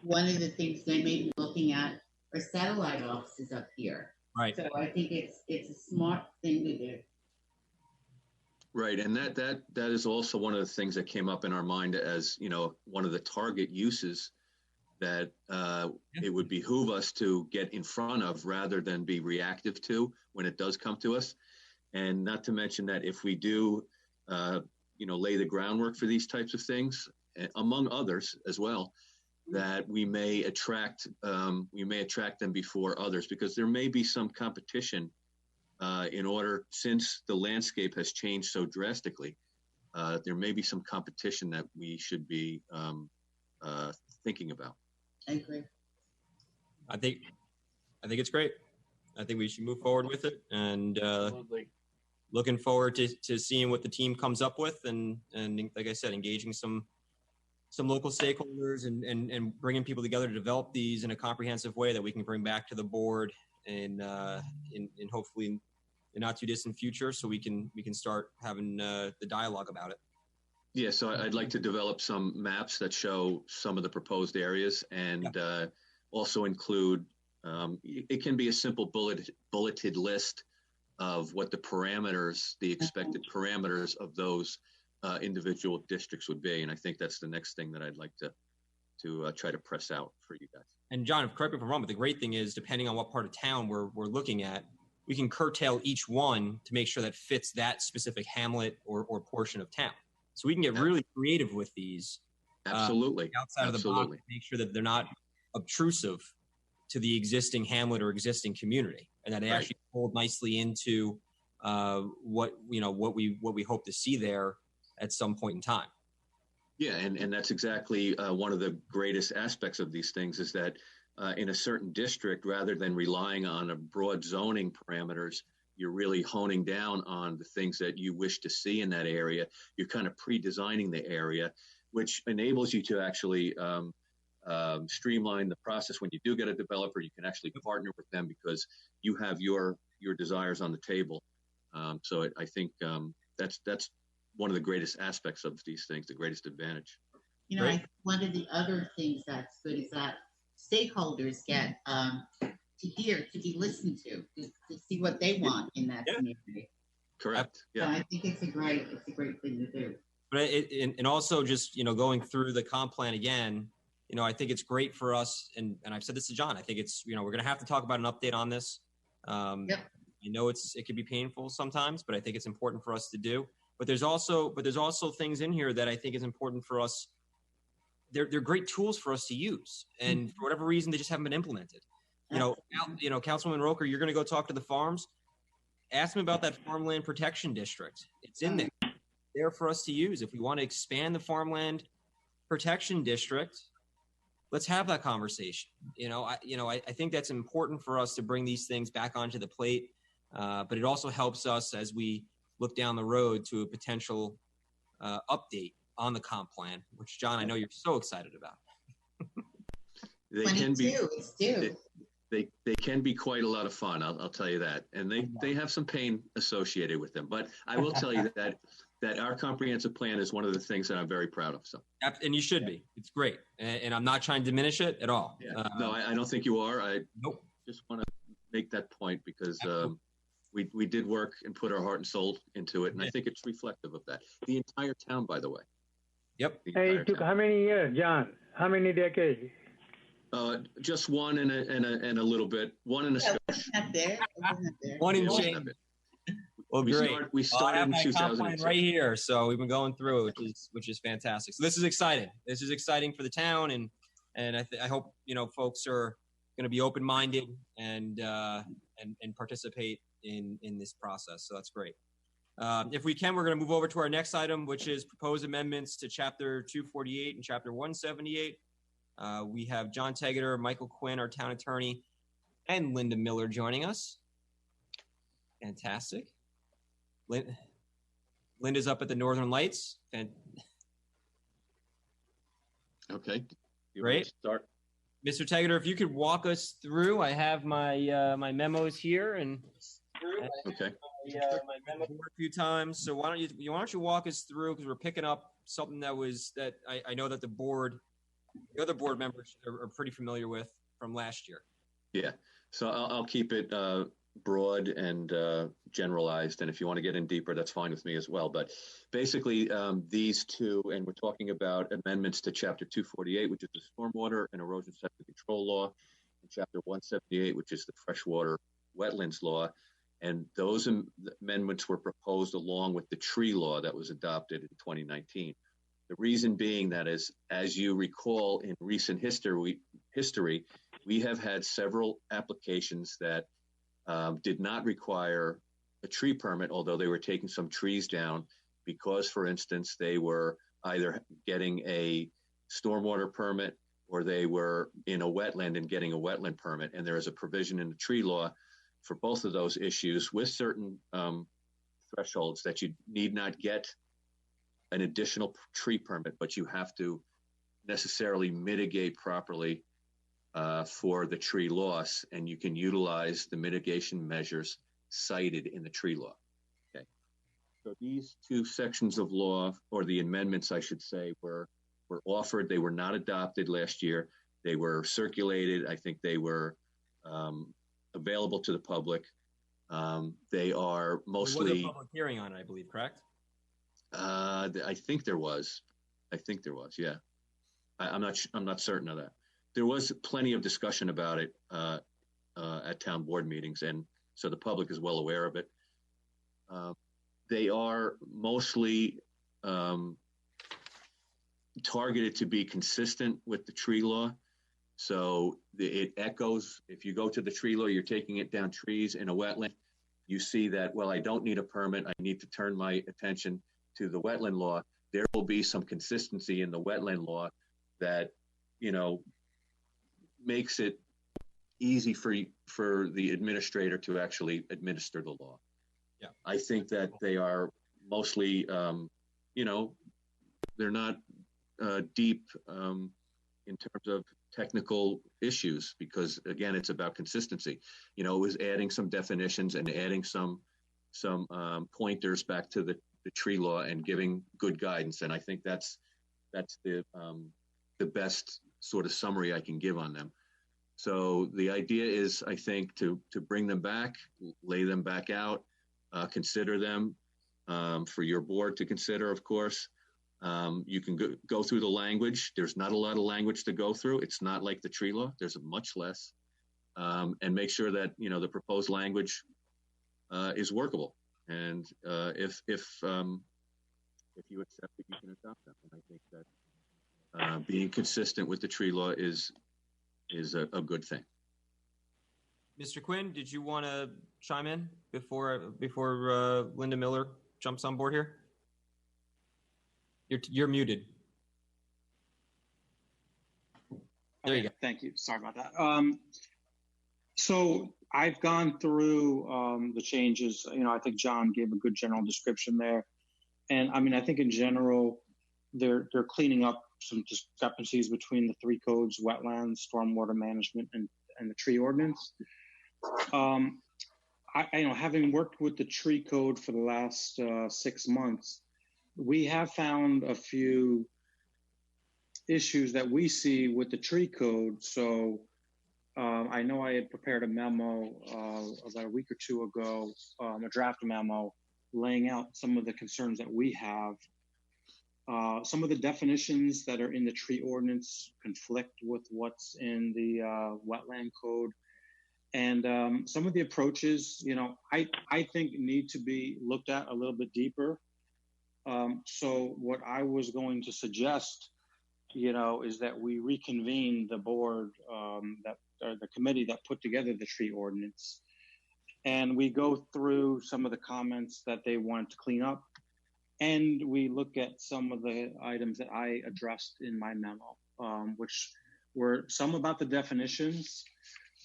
one of the things they may be looking at are satellite offices up here. Right. So I think it's a smart thing to do. Right, and that is also one of the things that came up in our mind as one of the target uses that it would behoove us to get in front of rather than be reactive to when it does come to us. And not to mention that if we do, lay the groundwork for these types of things, among others as well, that we may attract them before others, because there may be some competition since the landscape has changed so drastically, there may be some competition that we should be thinking about. I agree. I think it's great. I think we should move forward with it, and looking forward to seeing what the team comes up with, and like I said, engaging some local stakeholders and bringing people together to develop these in a comprehensive way that we can bring back to the board in hopefully the not too distant future, so we can start having the dialogue about it. Yeah, so I'd like to develop some maps that show some of the proposed areas and also include, it can be a simple bulleted list of what the parameters, the expected parameters of those individual districts would be. And I think that's the next thing that I'd like to try to press out for you guys. And John, correct me if I'm wrong, but the great thing is, depending on what part of town we're looking at, we can curtail each one to make sure that fits that specific hamlet or portion of town. So we can get really creative with these. Absolutely. Outside of the box, make sure that they're not obtrusive to the existing hamlet or existing community, and that they actually fold nicely into what we hope to see there at some point in time. Yeah, and that's exactly one of the greatest aspects of these things is that in a certain district, rather than relying on a broad zoning parameters, you're really honing down on the things that you wish to see in that area. You're kind of pre-designing the area, which enables you to actually streamline the process. When you do get a developer, you can actually partner with them because you have your desires on the table. So I think that's one of the greatest aspects of these things, the greatest advantage. You know, one of the other things that's good is that stakeholders get to hear, to be listened to see what they want in that community. Correct. Yeah. So I think it's a great thing to do. But and also just, going through the comp plan again, I think it's great for us. And I've said this to John, I think it's, we're going to have to talk about an update on this. I know it can be painful sometimes, but I think it's important for us to do. But there's also things in here that I think is important for us. They're great tools for us to use. And for whatever reason, they just haven't been implemented. Councilwoman Roker, you're going to go talk to the farms. Ask them about that farmland protection district. It's in there for us to use. If we want to expand the farmland protection district, let's have that conversation. I think that's important for us to bring these things back onto the plate. But it also helps us as we look down the road to a potential update on the comp plan, which, John, I know you're so excited about. They can be. They can be quite a lot of fun. I'll tell you that, and they have some pain associated with them. But I will tell you that our comprehensive plan is one of the things that I'm very proud of. So, and you should be. It's great, and I'm not trying to diminish it at all. Yeah. No, I don't think you are. I just want to make that point because we did work and put our heart and soul into it, and I think it's reflective of that. The entire town, by the way. Yep. Hey, it took how many years, John? How many decades? Just one and a little bit. One and a skosh. One in change. Well, great. We started in 2006. Right here, so we've been going through it, which is fantastic. So this is exciting. This is exciting for the town, and I hope folks are going to be open-minded and participate in this process. So that's great. If we can, we're going to move over to our next item, which is proposed amendments to Chapter 248 and Chapter 178. We have John Tegeter, Michael Quinn, our town attorney, and Linda Miller joining us. Fantastic. Linda's up at the Northern Lights. Okay. Great. Start. Mr. Tegeter, if you could walk us through, I have my my memos here and okay. My memo a few times. So why don't you walk us through, because we're picking up something that I know that the other board members are pretty familiar with from last year. Yeah. So I'll keep it broad and generalized, and if you want to get in deeper, that's fine with me as well. But basically, these two, and we're talking about amendments to Chapter 248, which is the stormwater and erosion septic control law, and Chapter 178, which is the freshwater wetlands law. And those amendments were proposed along with the tree law that was adopted in 2019. The reason being that is, as you recall, in recent history, we have had several applications that did not require a tree permit, although they were taking some trees down because, for instance, they were either getting a stormwater permit or they were in a wetland and getting a wetland permit. And there is a provision in the tree law for both of those issues with certain thresholds that you need not get an additional tree permit, but you have to necessarily mitigate properly for the tree loss, and you can utilize the mitigation measures cited in the tree law. Okay. So these two sections of law, or the amendments, I should say, were offered. They were not adopted last year. They were circulated. I think they were available to the public. They are mostly. There was a public hearing on it, I believe, correct? I think there was. Yeah. I'm not certain of that. There was plenty of discussion about it at town board meetings, and so the public is well aware of it. They are mostly targeted to be consistent with the tree law. So it echoes, if you go to the tree law, you're taking it down trees in a wetland, you see that, well, I don't need a permit. I need to turn my attention to the wetland law. There will be some consistency in the wetland law that, makes it easy for the administrator to actually administer the law. Yeah. I think that they are mostly, they're not deep in terms of technical issues, because again, it's about consistency. It was adding some definitions and adding some pointers back to the tree law and giving good guidance. And I think that's the best sort of summary I can give on them. So the idea is, I think, to bring them back, lay them back out, consider them for your board to consider, of course. You can go through the language. There's not a lot of language to go through. It's not like the tree law. There's much less. And make sure that, the proposed language is workable. And if you accept it, you can adopt them. And I think that being consistent with the tree law is a good thing. Mr. Quinn, did you want to chime in before Linda Miller jumps on board here? You're muted. There you go. Thank you. Sorry about that. So I've gone through the changes. I think John gave a good general description there. And I think in general, they're cleaning up some discrepancies between the three codes: wetlands, stormwater management, and the tree ordinance. Having worked with the tree code for the last 6 months, we have found a few issues that we see with the tree code. So I know I had prepared a memo about a week or two ago, a draft memo laying out some of the concerns that we have. Some of the definitions that are in the tree ordinance conflict with what's in the wetland code. And some of the approaches, I think need to be looked at a little bit deeper. So what I was going to suggest, is that we reconvene the board, the committee that put together the tree ordinance, and we go through some of the comments that they wanted to clean up, and we look at some of the items that I addressed in my memo, which were some about the definitions.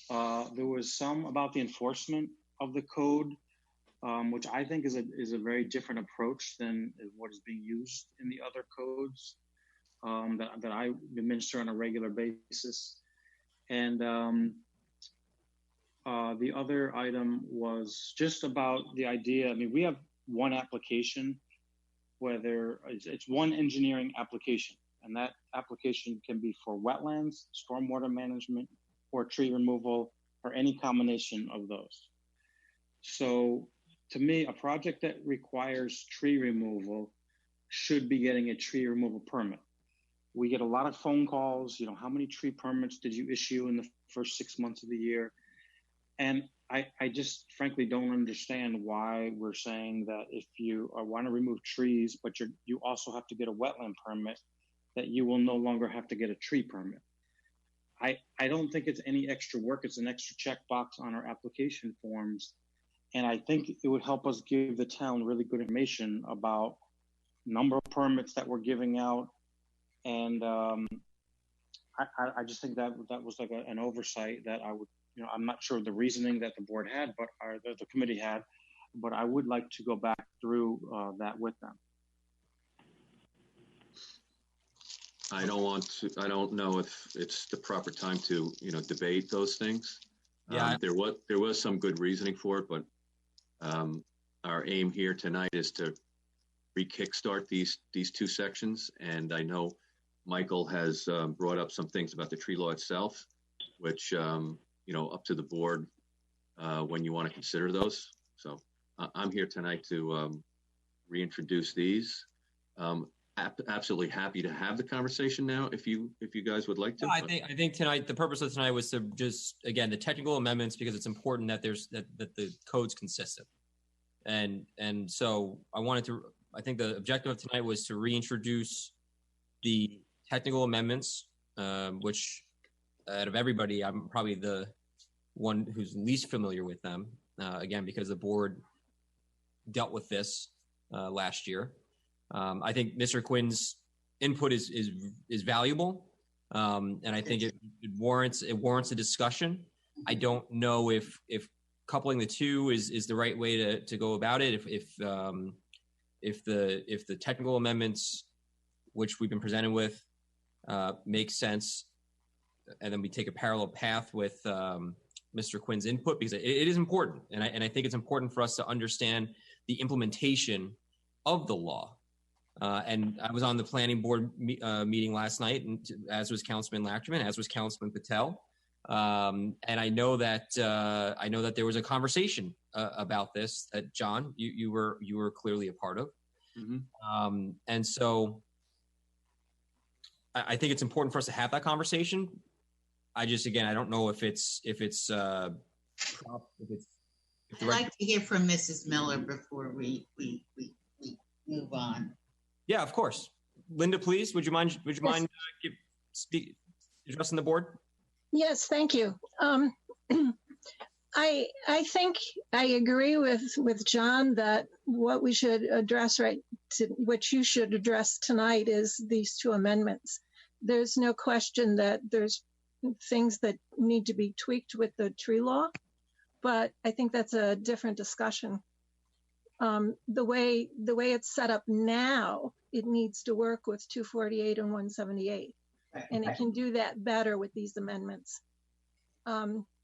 There was some about the enforcement of the code, which I think is a very different approach than what is being used in the other codes that I administer on a regular basis. And the other item was just about the idea. We have one application, whether it's one engineering application, and that application can be for wetlands, stormwater management, or tree removal, or any combination of those. So to me, a project that requires tree removal should be getting a tree removal permit. We get a lot of phone calls, how many tree permits did you issue in the first 6 months of the year? And I just frankly don't understand why we're saying that if you want to remove trees, but you also have to get a wetland permit, that you will no longer have to get a tree permit. I don't think it's any extra work. It's an extra checkbox on our application forms. And I think it would help us give the town really good information about number of permits that we're giving out. And I just think that was like an oversight that I would, I'm not sure the reasoning that the board had, but the committee had, but I would like to go back through that with them. I don't know if it's the proper time to, debate those things. Yeah. There was some good reasoning for it, but our aim here tonight is to re-kickstart these two sections. And I know Michael has brought up some things about the tree law itself, which, up to the board when you want to consider those. So I'm here tonight to reintroduce these. Absolutely happy to have the conversation now if you guys would like to. I think tonight, the purpose of tonight was to just, again, the technical amendments, because it's important that that the code's consistent. And so I think the objective of tonight was to reintroduce the technical amendments, which out of everybody, I'm probably the one who's least familiar with them, again, because the board dealt with this last year. I think Mr. Quinn's input is valuable, and I think it warrants a discussion. I don't know if coupling the two is the right way to go about it. If the technical amendments, which we've been presented with, make sense, and then we take a parallel path with Mr. Quinn's input, because it is important, and I think it's important for us to understand the implementation of the law. And I was on the planning board meeting last night, and as was Councilman Lachman, as was Councilman Patel. And I know that there was a conversation about this that John, you were clearly a part of. Mm-hmm. And so I think it's important for us to have that conversation. I don't know if it's I'd like to hear from Mrs. Miller before we move on. Yeah, of course. Linda, please, would you mind addressing the board? Yes, thank you. I think I agree with John that what we should address what you should address tonight is these two amendments. There's no question that there's things that need to be tweaked with the tree law, but I think that's a different discussion. The way it's set up now, it needs to work with 248 and 178, and it can do that better with these amendments.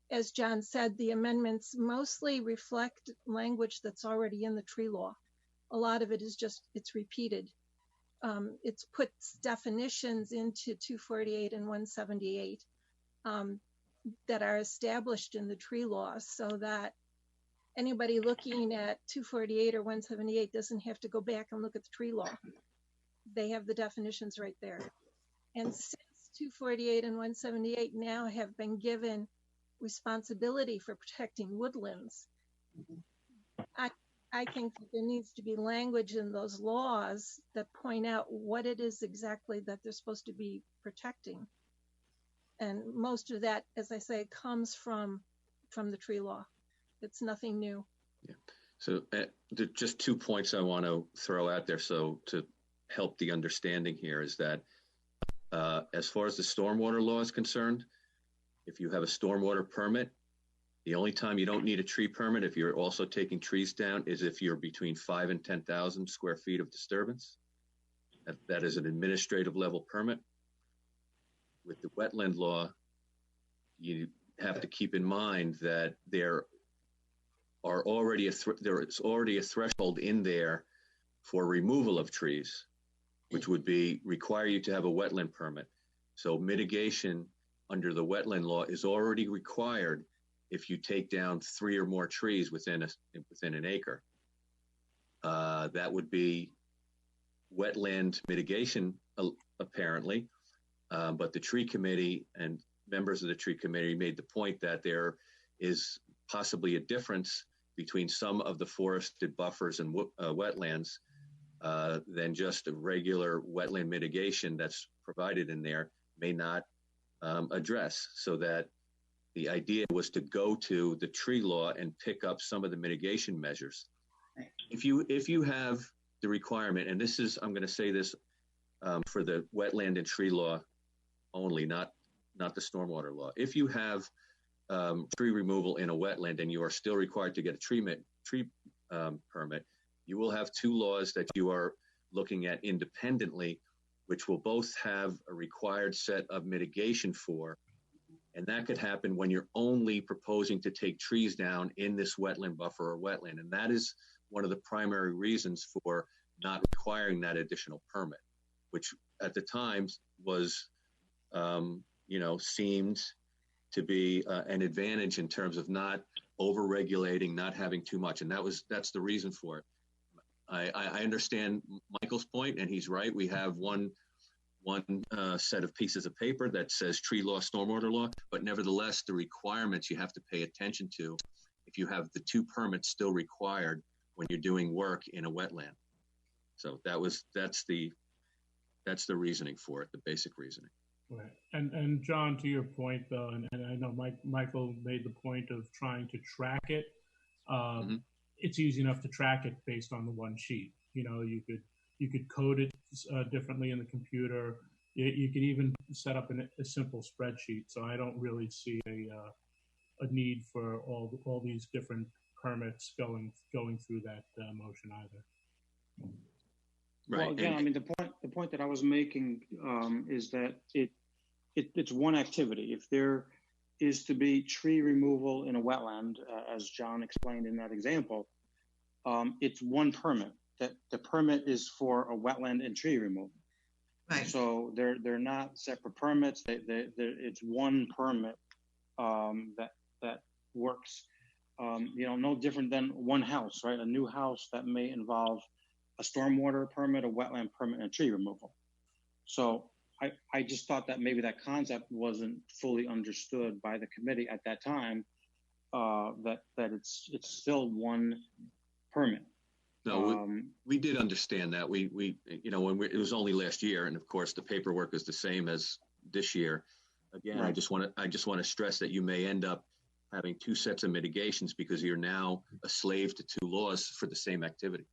As John said, the amendments mostly reflect language that's already in the tree law. A lot of it is it's repeated. It's put definitions into 248 and 178 that are established in the tree law, so that anybody looking at 248 or 178 doesn't have to go back and look at the tree law. They have the definitions right there. And since 248 and 178 now have been given responsibility for protecting woodlands, I think that there needs to be language in those laws that point out what it is exactly that they're supposed to be protecting. And most of that, as I say, comes from the tree law. It's nothing new. Yeah. So just 2 points I want to throw out there. So to help the understanding here is that as far as the stormwater law is concerned, if you have a stormwater permit, the only time you don't need a tree permit if you're also taking trees down is if you're between 5,000 and 10,000 square feet of disturbance. That is an administrative level permit. With the wetland law, you have to keep in mind that there is already a threshold in there for removal of trees, which would require you to have a wetland permit. So mitigation under the wetland law is already required if you take down 3 or more trees within an acre. That would be wetland mitigation, apparently. But the tree committee and members of the tree committee made the point that there is possibly a difference between some of the forested buffers and wetlands than just a regular wetland mitigation that's provided in there may not address. So that the idea was to go to the tree law and pick up some of the mitigation measures. If you have the requirement, and this is, I'm going to say this for the wetland and tree law only, not the stormwater law. If you have tree removal in a wetland and you are still required to get a tree permit, you will have 2 laws that you are looking at independently, which will both have a required set of mitigation for. And that could happen when you're only proposing to take trees down in this wetland buffer or wetland. And that is one of the primary reasons for not requiring that additional permit, which at the time was, seemed to be an advantage in terms of not over-regulating, not having too much. And that's the reason for it. I understand Michael's point, and he's right. We have one set of pieces of paper that says tree law, stormwater law, but nevertheless, the requirements you have to pay attention to if you have the 2 permits still required when you're doing work in a wetland. So that's the reasoning for it, the basic reasoning. Right. And John, to your point though, and I know Michael made the point of trying to track it. It's easy enough to track it based on the one sheet. You could code it differently in the computer. You could even set up a simple spreadsheet. So I don't really see a need for all these different permits going through that motion either. Right. Well, again, I mean, the point that I was making is that it's one activity. If there is to be tree removal in a wetland, as John explained in that example, it's one permit. That the permit is for a wetland and tree removal. Right. So they're not separate permits. It's one permit that works. No different than one house, right? A new house that may involve a stormwater permit, a wetland permit, and tree removal. So I just thought that maybe that concept wasn't fully understood by the committee at that time. That it's still one permit. No, we did understand that. When it was only last year, and of course the paperwork is the same as this year. Again, right. I just want to stress that you may end up having 2 sets of mitigations because you're now a slave to 2 laws for the same activity.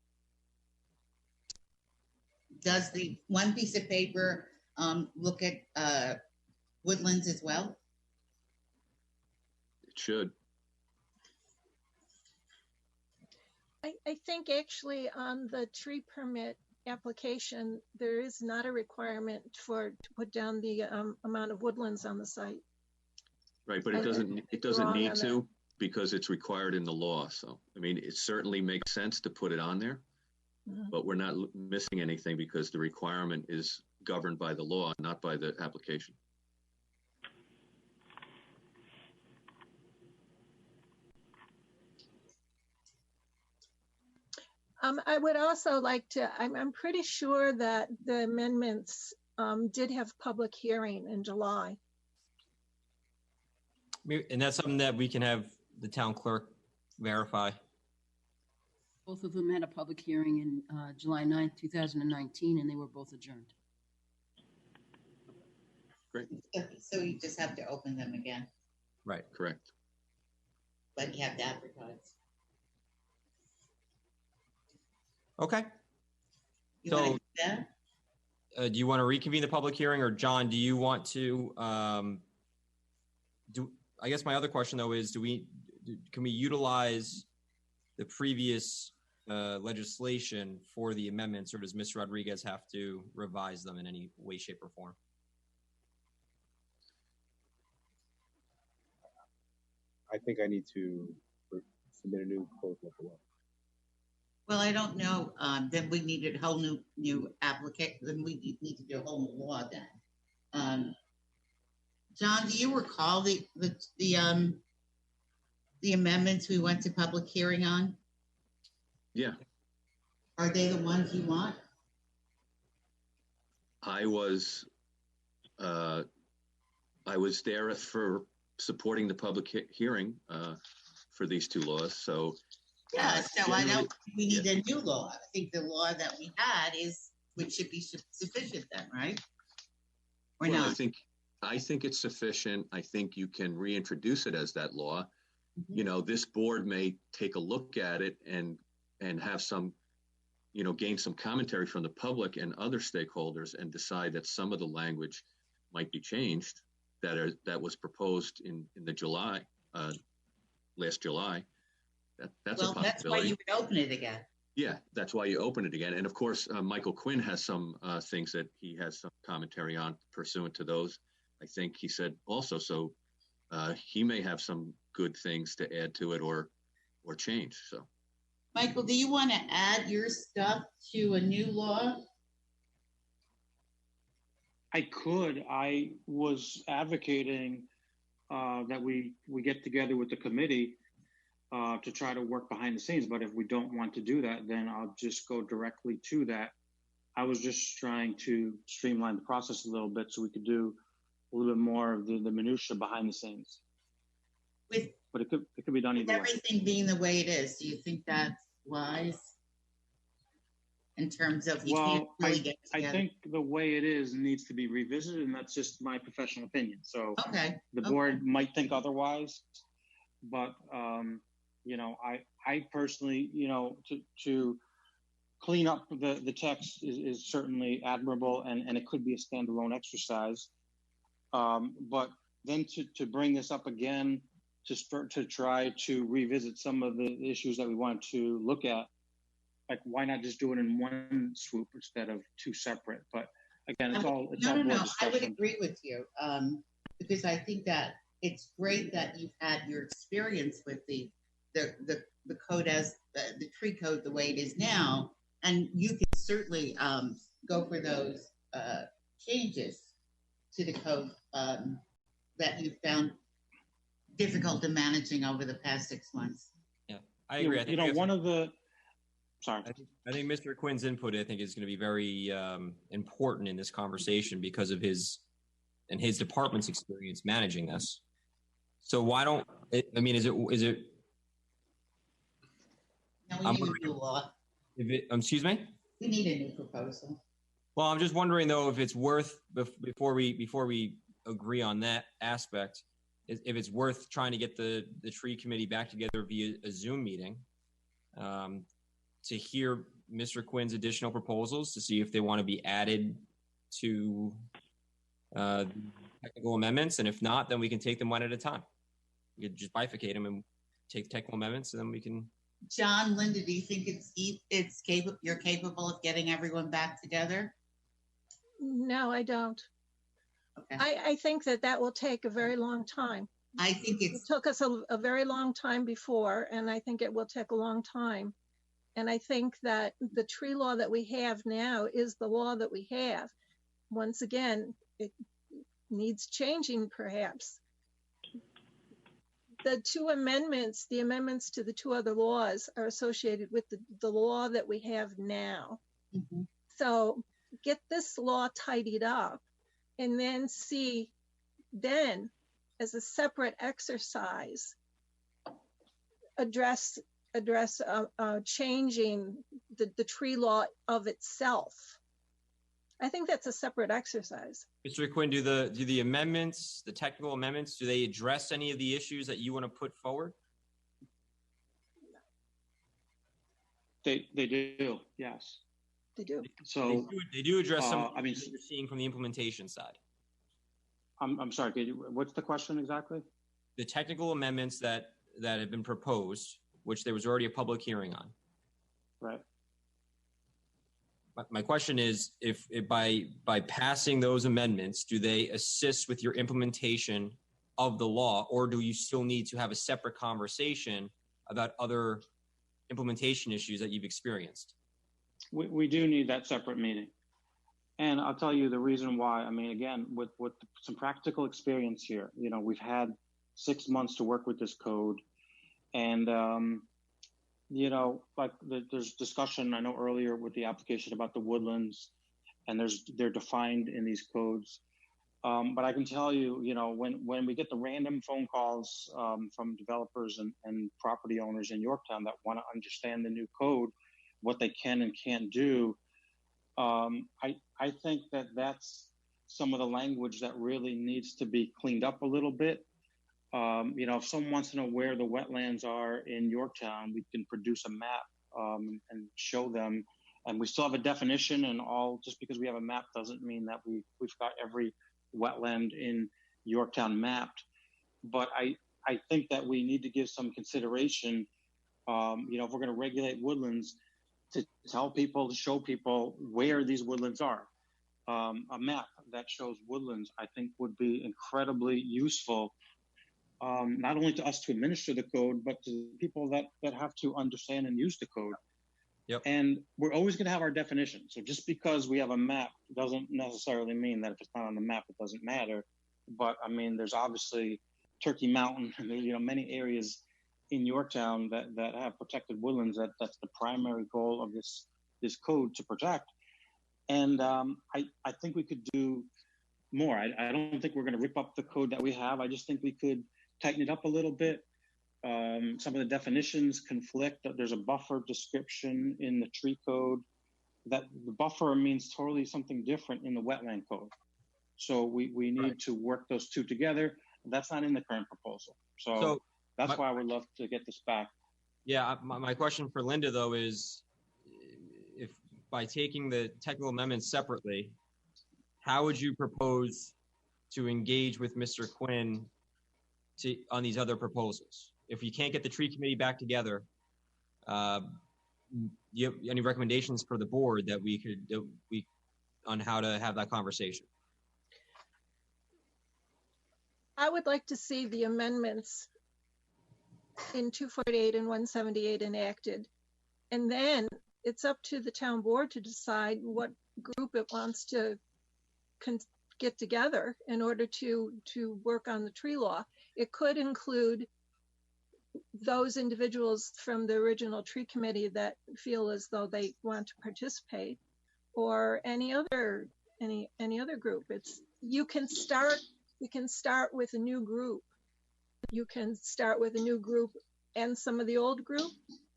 Does the one piece of paper look at woodlands as well? It should. I think actually on the tree permit application, there is not a requirement to put down the amount of woodlands on the site. Right, but it doesn't need to because it's required in the law. So, I mean, it certainly makes sense to put it on there, but we're not missing anything because the requirement is governed by the law, not by the application. I would also like to, I'm pretty sure that the amendments did have public hearing in July. And that's something that we can have the town clerk verify. Both of them had a public hearing in July 9th, 2019, and they were both adjourned. Great. So you just have to open them again. Right. Correct. But you have to advertise. Okay. Do you want to reconvene the public hearing, or John, do you want to I guess my other question though is, can we utilize the previous legislation for the amendments, or does Ms. Rodriguez have to revise them in any way, shape, or form? I think I need to submit a new proposal for law. Well, I don't know. Then we need a whole new application. Then we need to do a whole new law then. John, do you recall the amendments we went to public hearing on? Yeah. Are they the ones you want? I was there for supporting the public hearing for these 2 laws. So. Yeah, so I don't think we need a new law. I think the law that we had which should be sufficient then, right? Or well, not? I think it's sufficient. I think you can reintroduce it as that law. This board may take a look at it and have some, gain some commentary from the public and other stakeholders and decide that some of the language might be changed that was proposed in the July, last July. That's a possibility. That's why you would open it again. Yeah, that's why you open it again. And of course, Michael Quinn has some things that he has some commentary on pursuant to those. I think he said also, so he may have some good things to add to it or change. So, Michael, do you want to add your stuff to a new law? I was advocating that we get together with the committee to try to work behind the scenes. But if we don't want to do that, then I'll just go directly to that. I was just trying to streamline the process a little bit so we could do a little bit more of the minutia behind the scenes. But it could be done either way. Everything being the way it is, do you think that's wise? In terms of you can't really get together? I think the way it is needs to be revisited, and that's just my professional opinion. So the board might think otherwise, but you know, I personally, you know, to clean up the text is certainly admirable, and it could be a standalone exercise. But then to bring this up again, to try to revisit some of the issues that we want to look at, like why not just do it in one swoop instead of two separate? But again, it's all board discussion. I would agree with you because I think that it's great that you've had your experience with the code as the tree code the way it is now, and you can certainly go for those changes to the code that you found difficult in managing over the past 6 months. Yeah, I agree. I think one of the I think Mr. Quinn's input, I think, is going to be very important in this conversation because of his department's experience managing this. So why don't I mean? Is it? No, we need a new law. Excuse me. We need a new proposal. Well, I'm just wondering though if it's worth before we agree on that aspect, if it's worth trying to get the tree committee back together via a Zoom meeting. To hear Mr. Quinn's additional proposals to see if they want to be added to technical amendments. And if not, then we can take them one at a time. You could just bifurcate them and take technical amendments, and then we can. John, Linda, do you think it's capable? You're capable of getting everyone back together? No, I don't. Okay. I think that will take a very long time. I think it took us a very long time before, and I think it will take a long time. And I think that the tree law that we have now is the law that we have. Once again, it needs changing, perhaps. The two amendments, the amendments to the two other laws are associated with the law that we have now. Mm-hmm. So get this law tidied up and then see then as a separate exercise, address changing the tree law of itself. I think that's a separate exercise. Mr. Quinn, do the amendments, the technical amendments, do they address any of the issues that you want to put forward? They do, yes. They do. So they do address some of what you're seeing from the implementation side. I'm sorry, what's the question exactly? The technical amendments that have been proposed, which there was already a public hearing on. Right. My question is, if by passing those amendments, do they assist with your implementation of the law, or do you still need to have a separate conversation about other implementation issues that you've experienced? We do need that separate meeting. And I'll tell you the reason why. I mean, again, with some practical experience here, you know, we've had 6 months to work with this code. And, you know, like there's discussion, I know earlier with the application about the woodlands, and they're defined in these codes. But I can tell you, you know, when we get the random phone calls from developers and property owners in Yorktown that want to understand the new code, what they can and can't do, I think that's some of the language that really needs to be cleaned up a little bit. You know, if someone wants to know where the wetlands are in Yorktown, we can produce a map and show them. And we still have a definition and all. Just because we have a map doesn't mean that we've got every wetland in Yorktown mapped. But I think that we need to give some consideration, you know, if we're going to regulate woodlands, to tell people, to show people where these woodlands are. A map that shows woodlands, I think, would be incredibly useful, not only to us to administer the code, but to people that have to understand and use the code. Yep. And we're always going to have our definition. So just because we have a map doesn't necessarily mean that if it's not on the map, it doesn't matter. But I mean, there's obviously Turkey Mountain, and there's many areas in Yorktown that have protected woodlands. That's the primary goal of this code to protect. And I think we could do more. I don't think we're going to rip up the code that we have. I just think we could tighten it up a little bit. Some of the definitions conflict. There's a buffer description in the tree code. That the buffer means totally something different in the wetland code. So we need to work those two together. That's not in the current proposal. So that's why I would love to get this back. Yeah, my question for Linda, though, is if by taking the technical amendments separately, how would you propose to engage with Mr. Quinn on these other proposals? If you can't get the tree committee back together, you have any recommendations for the board that we on how to have that conversation? I would like to see the amendments in 248 and 178 enacted. And then it's up to the town board to decide what group it wants to get together in order to work on the tree law. It could include those individuals from the original tree committee that feel as though they want to participate, or any other group. You can start with a new group. You can start with a new group and some of the old group.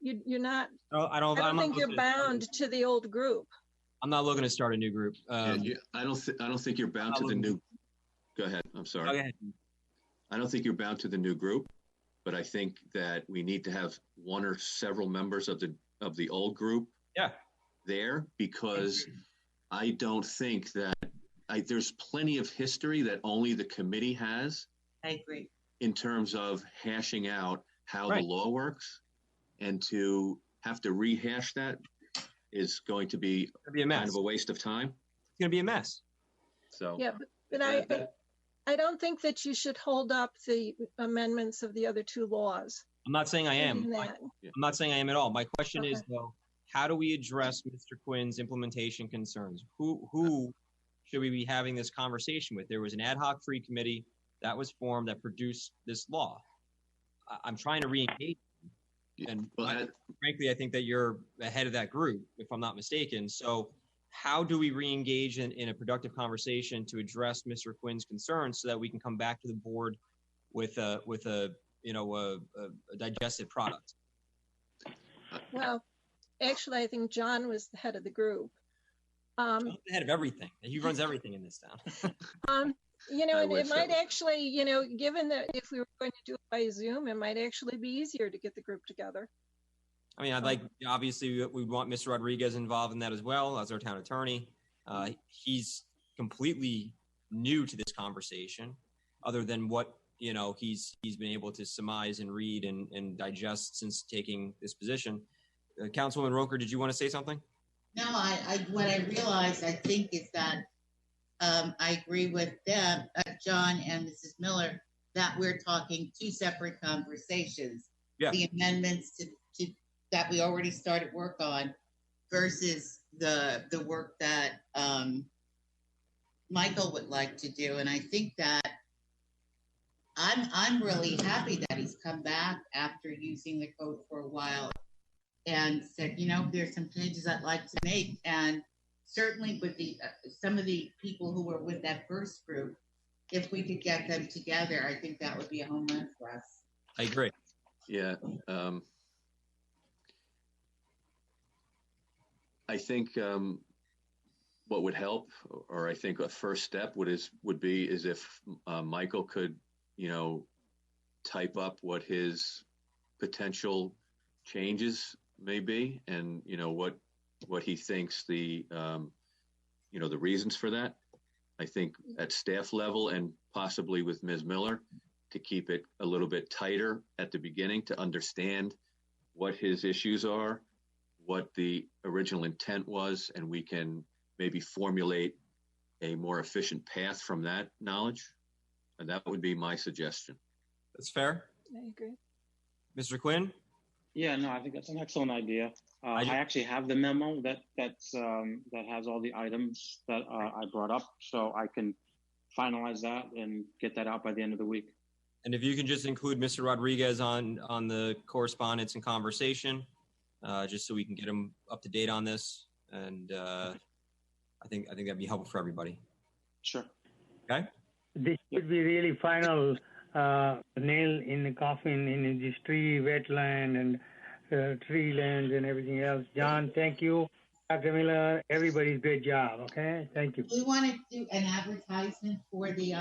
I don't think you're bound to the old group. I'm not looking to start a new group. I don't think you're bound to the new. Go ahead. I'm sorry. Go ahead. I don't think you're bound to the new group, but I think that we need to have one or several members of the old group. Yeah. There, because I don't think that there's plenty of history that only the committee has. I agree. In terms of hashing out how the law works, and to have to rehash that is going to be a mess. Kind of a waste of time. It's going to be a mess. So yeah, but I don't think that you should hold up the amendments of the other two laws. I'm not saying I am. I'm not saying I am at all. My question is, though, how do we address Mr. Quinn's implementation concerns? Who should we be having this conversation with? There was an ad hoc tree committee that was formed that produced this law. I'm trying to re-engage. And frankly, I think that you're ahead of that group, if I'm not mistaken. So how do we re-engage in a productive conversation to address Mr. Quinn's concerns so that we can come back to the board with a digested product? Well, actually, I think John was the head of the group. John's the head of everything. He runs everything in this town. And it might actually, given that if we were going to do it by Zoom, it might actually be easier to get the group together. I mean, obviously, we want Mr. Rodriguez involved in that as well as our town attorney. He's completely new to this conversation, other than what, he's been able to surmise and read and digest since taking this position. Councilwoman Roker, did you want to say something? No, what I realized, I think, is that I agree with them, John and Mrs. Miller, that we're talking two separate conversations. Yeah. The amendments to that we already started work on versus the work that Michael would like to do. And I think that I'm really happy that he's come back after using the code for a while and said, there's some changes I'd like to make. And certainly with some of the people who were with that first group, if we could get them together, I think that would be a home run for us. I agree. Yeah. I think what would help, or I think a first step would be if Michael could, type up what his potential changes may be, and what he thinks the reasons for that. I think at staff level and possibly with Ms. Miller to keep it a little bit tighter at the beginning to understand what his issues are, what the original intent was, and we can maybe formulate a more efficient path from that knowledge. And that would be my suggestion. That's fair. I agree. Mr. Quinn? Yeah, no, I think that's an excellent idea. I actually have the memo that has all the items that I brought up, so I can finalize that and get that out by the end of the week. And if you can just include Mr. Rodriguez on the correspondence and conversation, just so we can get him up to date on this. And I think that'd be helpful for everybody. Sure. Okay. This should be really final nail in the coffin in this tree wetland and tree lands and everything else. John, thank you. Dr. Miller, everybody's great job. Okay, thank you. We want to do an advertisement for the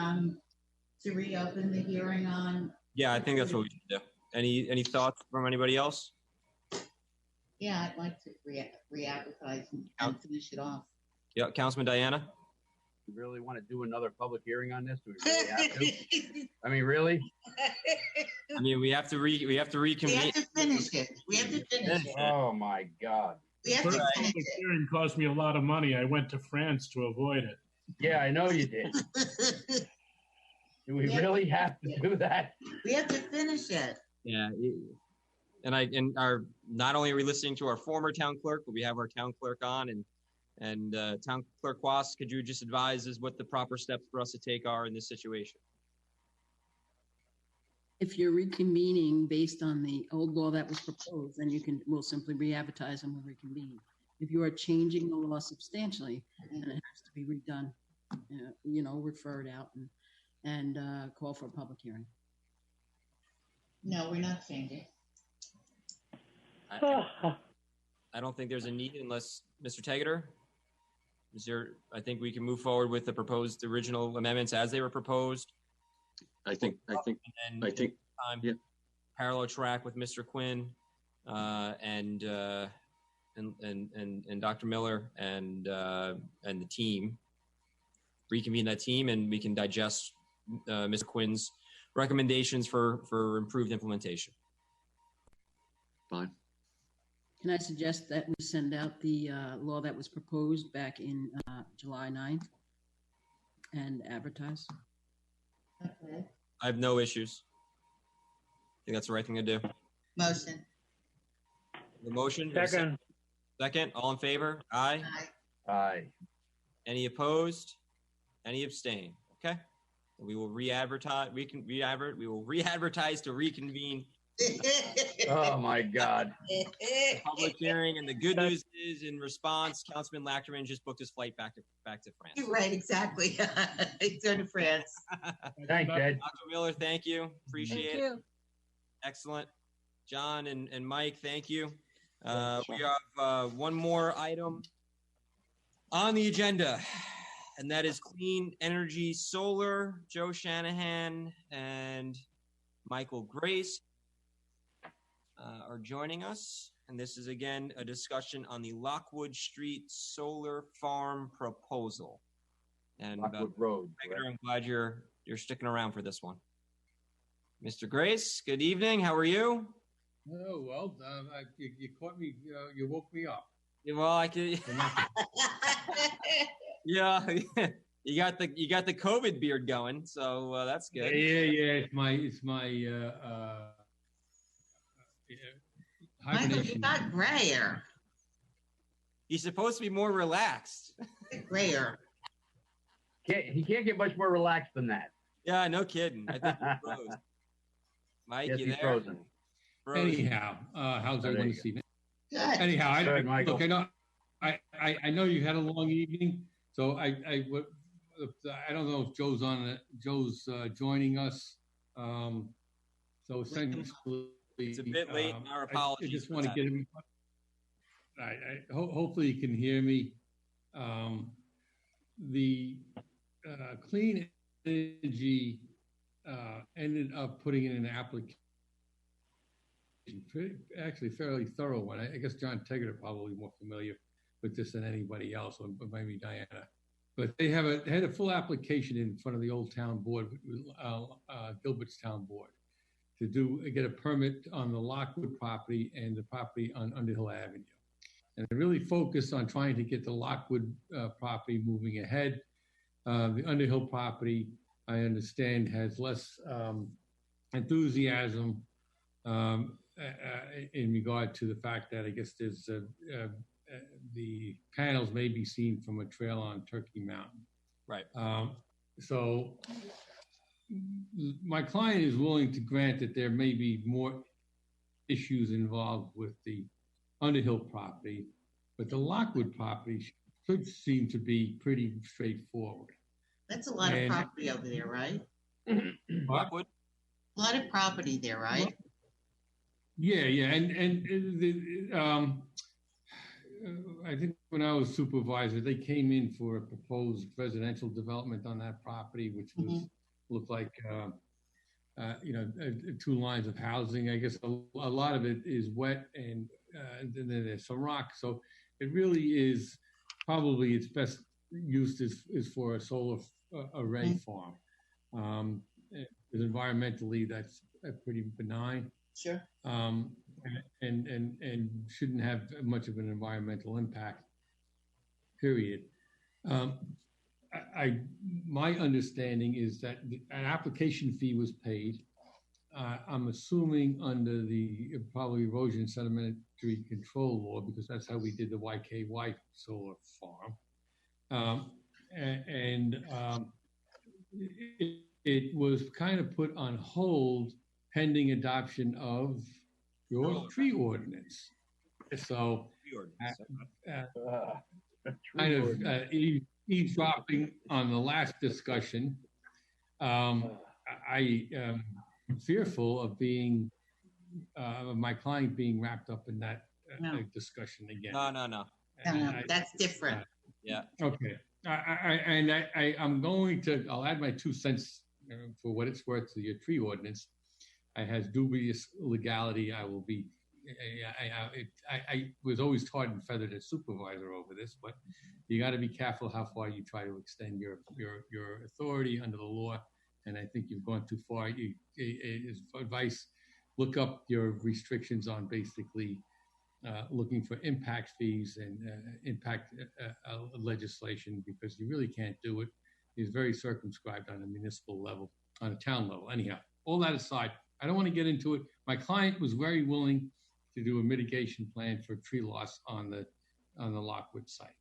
to reopen the hearing on. Yeah, I think that's what we should do. Any thoughts from anybody else? Yeah, I'd like to re-advertise and finish it off. Yeah, Councilman Diana. You really want to do another public hearing on this? Do we really have to? I mean, really? I mean, we have to reconvene. We have to finish it. We have to finish it. Oh my God. We have to finish The it. hearing cost me a lot of money. I went to France to avoid it. Yeah, I know you did. Do we really have to do that? We have to finish it. Yeah, and our not only are we listening to our former town clerk, but we have our town clerk on, and Town Clerk Quas, could you just advise us what the proper steps for us to take are in this situation? If you're reconvening based on the old law that was proposed, then we'll simply re-advertise and we'll reconvene. If you are changing the law substantially, then it has to be redone, refer it out and call for a public hearing. No, we're not changing. I don't think there's a need unless Mr. Tegeter. I think we can move forward with the proposed original amendments as they were proposed. I think. Yeah. Parallel track with Mr. Quinn and Dr. Miller and the team. Reconvene that team, and we can digest Mr. Quinn's recommendations for improved implementation. Fine. Can I suggest that we send out the law that was proposed back in July 9th and advertise? Okay. I have no issues. I think that's the right thing to do. Motion. The motion? Second. Second. All in favor? Aye. Aye. Any opposed? Any abstain? Okay. We will re-advertise. We will re-advertise to reconvene. Oh my God. The public hearing, and the good news is, in response, Councilman Lachman just booked his flight back to France. You're right, exactly. He's going to France. Thanks, Ed. Dr. Miller, thank you. Appreciate it. Excellent. John and Mike, thank you. We have one more item on the agenda, and that is Clean Energy Solar. Joe Shanahan and Michael Grace are joining us. And this is, again, a discussion on the Lockwood Street Solar Farm proposal. And Lockwood Road. I'm glad you're sticking around for this one. Mr. Grace, good evening. How are you? Oh, well, you caught me, you woke me up. Yeah, well, I could. Yeah, you got the COVID beard going, so that's good. Yeah. It's my Michael, you got grayer. He's supposed to be more relaxed. Grayer. He can't get much more relaxed than that. Yeah, no kidding. I think he froze. Mike, yes, you he's there? Frozen. Anyhow, how's everyone this evening? Good. Anyhow, Michael. I know you had a long evening, so I don't know if Joe's on. Joe's joining us. So essentially, it's a bit late. Our apologies. I just want to get everybody. Hopefully you can hear me. The Clean Energy ended up putting in an application, actually fairly thorough one. I guess John Tegeter probably more familiar with this than anybody else, or maybe Diana. But they had a full application in front of the Old Town Board, Gilbert's Town Board, to get a permit on the Lockwood property and the property on Underhill Avenue. And they really focused on trying to get the Lockwood property moving ahead. The Underhill property, I understand, has less enthusiasm. in regard to the fact that I guess there's the panels may be seen from a trail on Turkey Mountain. Right. So my client is willing to grant that there may be more issues involved with the Underhill property, but the Lockwood property should seem to be pretty straightforward. That's a lot of property over there, right? Lockwood? A lot of property there, right? Yeah, I think when I was supervisor, they came in for a proposed residential development on that property, which was looked like two lines of housing. I guess a lot of it is wet, and then there's some rock. So it really is probably its best use is for a solar array farm. Environmentally, that's pretty benign. Sure. And shouldn't have much of an environmental impact, period. My understanding is that an application fee was paid. I'm assuming under the probably erosion sedimentary control law, because that's how we did the YKY solar farm. It was kind of put on hold pending adoption of your tree ordinance. So kind of eavesdropping on the last discussion, I am fearful of being my client being wrapped up in that discussion again. No. That's different. Yeah. Okay. I'll add my 2 cents for what it's worth to your tree ordinance. It has dubious legality. I was always tarred and feathered as supervisor over this, but you got to be careful how far you try to extend your authority under the law. And I think you've gone too far. Advice: look up your restrictions on basically looking for impact fees and impact legislation, because you really can't do it. It's very circumscribed on a municipal level, on a town level. Anyhow, all that aside, I don't want to get into it. My client was very willing to do a mitigation plan for tree loss on the Lockwood site.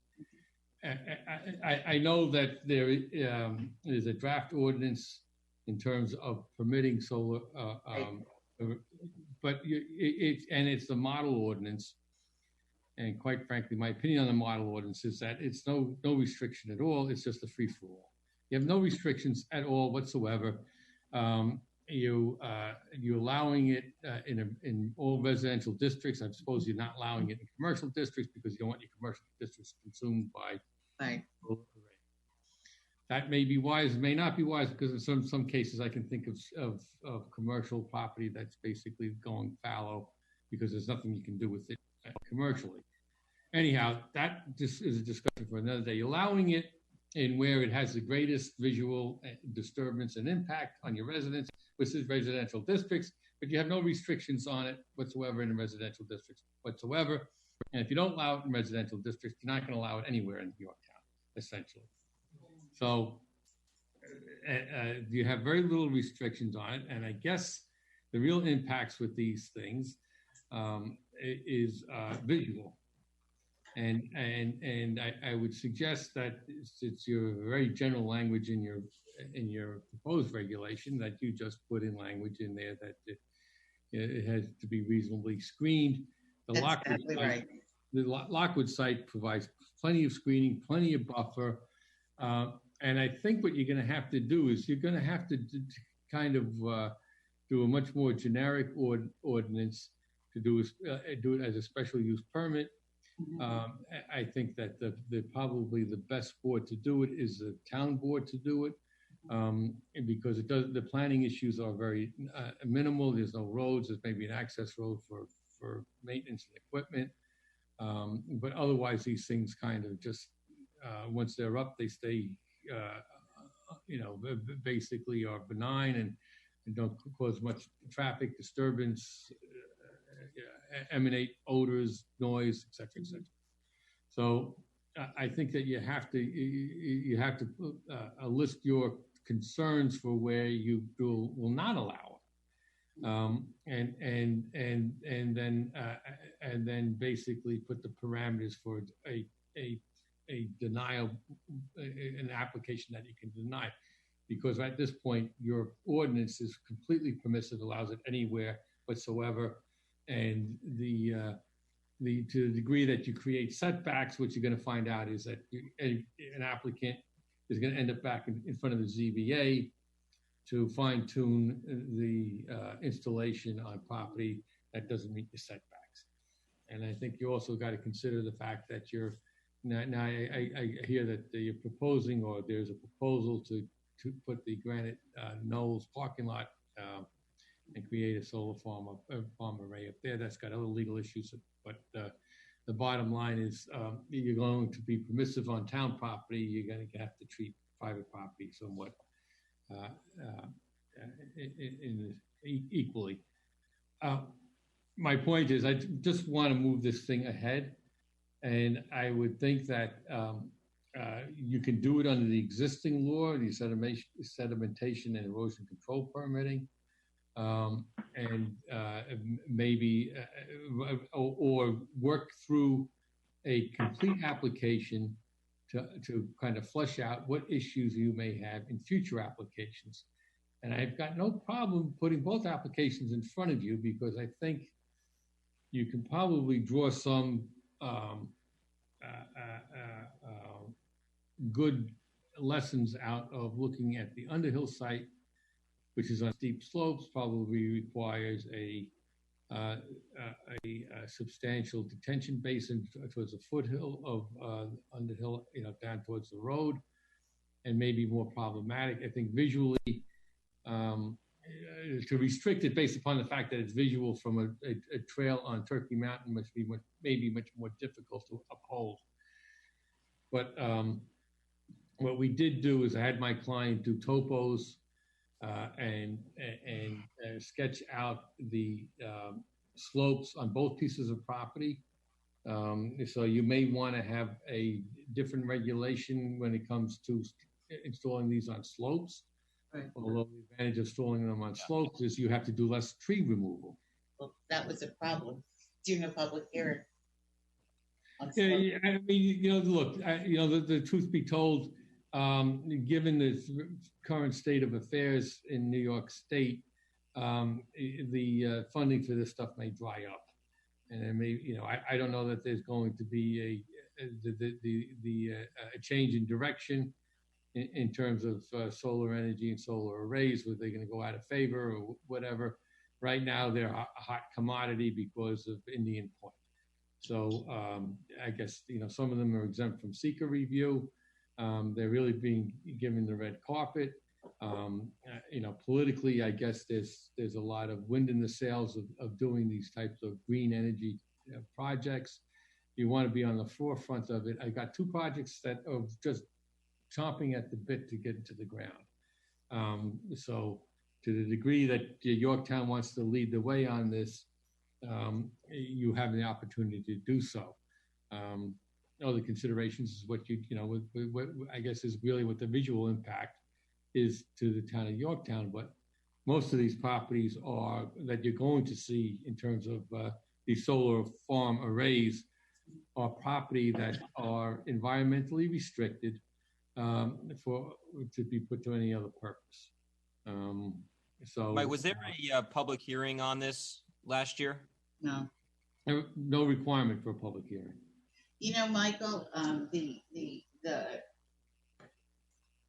I know that there is a draft ordinance in terms of permitting solar, but it's the model ordinance. And quite frankly, my opinion on the model ordinance is that it's no restriction at all. It's just a free for all. You have no restrictions at all whatsoever. You're allowing it in all residential districts. I suppose you're not allowing it in commercial districts because you don't want your commercial districts consumed by. Right. That may be wise, may not be wise, because in some cases I can think of commercial property that's basically going fallow because there's nothing you can do with it commercially. Anyhow, that just is a discussion for another day. You're allowing it in where it has the greatest visual disturbance and impact on your residents, which is residential districts, but you have no restrictions on it whatsoever in the residential districts whatsoever. And if you don't allow it in residential districts, you're not going to allow it anywhere in Yorktown, essentially. So you have very little restrictions on it. And I guess the real impacts with these things is visual. And I would suggest that it's your very general language in your proposed regulation that you just put in language in there that it has to be reasonably screened. The Lockwood site provides plenty of screening, plenty of buffer. And I think what you're going to have to do is you're going to have to kind of do a much more generic ordinance to do it as a special use permit. I think that probably the best board to do it is the town board to do it, because the planning issues are very minimal. There's no roads. There's maybe an access road for maintenance and equipment, but otherwise these things kind of just once they're up, they stay basically are benign and don't cause much traffic disturbance. Emanate odors, noise, etc., etc. So I think that you have to list your concerns for where you will not allow and then basically put the parameters for a denial, an application that you can deny. Because at this point, your ordinance is completely permissive, allows it anywhere whatsoever. And to the degree that you create setbacks, what you're going to find out is that an applicant is going to end up back in front of the ZBA to fine tune the installation on property that doesn't meet the setbacks. And I think you also got to consider the fact that you're now I hear that you're proposing, or there's a proposal to put the Granite Knolls parking lot and create a solar farm array up there. That's got other legal issues, but the bottom line is you're going to be permissive on town property. You're going to have to treat private property somewhat equally. My point is, I just want to move this thing ahead, and I would think that you can do it under the existing law, the sedimentation and erosion control permitting, and maybe or work through a complete application to kind of flesh out what issues you may have in future applications. And I've got no problem putting both applications in front of you, because I think you can probably draw some good lessons out of looking at the Underhill site, which is on steep slopes, probably requires a substantial detention basin towards the foothill of Underhill, down towards the road, and maybe more problematic. I think visually, to restrict it based upon the fact that it's visual from a trail on Turkey Mountain must be maybe much more difficult to uphold. But what we did do is I had my client do topos and sketch out the slopes on both pieces of property. So you may want to have a different regulation when it comes to installing these on slopes. Right. Although the advantage of installing them on slopes is you have to do less tree removal. Well, that was a problem during a public hearing. Yeah, I mean, look, the truth be told, given the current state of affairs in New York State, the funding for this stuff may dry up, and it may, I don't know that there's going to be a change in direction in terms of solar energy and solar arrays, whether they're going to go out of favor or whatever. Right now, they're a hot commodity because of Indian Point. So I guess, some of them are exempt from seeker review. They're really being given the red carpet. Politically, I guess there's a lot of wind in the sails of doing these types of green energy projects. You want to be on the forefront of it. I got two projects that are just chomping at the bit to get into the ground. So to the degree that Yorktown wants to lead the way on this, you have the opportunity to do so. Other considerations is what what I guess is really what the visual impact is to the town of Yorktown. But most of these properties that you're going to see in terms of these solar farm arrays are property that are environmentally restricted to be put to any other purpose. So, Mike, was there a public hearing on this last year? No. No requirement for a public hearing. Michael, the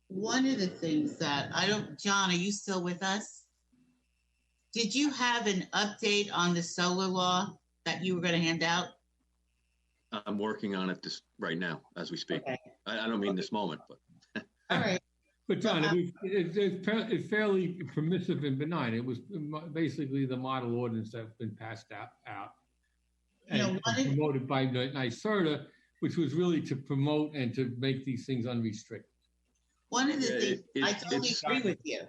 one of the things that John, are you still with us? Did you have an update on the solar law that you were going to hand out? I'm working on it right now as we speak. Okay. I don't mean this moment, but. All right. But John, it's fairly permissive and benign. It was basically the model ordinance that's been passed out and promoted by NYSERDA, which was really to promote and to make these things unrestricted. One of the things, I totally agree with you.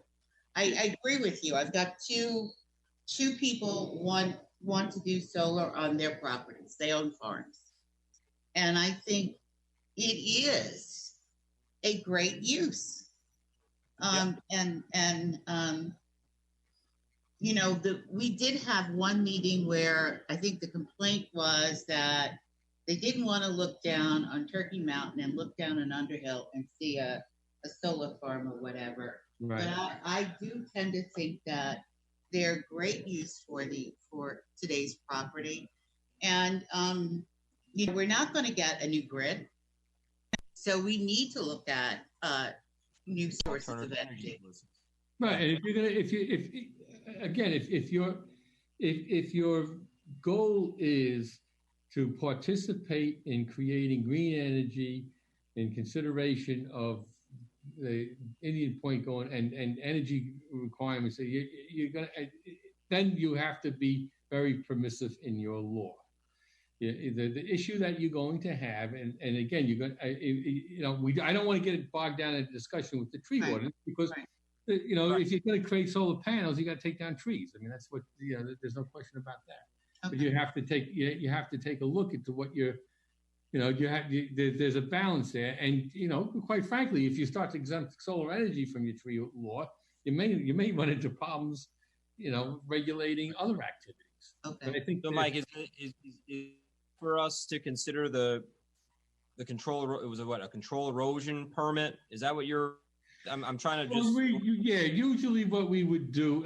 I agree with you. I've got two people want to do solar on their properties. They own farms. And I think it is a great use. you know, we did have one meeting where I think the complaint was that they didn't want to look down on Turkey Mountain and look down on Underhill and see a solar farm or whatever. Right. But I do tend to think that they're great use for today's property. And, you know, we're not going to get a new grid. So we need to look at new sources of energy. Right, and if your goal is to participate in creating green energy in consideration of the Indian Point going and energy requirements, then you have to be very permissive in your law. The issue that you're going to have, and again, I don't want to get bogged down in a discussion with the tree ordinance because, if you're going to create solar panels, you got to take down trees. I mean, that's what, there's no question about that. Okay. But you have to take a look into what there's a balance there. And, quite frankly, if you start to exempt solar energy from your tree law, you may run into problems, regulating other activities. Okay. But I think so, Mike, is for us to consider the control, it was a control erosion permit? Is that what you're, I'm trying to just. Well, usually what we would do,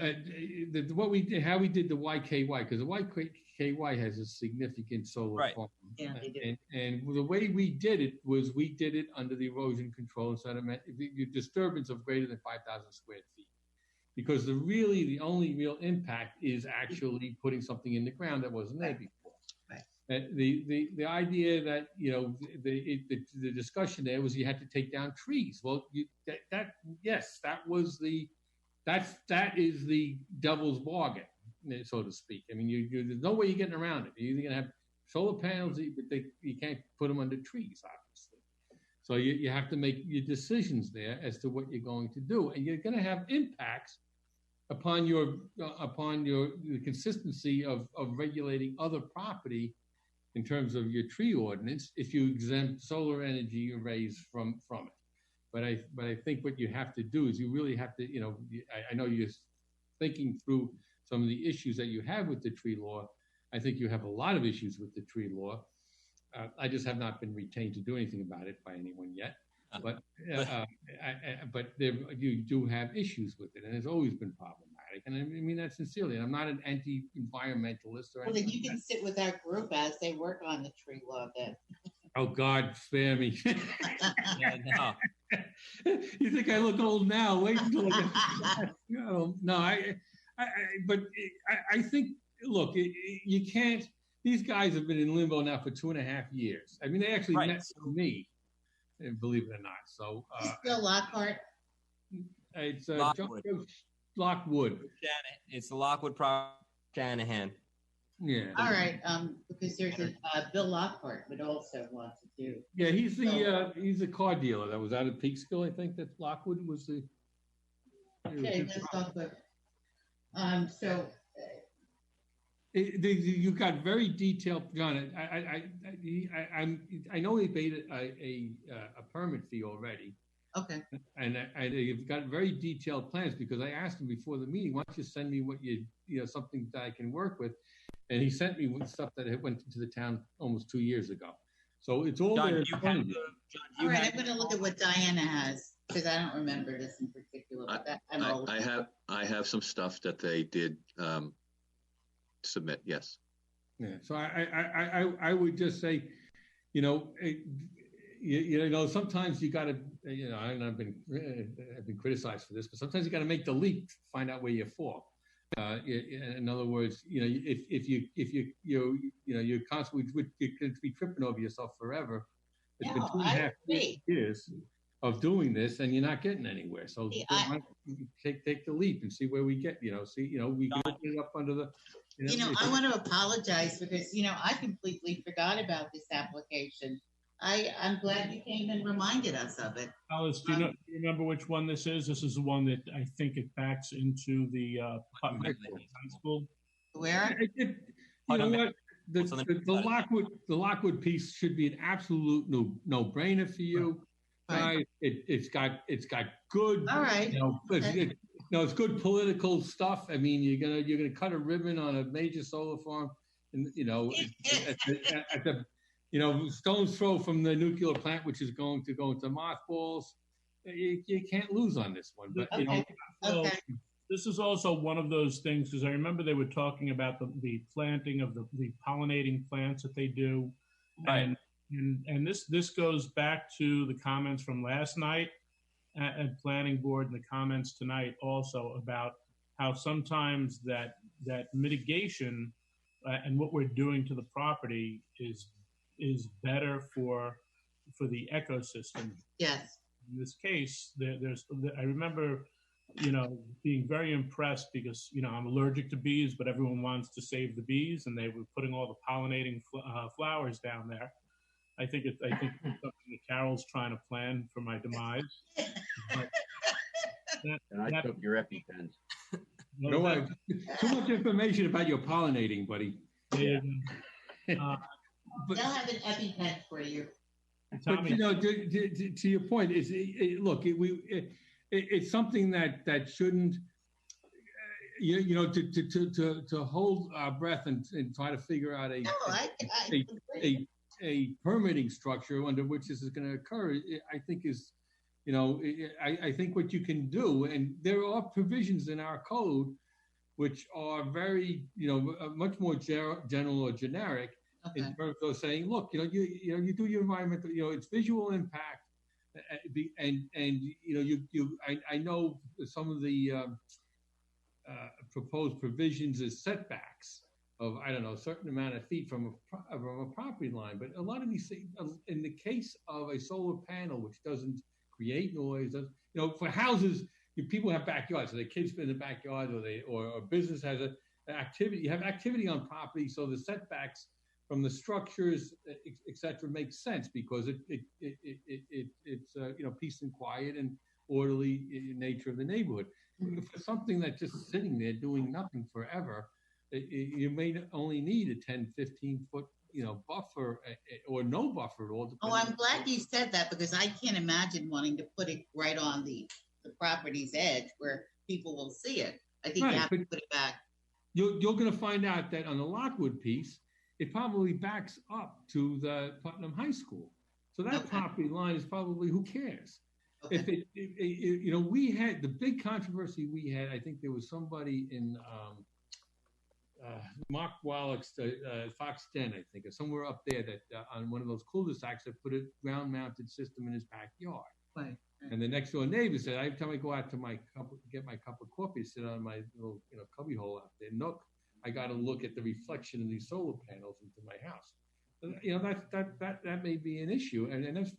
how we did the YKY, because the YKY has a significant solar farm. Yeah, they do. And the way we did it was we did it under the erosion control and sediment, your disturbance of greater than 5,000 square feet. Because the only real impact is actually putting something in the ground that wasn't there before. The idea that the discussion there was you had to take down trees. Well, that is the devil's bargain, so to speak. I mean, there's no way you're getting around it. You're either going to have solar panels, but you can't put them under trees, obviously. So you have to make your decisions there as to what you're going to do, and you're going to have impacts upon the consistency of regulating other property in terms of your tree ordinance if you exempt solar energy arrays from it. But I think what you have to do is you really have to, I know you're thinking through some of the issues that you have with the tree law. I think you have a lot of issues with the tree law. I just have not been retained to do anything about it by anyone yet. But you do have issues with it, and it's always been problematic. And I mean that sincerely. And I'm not an anti-environmentalist or anything. Well, then you can sit with our group as they work on the tree law then. Oh, God, spare me. Yeah, no. You think I look old now? Wait until but I think, look, you can't, these guys have been in limbo now for 2.5 years. I mean, they actually met me, believe it or not. So, Bill Lockhart? It's Lockwood. Lockwood. It's the Lockwood Shanahan. Yeah. All right. Because there's a Bill Lockhart would also want to do. Yeah, he's a car dealer that was out of Peekskill. I think that Lockwood was the. Okay, let's talk about. You got very detailed, John. I know he paid a permit fee already. Okay. And you've got very detailed plans because I asked him before the meeting, why don't you send me what something that I can work with, and he sent me stuff that had went into the town almost 2 years ago. So it's all there. All right, I'm going to look at what Diana has because I don't remember this in particular. But I have some stuff that they did submit. Yes. Yeah. So I would just say, sometimes you got to, I've been criticized for this, but sometimes you got to make the leap to find out where you fall. In other words, if you're constantly you're going to be tripping over yourself forever. It's been 2.5 years of doing this, and you're not getting anywhere. So take the leap and see where we get. We can open it up under the. I want to apologize because I completely forgot about this application. I'm glad you came and reminded us of it. Alice, do you remember which one this is? This is the one that I think it backs into the Putnam High School. Where? You know what? The Lockwood piece should be an absolute no-brainer for you. Guys, it's got good. All right. No, it's good political stuff. I mean, you're gonna cut a ribbon on a major solar farm, and at the stone's throw from the nuclear plant, which is going to go into mothballs. You can't lose on this one. But This is also one of those things, because I remember they were talking about the planting of the pollinating plants that they do, Right. and this goes back to the comments from last night at planning board and the comments tonight also about how sometimes that mitigation and what we're doing to the property is better for the ecosystem. Yes. In this case, I remember, being very impressed because, I'm allergic to bees, but everyone wants to save the bees, and they were putting all the pollinating flowers down there. I think it's something that Carol's trying to plan for my demise. And I took your EpiPens. Too much information about your pollinating, buddy. Yeah. They'll have an EpiPen for you. But to your point, it's something that shouldn't, to hold our breath and try to figure out a permitting structure under which this is going to occur. I think is, I think what you can do, and there are provisions in our code which are very, much more general or generic. Okay. In terms of saying, look, you do your environmental, it's visual impact, I know some of the proposed provisions is setbacks of a certain amount of feet from a property line, but a lot of these things, in the case of a solar panel which doesn't create noise, for houses, people have backyards, so their kids in the backyard, or a business has an activity. You have activity on property, so the setbacks from the structures, et cetera, makes sense because it's peace and quiet and orderly nature of the neighborhood. For something that's just sitting there doing nothing forever, you may only need a 10, 15 foot buffer or no buffer at all. Oh, I'm glad you said that, because I can't imagine wanting to put it right on the property's edge where people will see it. I think you have to put it back. You're going to find out that on the Lockwood piece, it probably backs up to the Putnam High School. So that property line is probably, who cares? Okay. We had the big controversy we had, I think there was somebody in Mark Wallach's Fox Den, I think, or somewhere up there that on one of those cul-de-sacs that put a ground-mounted system in his backyard. Right. And the next door neighbor said, every time I go out to get my cup of coffee, sit on my little cubby hole out there, nook, I got to look at the reflection of these solar panels into my house. That may be an issue, and that's,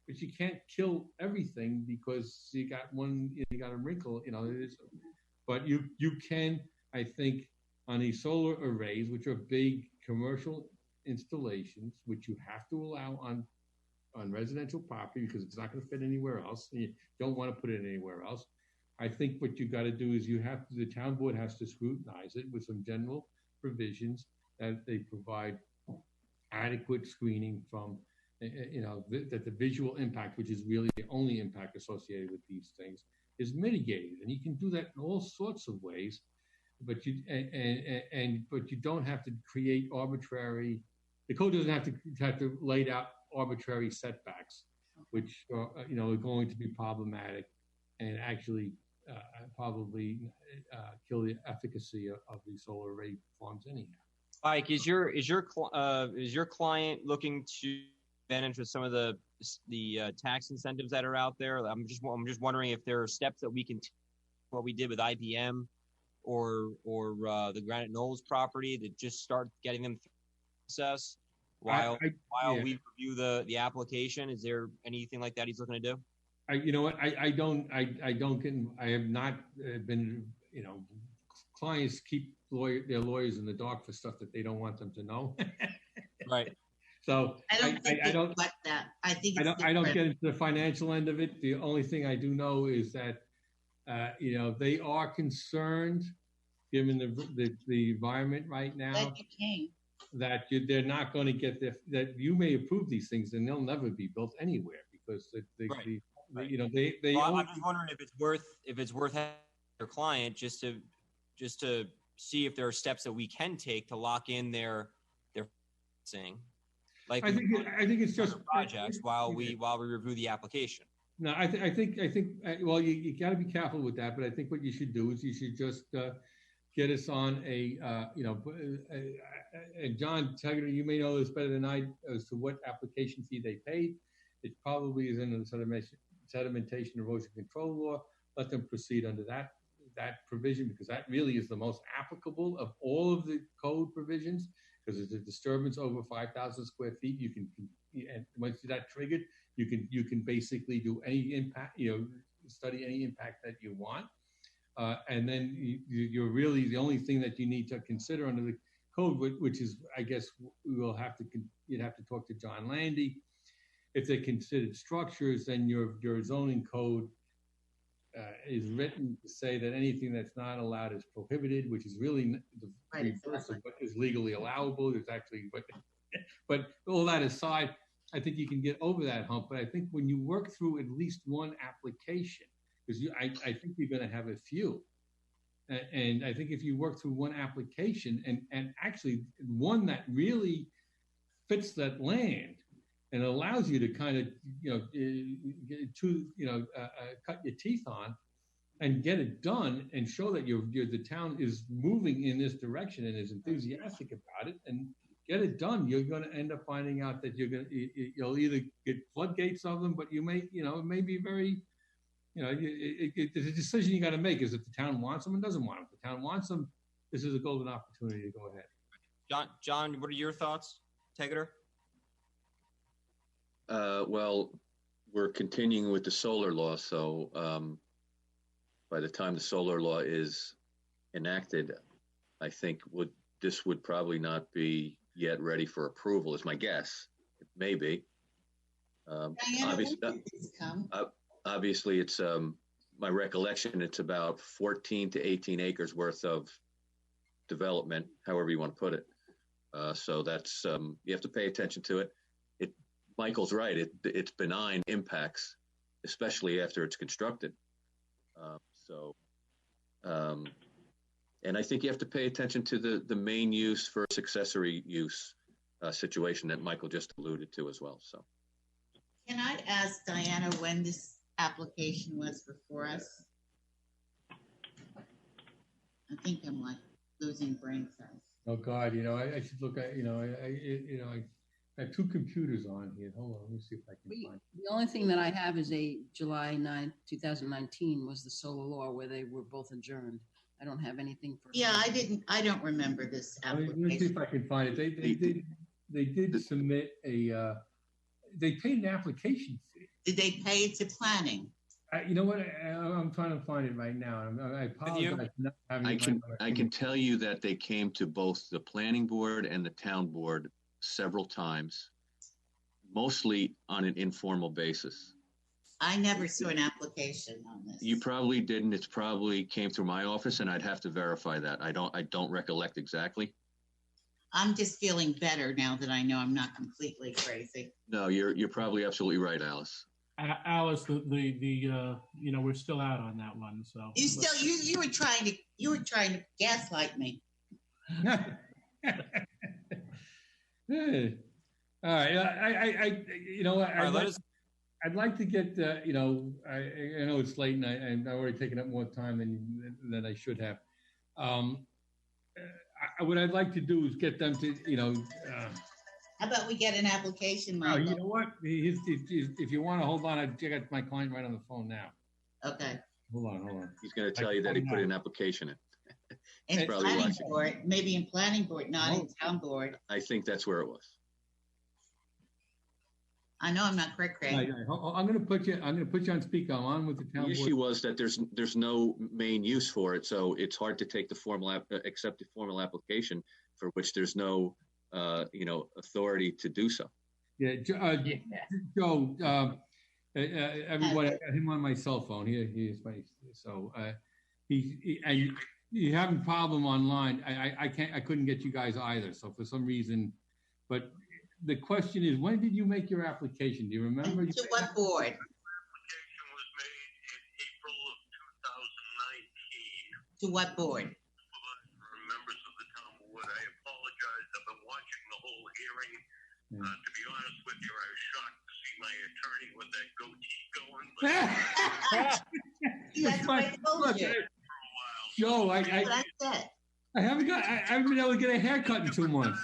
but you can't kill everything because you got a wrinkle, but you can, I think, on these solar arrays, which are big commercial installations, which you have to allow on residential property because it's not going to fit anywhere else. And you don't want to put it anywhere else. I think what you got to do is the town board has to scrutinize it with some general provisions that they provide adequate screening from, that the visual impact, which is really the only impact associated with these things, is mitigated. And you can do that in all sorts of ways, but you don't have to create arbitrary. The code doesn't have to lay out arbitrary setbacks, which are going to be problematic and actually probably kill the efficacy of these solar array farms anyhow. Mike, is your client looking to advantage with some of the tax incentives that are out there? I'm just wondering if there are steps that we can what we did with IBM or the Granite Knolls property to just start getting them through the process while we review the application. Is there anything like that he's looking to do? I have not been, clients keep their lawyers in the dark for stuff that they don't want them to know. Right. So I don't get into the financial end of it. The only thing I do know is that, they are concerned, given the environment right now, that they're not going to get that you may approve these things and they'll never be built anywhere because I'm just wondering if it's worth their client just to see if there are steps that we can take to lock in their thing. Like I think it's just projects while we review the application. No, I think well, you got to be careful with that, but I think what you should do is you should just get us on a and John Tegeter, you may know this better than I as to what application fee they paid. It probably is in the sedimentation erosion control law. Let them proceed under that provision, because that really is the most applicable of all of the code provisions, because it's a disturbance over 5,000 square feet. You can, and once that triggered, you can basically do any impact, study any impact that you want. And then you're really, the only thing that you need to consider under the code, which is, I guess, you'd have to talk to John Landy. If they're considered structures, then your zoning code is written to say that anything that's not allowed is prohibited, which is really the reverse of what is legally allowable. It's actually but all that aside, I think you can get over that hump. But I think when you work through at least one application, because I think you're going to have a few. And I think if you work through one application and actually one that really fits that land and allows you to kind of, cut your teeth on and get it done and show that the town is moving in this direction and is enthusiastic about it and get it done, you're going to end up finding out that you'll either get floodgates of them, but you may, it may be very, it's a decision you got to make is if the town wants them and doesn't want them. If the town wants them, this is a golden opportunity to go ahead. John, what are your thoughts? Tegeter? Well, we're continuing with the solar law, so by the time the solar law is enacted, I think this would probably not be yet ready for approval, is my guess. It may be. Obviously, it's my recollection. It's about 14 to 18 acres worth of development, however you want to put it. So that's you have to pay attention to it. Michael's right. It's benign impacts, especially after it's constructed. And I think you have to pay attention to the main use for accessory use situation that Michael just alluded to as well. So, can I ask Diana when this application was before us? I think I'm like losing brain cells. Oh God, I should look at, I have two computers on here. Hold on, let me see if I can find it. The only thing that I have is a July 9th, 2019 was the solar law where they were both adjourned. I don't have anything for. Yeah, I don't remember this application. Let me see if I can find it. They did submit they paid an application fee. Did they pay it to planning? You know what? I'm trying to find it right now. I apologize for not having it. I can tell you that they came to both the planning board and the town board several times, mostly on an informal basis. I never saw an application on this. You probably didn't. It's probably came through my office, and I'd have to verify that. I don't recollect exactly. I'm just feeling better now that I know I'm not completely crazy. No, you're probably absolutely right, Alice. Alice, we're still out on that one. So you were trying to gaslight me. All right. I'd like to get, I know it's late and I've already taken up more time than I should have. What I'd like to do is get them to, how about we get an application, Michael? You know what? If you want to hold on, I got my client right on the phone now. Okay. Hold on. He's going to tell you that he put an application in. In planning board, maybe in planning board, not in town board. I think that's where it was. I know I'm not correct, Craig. I'm going to put you on speaker. I'm on with the town board. The issue was that there's no main use for it, so it's hard to take the accept a formal application for which there's no authority to do so. Yeah, Joe. Everybody, I got him on my cell phone. He is my you have a problem online. I couldn't get you guys either. So for some reason, but the question is, when did you make your application? Do you remember? To what board? To what board? Members of the town board, I apologize. I've been watching the whole hearing. To be honest with you, I was shocked to see my attorney with that goatee going. That's what I told you. Joe, I haven't been able to get a haircut in 2 months.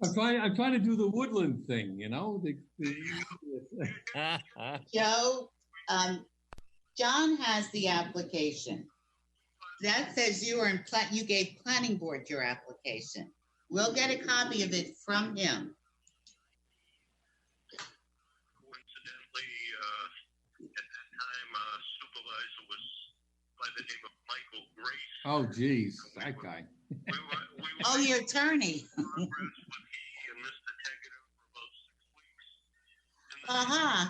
I'm trying to do the woodland thing, you know. Joe, John has the application. That says you gave planning board your application. We'll get a copy of it from him. Coincidentally, at that time, supervisor was by the name of Michael Grace. Oh, geez, that guy. Oh, your attorney. Uh-huh.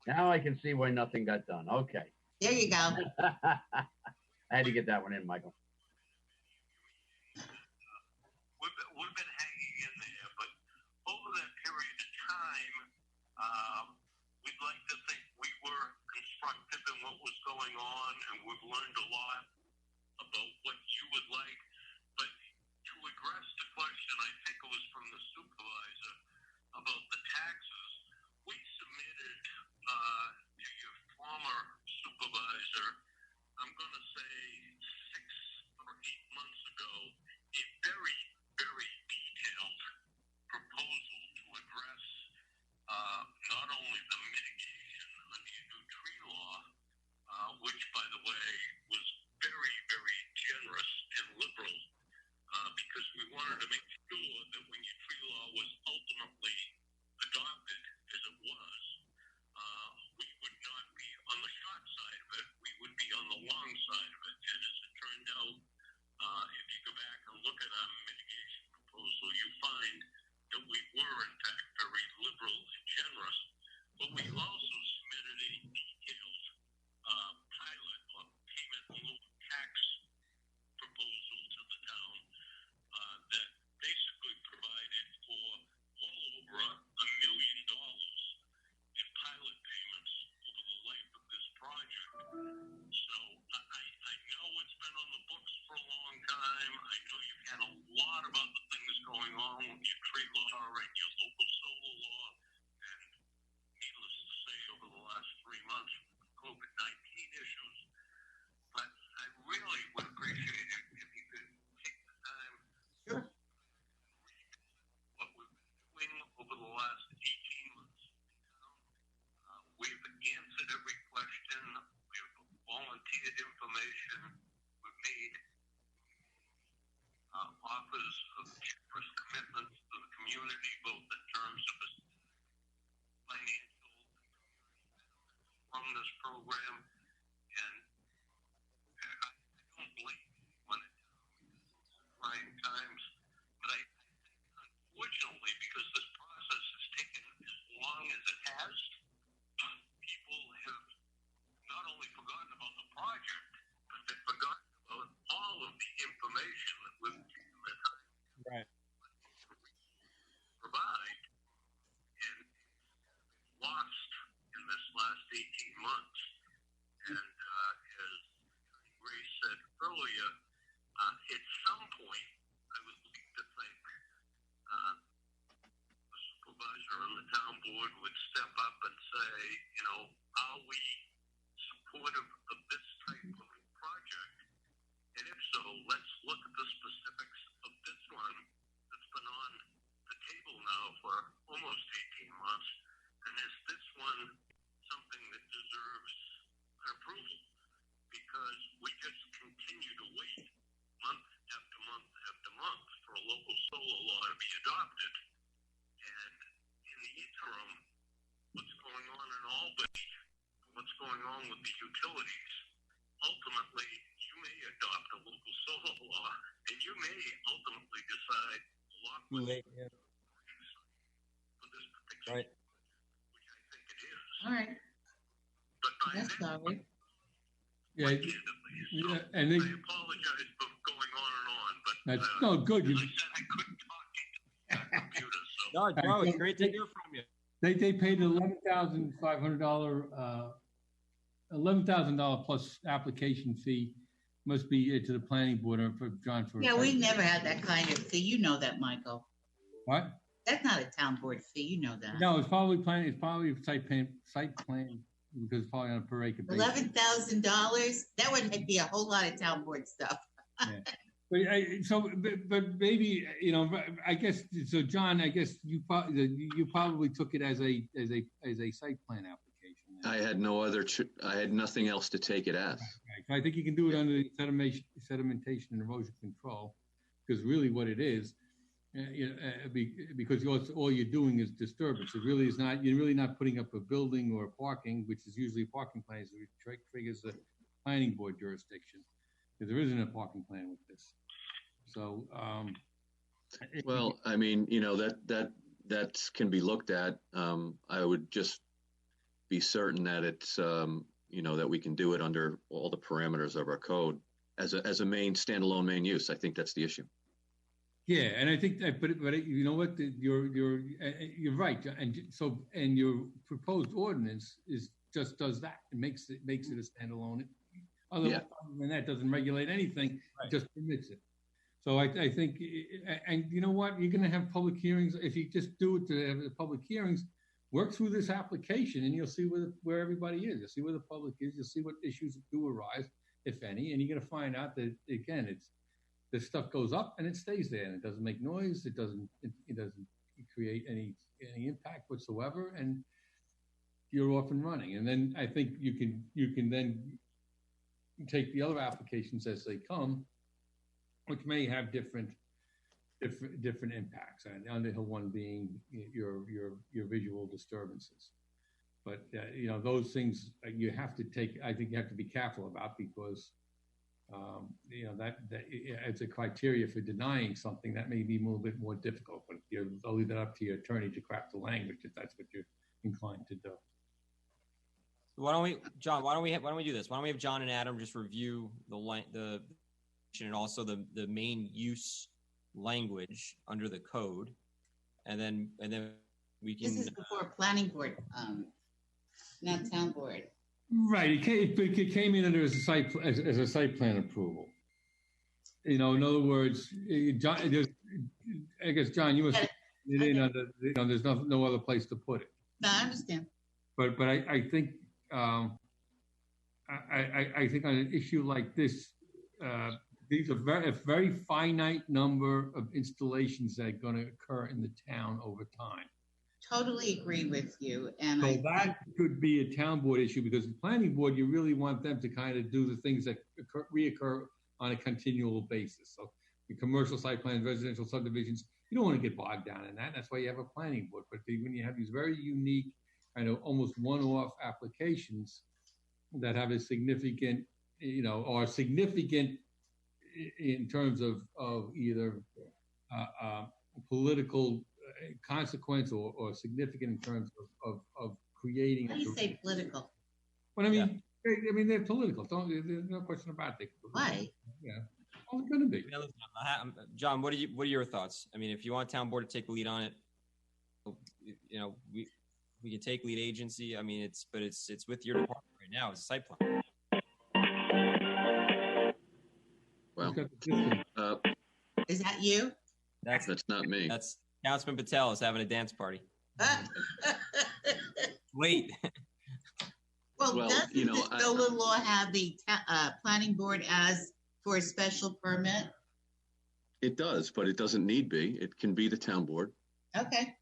Now I can see why nothing got done. Okay. There you go. I had to get that one in, Michael. We've been hanging in there, but over that period of time, we'd like to think we were constructive in what was going on, and we've learned a lot about what you would like. But to address the question, I think it was from the supervisor about the taxes, we submitted to your former supervisor, I'm going to say 6 or 8 months ago, a very, very detailed proposal to address not only the mitigation under your new tree law, which, by the way, was very, very generous and liberal, because we wanted to make sure that when your tree law was ultimately adopted as it was, we would not be on the short side of it, we would be on the long side of it. And as it turned out, if you go back and look at our mitigation proposal, you find that we were in fact very liberal and generous, but we also submitted a detailed pilot or payment in lieu of tax proposal to the town that basically provided for well over $1 million in pilot payments over the life of this project. So I know it's been on the books for a long time. I know you've had a lot of other things going on with your tree law and your local solar law, and needless to say, over the last 3 months, COVID-19 issues. But I really would appreciate it if you could take the time to read what we've been doing over the last 18 months. We've answered every question. We've volunteered information. We've made offers of generous commitments to the community, both in terms of financial from this program, and I don't blame anyone at trying times, but unfortunately, because this process has taken as long as it has, people have not only forgotten about the project, but they've forgotten about all of the information that we've taken the time to provide, and lost in this last 18 months. And as Grace said earlier, at some point, I would like to think the supervisor and the town board would step up and say, you know, are we supportive of this type of project? And if so, let's look at the specifics of this one that's been on the table now for almost 18 months. And is this one something that deserves approval? Because we just continue to wait month after month after month for a local solar law to be adopted. And in the interim, what's going on in Albany, what's going on with the utilities, ultimately, you may adopt a local solar law, and you may ultimately decide to lock with for this particular, Right. which I think it is. All right. But by That's then, all right. Yeah, and they, I apologize for going on and on, but that's no good. as I said, I couldn't talk to the computer, so. No, Joe, it's great to hear from you. They paid $11,000 plus application fee. Must be to the planning board or for John for. Yeah, we never had that kind of fee. You know that, Michael. What? That's not a town board fee. You know that. No, it's probably planning. It's probably site plan because it's probably on a per acre basis. $11,000. That would be a whole lot of town board stuff. Yeah. But maybe I guess so. John, I guess you probably took it as a site plan application. I had I had nothing else to take it as. Right. So I think you can do it under the sedimentation and erosion control, because really what it is, because all you're doing is disturbance. It really is not. You're really not putting up a building or parking, which is usually parking plans, which triggers the planning board jurisdiction. Because there isn't a parking plan with this. So, well, I mean, that can be looked at. I would just be certain that it's, that we can do it under all the parameters of our code as a standalone main use. I think that's the issue. Yeah, and I think that, but you know what, you're right, and your proposed ordinance does that. It makes it a standalone. Other than that, doesn't regulate anything. Right. Just permits it. So I think, and you know what, you're going to have public hearings. If you just do it to have the public hearings, work through this application, and you'll see where everybody is. You'll see where the public is. You'll see what issues do arise, if any, and you're going to find out that again, this stuff goes up and it stays there, and it doesn't make noise. It doesn't create any impact whatsoever, and you're off and running. And then I think you can then take the other applications as they come, which may have different impacts. And Underhill one being your visual disturbances, but those things you have to take. I think you have to be careful about, because that as a criteria for denying something, that may be a little bit more difficult. But I'll leave that up to your attorney to craft the language if that's what you're inclined to do. Why don't we, John? Why don't we do this? Why don't we have John and Adam just review the and also the main use language under the code, and then we can. This is before planning board, not town board. Right. It came in under as a site plan approval. In other words, John. I guess John, you must. There's no other place to put it. No, I understand. But I think. I think on an issue like this, these are a very finite number of installations that are going to occur in the town over time. Totally agree with you. And so that could be a town board issue, because the planning board, you really want them to kind of do the things that reoccur on a continual basis. So the commercial site plans, residential subdivisions, you don't want to get bogged down in that. That's why you have a planning board. But when you have these very unique, almost one-off applications that have a significant, or significant in terms of either political consequence or significant in terms of creating. How do you say political? But I mean, they're political. There's no question about it. Why? Yeah, well, it's going to be. John, what are your thoughts? I mean, if you want town board to take the lead on it, we can take lead agency. I mean, it's with your department right now. It's a site plan. Well, is that you? That's not me. That's Councilman Patel is having a dance party. Wait. Well, doesn't this NOLA law have the planning board as for a special permit? It does, but it doesn't need be. It can be the town board. Okay.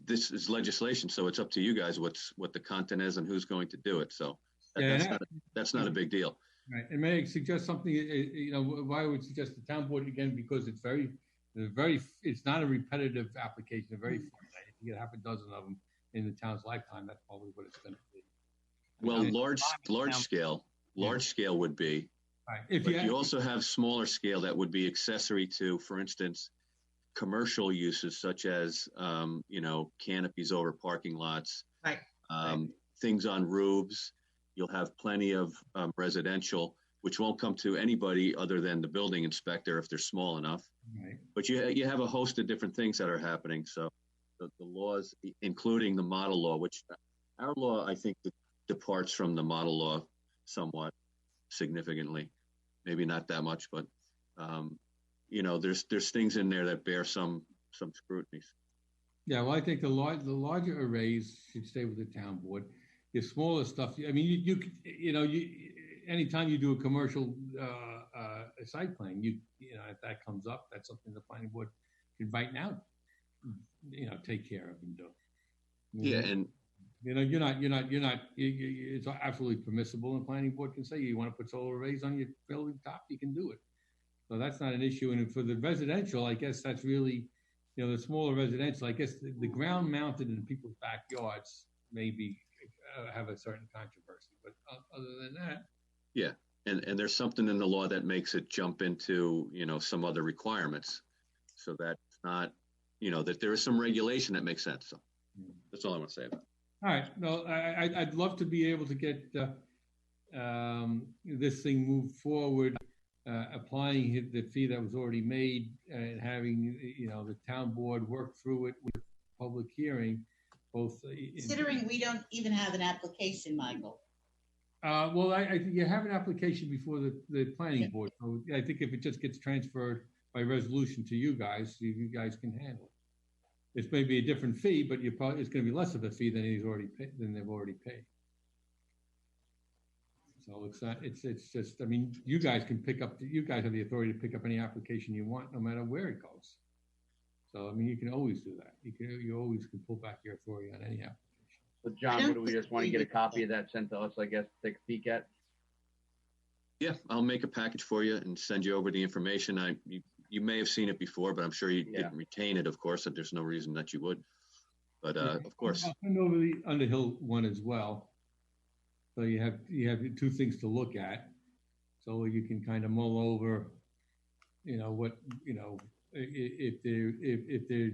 This is legislation, so it's up to you guys what the content is and who's going to do it. So that's not a big deal. Right. And may I suggest something? Why I would suggest the town board again, because it's it's not a repetitive application. Very finite. If you get half a dozen of them in the town's lifetime, that's probably what it's going to be. Well, large scale would be. Right. But you also have smaller scale that would be accessory to, for instance, commercial uses such as canopies over parking lots, right. Things on roofs. You'll have plenty of residential, which won't come to anybody other than the building inspector if they're small enough. Right. But you have a host of different things that are happening. So the laws, including the model law, which our law, I think, departs from the model law somewhat significantly. Maybe not that much, but there's things in there that bear some scrutiny. Yeah, well, I think the larger arrays should stay with the town board. The smaller stuff, I mean, anytime you do a commercial site plan, if that comes up, that's something the planning board can right now, take care of and do. Yeah, and you're not. It's absolutely permissible, and planning board can say you want to put solar arrays on your building top, you can do it. So that's not an issue. And for the residential, I guess that's really, the smaller residential. I guess the ground mounted in people's backyards maybe have a certain controversy, but other than that, yeah. And there's something in the law that makes it jump into, some other requirements, so that's not, that there is some regulation that makes sense. So that's all I want to say about it. All right. Well, I'd love to be able to get this thing moved forward, applying the fee that was already made and having, the town board work through it with public hearing, both. Considering we don't even have an application, Michael. Well, I think you have an application before the planning board. So I think if it just gets transferred by resolution to you guys can handle it. It's maybe a different fee, but it's going to be less of a fee than they've already paid. So it's just, I mean, you guys have the authority to pick up any application you want, no matter where it goes. So, I mean, you can always do that. You always can pull back your authority on any application. So John, do we just want to get a copy of that sent to us, I guess, to take a peek at? Yeah, I'll make a package for you and send you over the information. You may have seen it before, but I'm sure you didn't retain it, of course, that there's no reason that you would. But of course. I'll send over the Underhill one as well. So you have two things to look at. So you can kind of mull over, if there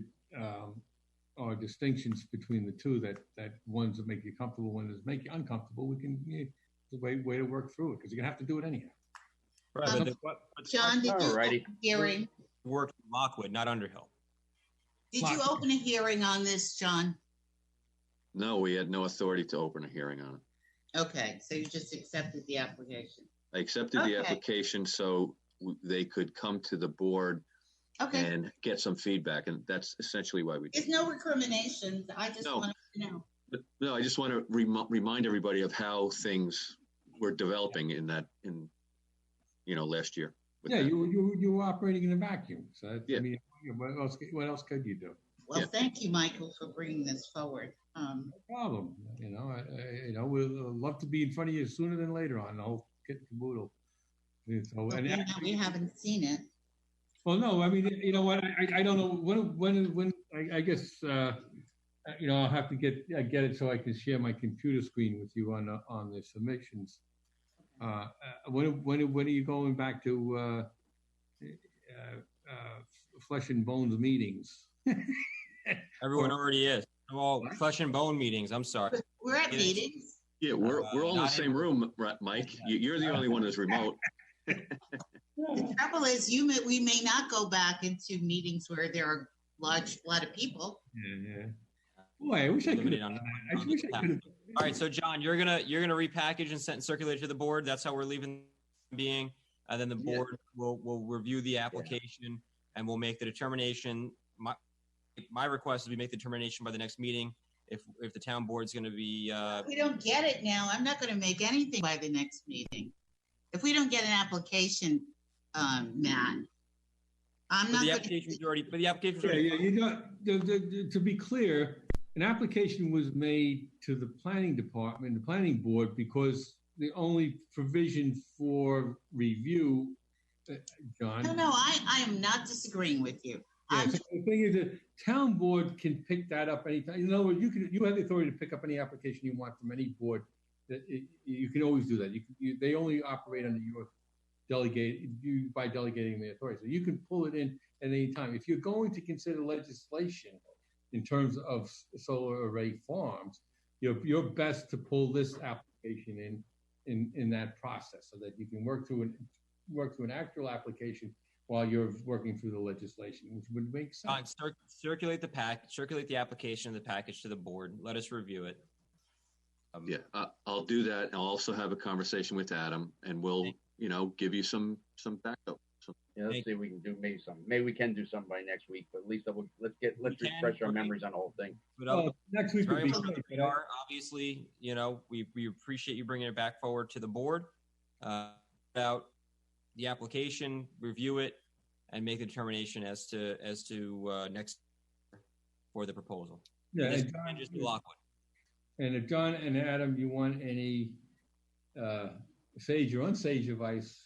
are distinctions between the two, that ones that make you comfortable, one that make you uncomfortable, we can, it's a way to work through it, because you're gonna have to do it anyhow. Right. John, did you open a hearing? Worked in Lockwood, not Underhill. Did you open a hearing on this, John? No, we had no authority to open a hearing on it. Okay, so you just accepted the application. I accepted the application so they could come to the board and get some feedback, and that's essentially why we did. There's no recriminations. I just wanted to know. But no, I just want to remind everybody of how things were developing last year. Yeah, you were operating in a vacuum. So I mean, what else could you do? Well, thank you, Michael, for bringing this forward. No problem. We'd love to be in front of you sooner than later on the whole kit and caboodle. So, we haven't seen it. Well, no, I mean, you know what? I don't know when I guess I'll have to get it so I can share my computer screen with you on the submissions. When are you going back to flesh and bones meetings? Everyone already is. All flesh and bone meetings. I'm sorry. We're at meetings. Yeah, we're all in the same room, Mike. You're the only one who's remote. The trouble is, we may not go back into meetings where there are lot of people. Yeah. Boy, I wish I could. All right, so John, you're gonna repackage and circulate to the board. That's how we're leaving being. And then the board will review the application and we'll make the determination. My request is we make the determination by the next meeting. If the town board's going to be. If we don't get it now, I'm not going to make anything by the next meeting. If we don't get an application, Matt, I'm not. The application's already. But the application's already. To be clear, an application was made to the planning department, the planning board, because the only provision for review, John. No, I am not disagreeing with you. Yeah, so the thing is, the town board can pick that up anytime. You know, you have the authority to pick up any application you want from any board. You can always do that. They only operate under your by delegating the authority. So you can pull it in at any time. If you're going to consider legislation in terms of solar array farms, you're best to pull this application in that process so that you can work through an actual application while you're working through the legislation, which would make sense. Circulate the application of the package to the board. Let us review it. Yeah, I'll do that. I'll also have a conversation with Adam, and we'll, give you some backup. Yeah, let's see if we can do maybe something. Maybe we can do something by next week, but at least let's refresh our memories on the whole thing. But next week would be great. obviously, we appreciate you bringing it back forward to the board. About the application, review it, and make a determination as to next for the proposal. Yeah, and and John, just Lockwood. And if John and Adam, you want any sage or unsage advice,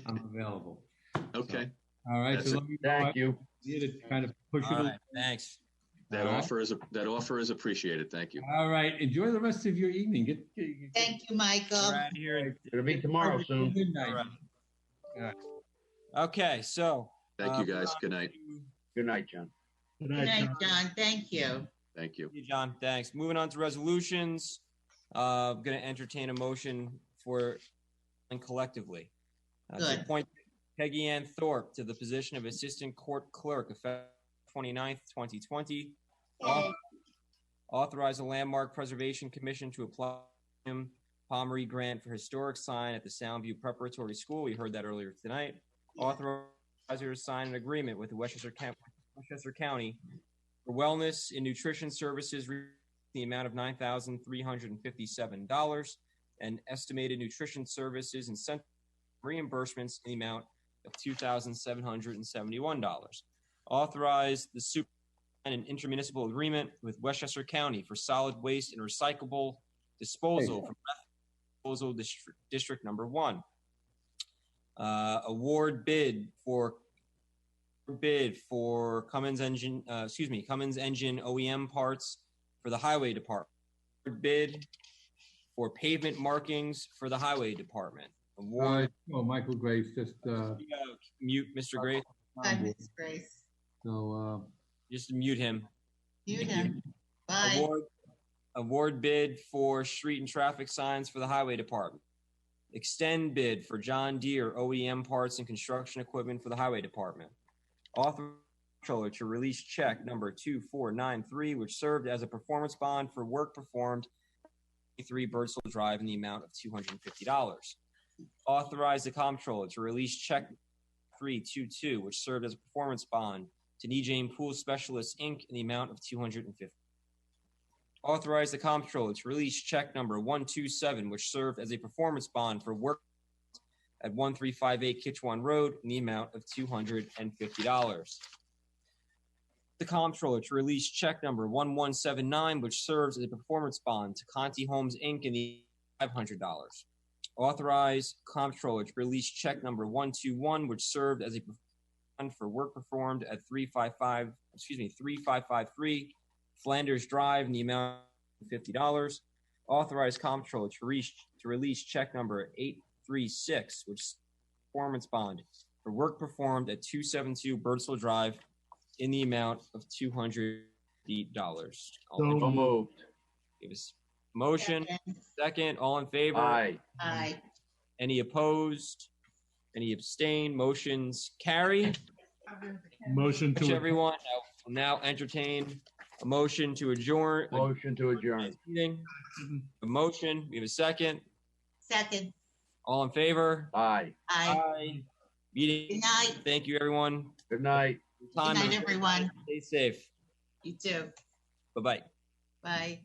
I'm available. Okay. All right. That's So it. let me Thank you. To kind of push All it. right, thanks. That All right. offer is appreciated. Thank you. All right. Enjoy the rest of your evening. Thank you, Michael. We're out of here. It'll be tomorrow soon. Good night. All right. All right. Okay, so Thank you, guys. Good night. Good night, John. Good Good night, John. Thank you. Thank you. Thank you, John. Thanks. Moving on to resolutions. I'm going to entertain a motion for and collectively to Good. appoint Peggy Ann Thorpe to the position of Assistant Court Clerk effective 29th, 2020. Authorize the Landmark Preservation Commission to apply Pomeroy grant for historic sign at the Soundview Preparatory School. We heard that earlier tonight. Authorize her to sign an agreement with the Westchester County for wellness and nutrition services, the amount of $9,357, and estimated nutrition services and reimbursements in the amount of $2,771. Authorize the superintendent an intermunicipal agreement with Westchester County for solid waste and recyclable disposal from disposal district number 1. Award bid for Cummins Engine OEM parts for the Highway Department. Bid for pavement markings for the Highway Department. Award. Michael Grace, just Mute Mr. Grace. Bye, Ms. Grace. So just mute him. Mute him. Bye. Award bid for street and traffic signs for the Highway Department. Extend bid for John Deere OEM parts and construction equipment for the Highway Department. Authorize controller to release check number 2493, which served as a performance bond for work performed at 3 Birdsville Drive in the amount of $250. Authorize the comptroller to release check 322, which served as a performance bond to Jane Pool Specialists, Inc. in the amount of $250. Authorize the comptroller to release check number 127, which served as a performance bond for work at 1358 Kitchewan Road in the amount of $250. The comptroller to release check number 1179, which serves as a performance bond to Conti Homes, Inc. in the $500. Authorize comptroller to release check number 121, which served as a bond for work performed at 3553 Flanders Drive in the amount of $50. Authorize comptroller to release check number 836, which is performance bond for work performed at 272 Birdsville Drive in the amount of $200. So moved. Give us motion. Second. All in favor? Aye. Aye. Any opposed? Any abstain? Motions carry. Motion to everyone. Will now entertain a motion to adjourn. Motion to adjourn. Meeting. A motion. We have a second. Second. All in favor? Aye. Aye. Meeting. Good night. Thank you, everyone. Good night. Good night, everyone. Stay safe. You too. Bye-bye. Bye.